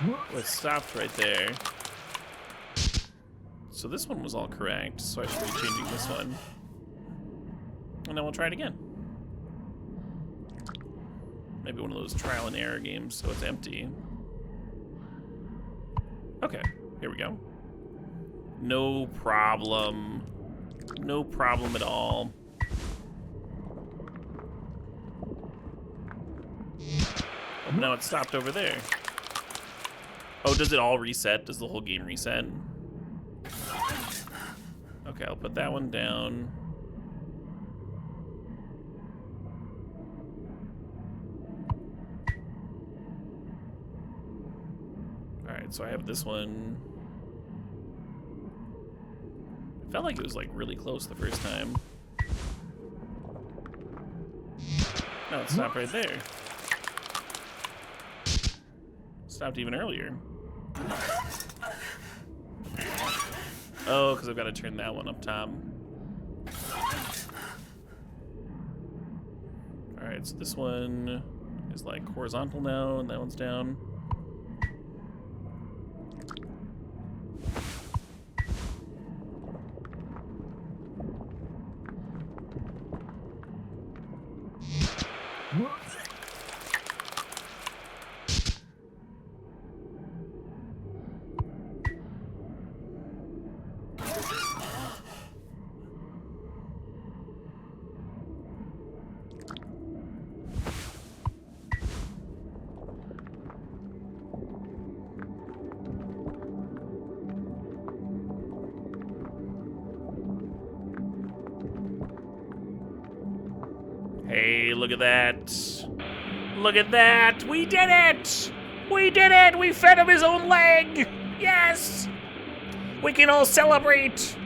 Well, it stopped right there. So this one was all correct, so I should be changing this one. And then we'll try it again. Maybe one of those trial and error games, so it's empty. Okay, here we go. No problem. No problem at all. Oh, but now it stopped over there. Oh, does it all reset? Does the whole game reset? Okay, I'll put that one down. Alright, so I have this one. It felt like it was like really close the first time. No, it stopped right there. Stopped even earlier. Oh, because I've got to turn that one up top. Alright, so this one is like horizontal now, and that one's down. Hey, look at that. Look at that. We did it. We did it. We fed him his own leg. Yes. We can all celebrate.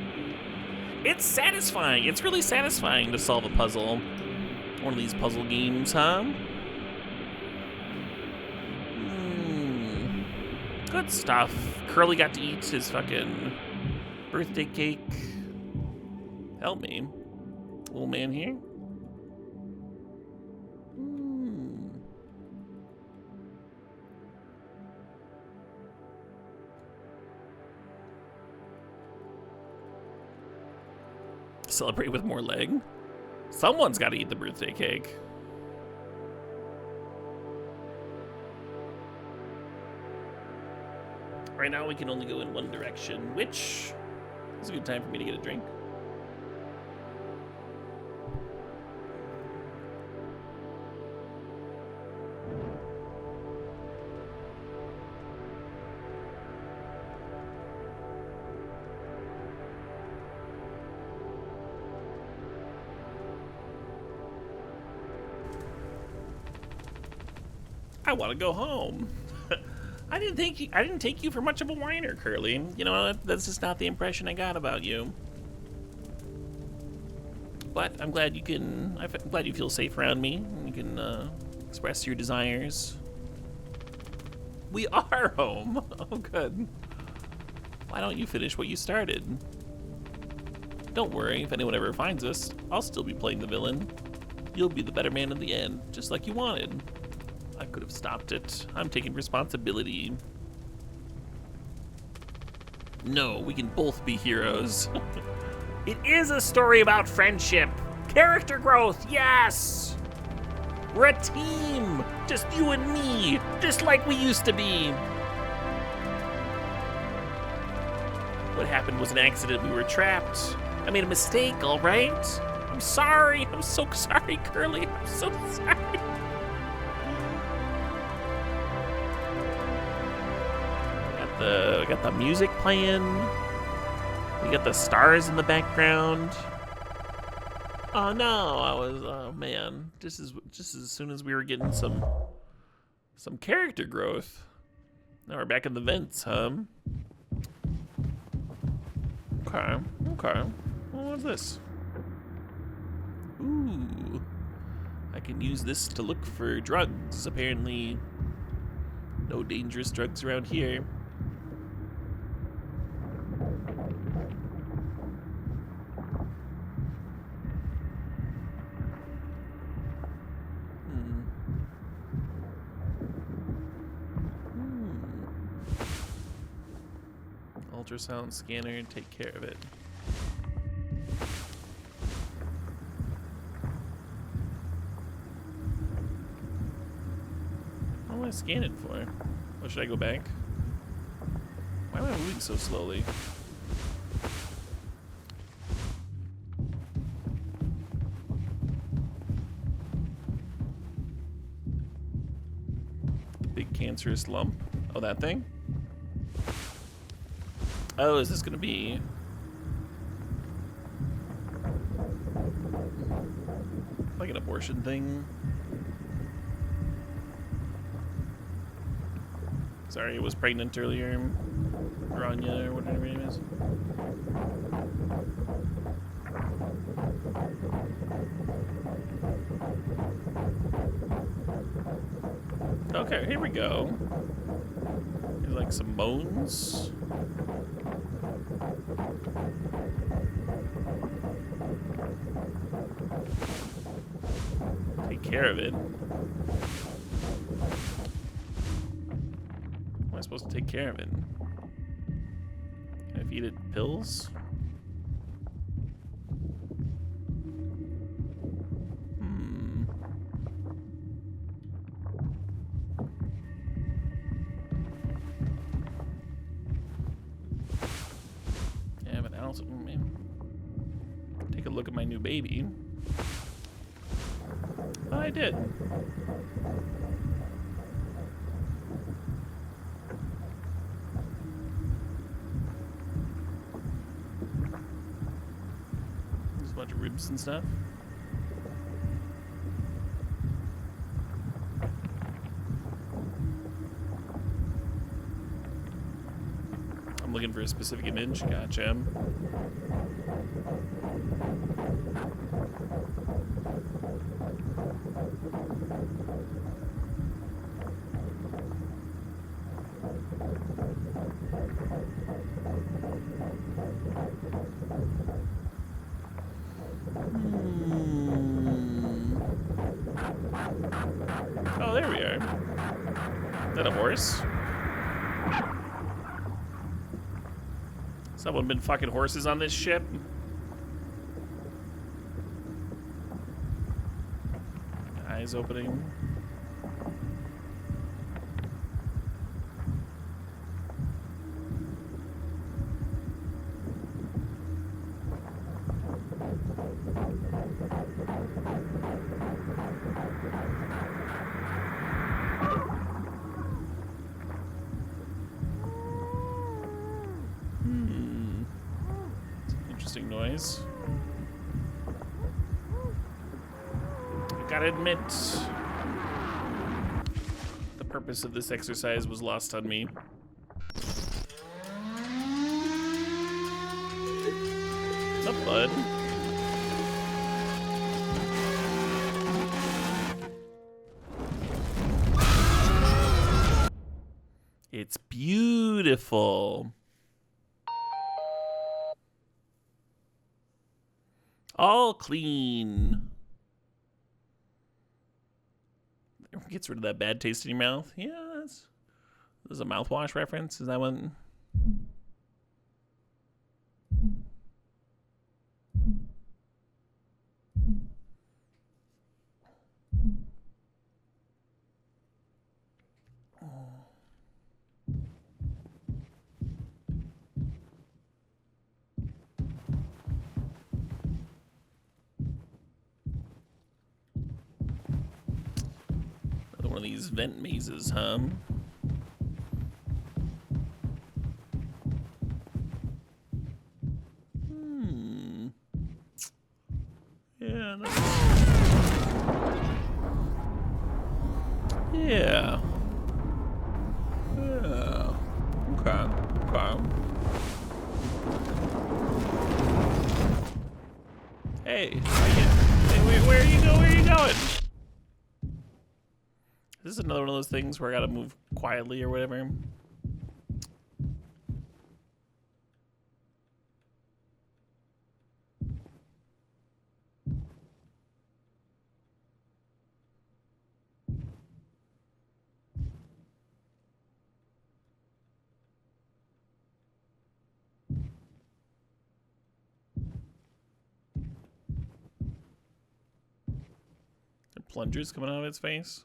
It's satisfying. It's really satisfying to solve a puzzle. One of these puzzle games, huh? Good stuff. Curly got to eat his fucking birthday cake. Help me. Little man here. Celebrate with more leg? Someone's got to eat the birthday cake. Right now we can only go in one direction, which is a good time for me to get a drink. I want to go home. I didn't take you for much of a whiner, Curly. You know, that's just not the impression I got about you. But I'm glad I'm glad you feel safe around me. You can express your desires. We are home. Oh, good. Why don't you finish what you started? Don't worry, if anyone ever finds us, I'll still be playing the villain. You'll be the better man in the end, just like you wanted. I could have stopped it. I'm taking responsibility. No, we can both be heroes. It is a story about friendship. Character growth, yes! We're a team! Just you and me! Just like we used to be! What happened was an accident. We were trapped. I made a mistake, all right? I'm sorry. I'm so sorry, Curly. I'm so sorry. Got the music playing. We got the stars in the background. Oh no, oh man. Just as soon as we were getting some character growth. Now we're back in the vents, huh? Okay. Well, what's this? Ooh. I can use this to look for drugs. Apparently, no dangerous drugs around here. Ultrasound scanner, take care of it. What am I scanning for? Oh, should I go back? Why am I moving so slowly? The big cancerous lump. Oh, that thing? Oh, is this gonna be like an abortion thing? Sorry, I was pregnant earlier. Rania, or whatever her name is. Okay, here we go. There's like some bones. Take care of it. How am I supposed to take care of it? Can I feed it pills? Yeah, but also, take a look at my new baby. Oh, I did. There's a bunch of ribs and stuff. I'm looking for a specific image. Gotcha. Oh, there we are. Is that a horse? Someone been fucking horses on this ship? Eyes opening. Interesting noise. I gotta admit, the purpose of this exercise was lost on me. What's up, bud? It's beautiful. All clean. It gets rid of that bad taste in your mouth. Yeah, this is a mouthwash reference. Is that one? Another one of these vent mazes, huh? Yeah, yeah. Yeah. Okay. Okay. Hey, where are you going? Where are you going? This is another one of those things where I gotta move quietly or whatever. Plungers coming out of its face.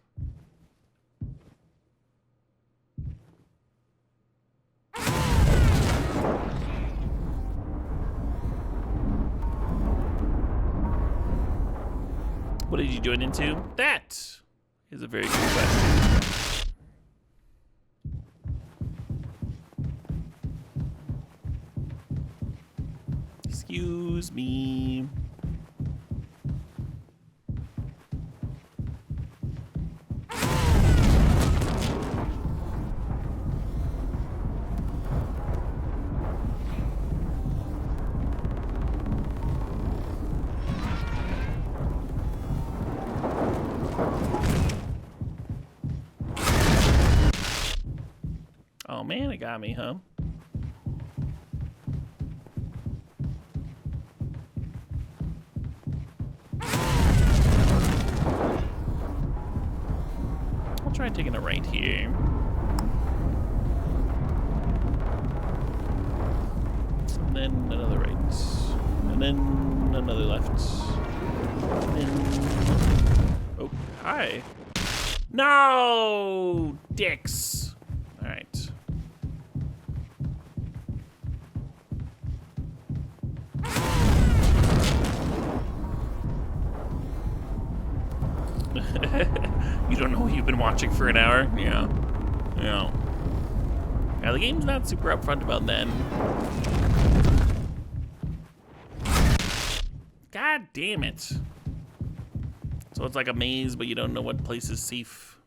What did you join into? That is a very good question. Excuse me. Oh man, it got me, huh? I'll try taking a right here. And then another right. And then another left. And then... Oh, hi. No! Dicks! Alright. You don't know what you've been watching for an hour? Yeah. Yeah. Yeah, the game's not super upfront about that. God damn it. So it's like a maze, but you don't know what place is safe.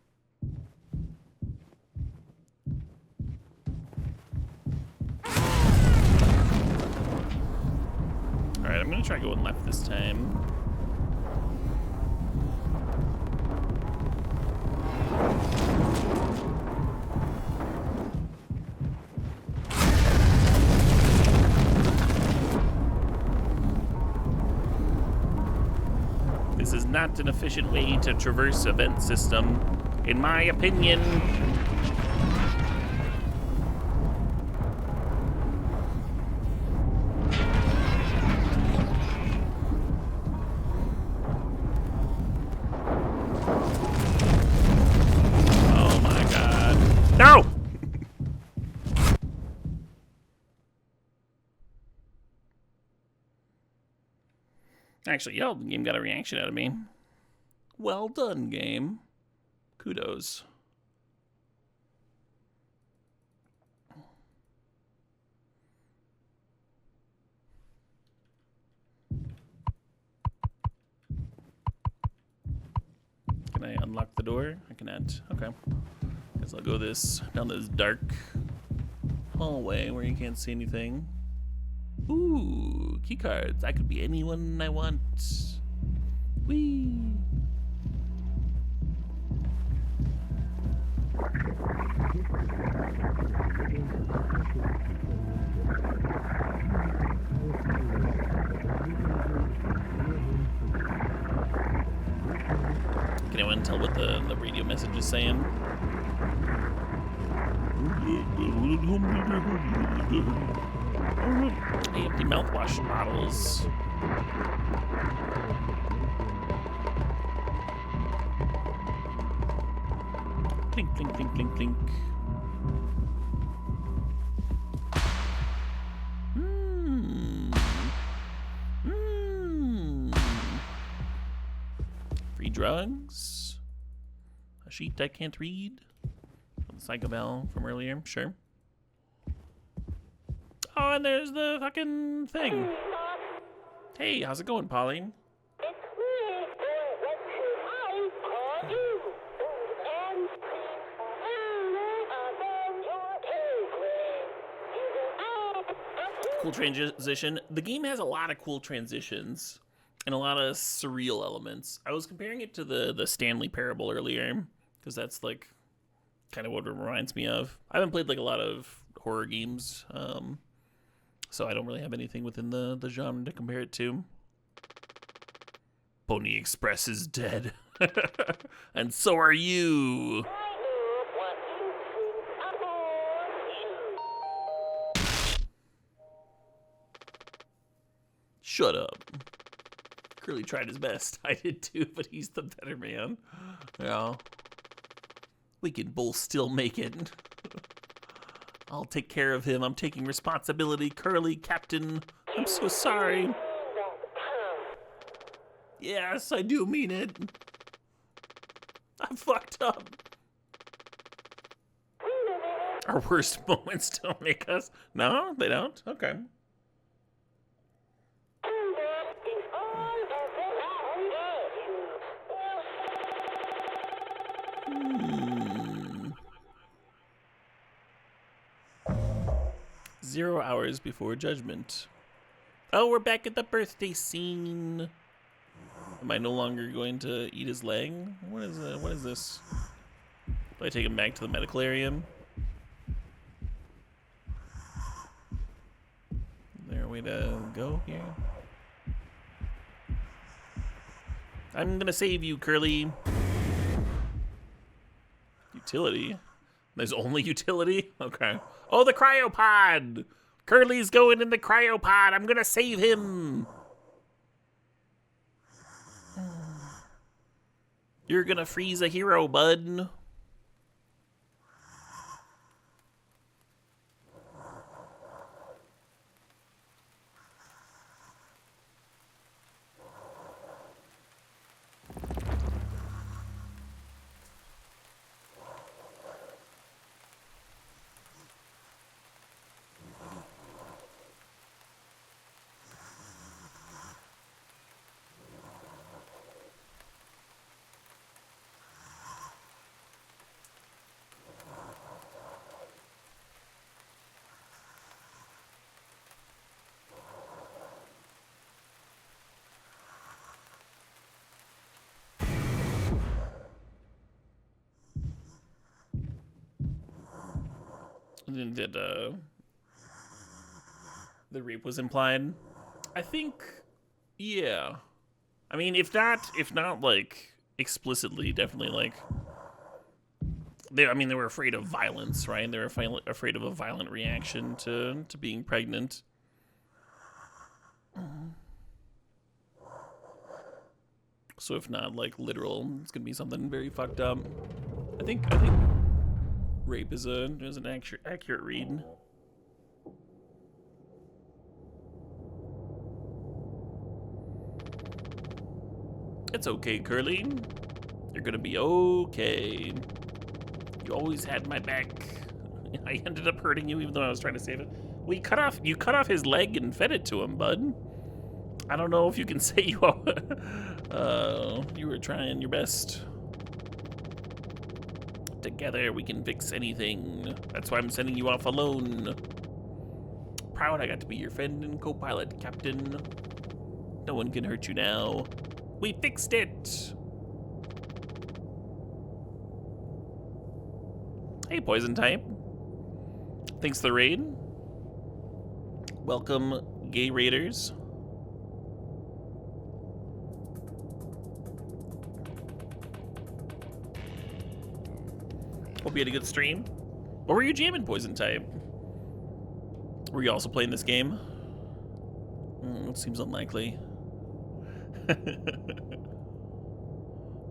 try going left this time. This is not an efficient way to traverse a vent system, in my opinion. Oh my god. No! Actually, yo, the game got a reaction out of me. Well done, game. Kudos. Can I unlock the door? I cannot. Okay. Guess I'll go down this dark hallway where you can't see anything. Ooh, key cards. I could be anyone I want. Whee! Can anyone tell what the radio message is saying? Hey, empty mouthwash bottles. Clink, clink, clink, clink, clink. Free drugs. A sheet I can't read. The Psycho Bell from earlier, sure. Oh, and there's the fucking thing. Hey, how's it going, Pauline? It's me, or what should I call you? And Cool transition. The game has a lot of cool transitions and a lot of surreal elements. I was comparing it to the Stanley Parable earlier, because that's like kind of what it reminds me of. I haven't played like a lot of horror games, so I don't really have anything within the genre to compare it to. Pony Express is dead. And so are you. Shut up. Curly tried his best. I did too, but he's the better man. Yeah. We can both still make it. I'll take care of him. I'm taking responsibility. Curly, Captain. I'm so sorry. Yes, I do mean it. I fucked up. Our worst moments don't make us. No, they don't? Okay. Hmm. 0 hours before judgment. Oh, we're back at the birthday scene. Am I no longer going to eat his leg? What is this? Do I take him back to the medical area? Is there a way to go here? I'm gonna save you, Curly. Utility? There's only utility? Okay. Oh, the cryopod! Curly's going in the cryopod. I'm gonna save him. You're gonna freeze a hero, bud. That the rape was implied. I think, yeah. I mean, if not like explicitly, definitely like. They were afraid of violence, right? They were afraid of a violent reaction to being pregnant. So if not like literal, it's gonna be something very fucked up. I think rape is an accurate read. It's okay, Curly. You're gonna be okay. You always had my back. I ended up hurting you even though I was trying to save it. Well, you cut off his leg and fed it to him, bud. I don't know if you can say you were trying your best. Together we can fix anything. That's why I'm sending you off alone. Proud I got to be your friend and co-pilot, Captain. No one can hurt you now. We fixed it. Hey, Poison Type. Thanks for the raid. Welcome, gay raiders. Hope you had a good stream. What were you jamming, Poison Type? Were you also playing this game? It seems unlikely.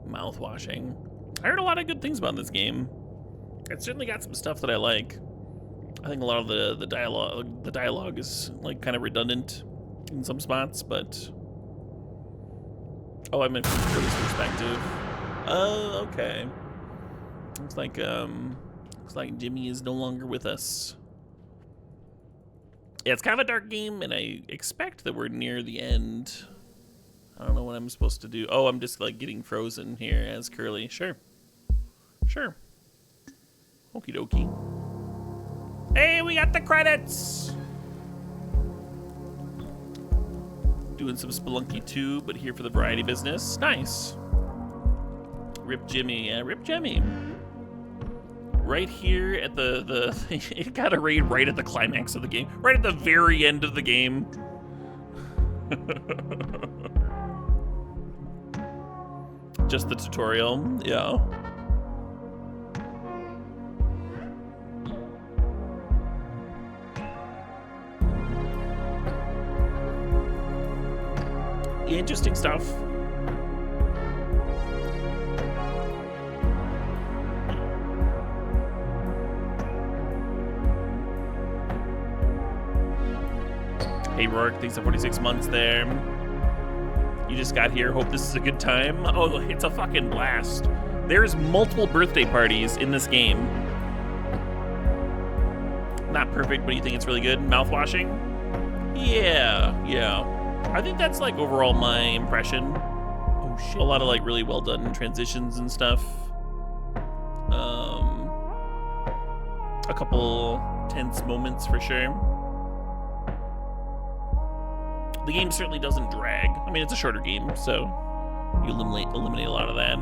Mouthwashing. I heard a lot of good things about this game. It's certainly got some stuff that I like. I think a lot of the dialogue is like kind of redundant in some spots, but I meant from Curly's perspective. Oh, okay. Looks like Jimmy is no longer with us. Yeah, it's kind of a dark game, and I expect that we're near the end. I don't know what I'm supposed to do. Oh, I'm just like getting frozen here as Curly. Sure. Okie dokie. Hey, we got the credits! Doing some Spelunky 2, but here for the variety business. Nice. Rip Jimmy. Yeah, Rip Jimmy. Right here at the it got a raid right at the climax of the game. Right at the very end of the game. Just the tutorial, yeah. Interesting stuff. Hey Rourke, thanks for 46 months there. You just got here, hope this is a good time. Oh, it's a fucking blast. There's multiple birthday parties in this game. Not perfect, but you think it's really good? Mouthwashing? Yeah. I think that's like overall my impression. Oh shit. A lot of like really well done transitions and stuff. A couple tense moments for sure. The game certainly doesn't drag. I mean, it's a shorter game, so you eliminate a lot of that.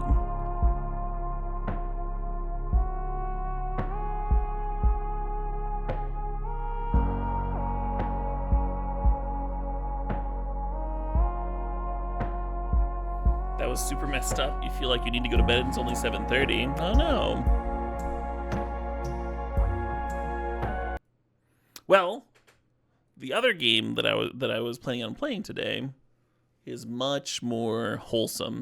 That was super messed up. You feel like you need to go to bed and it's only 7:30. Oh no. Well, the other game that I was planning on playing today is much more wholesome.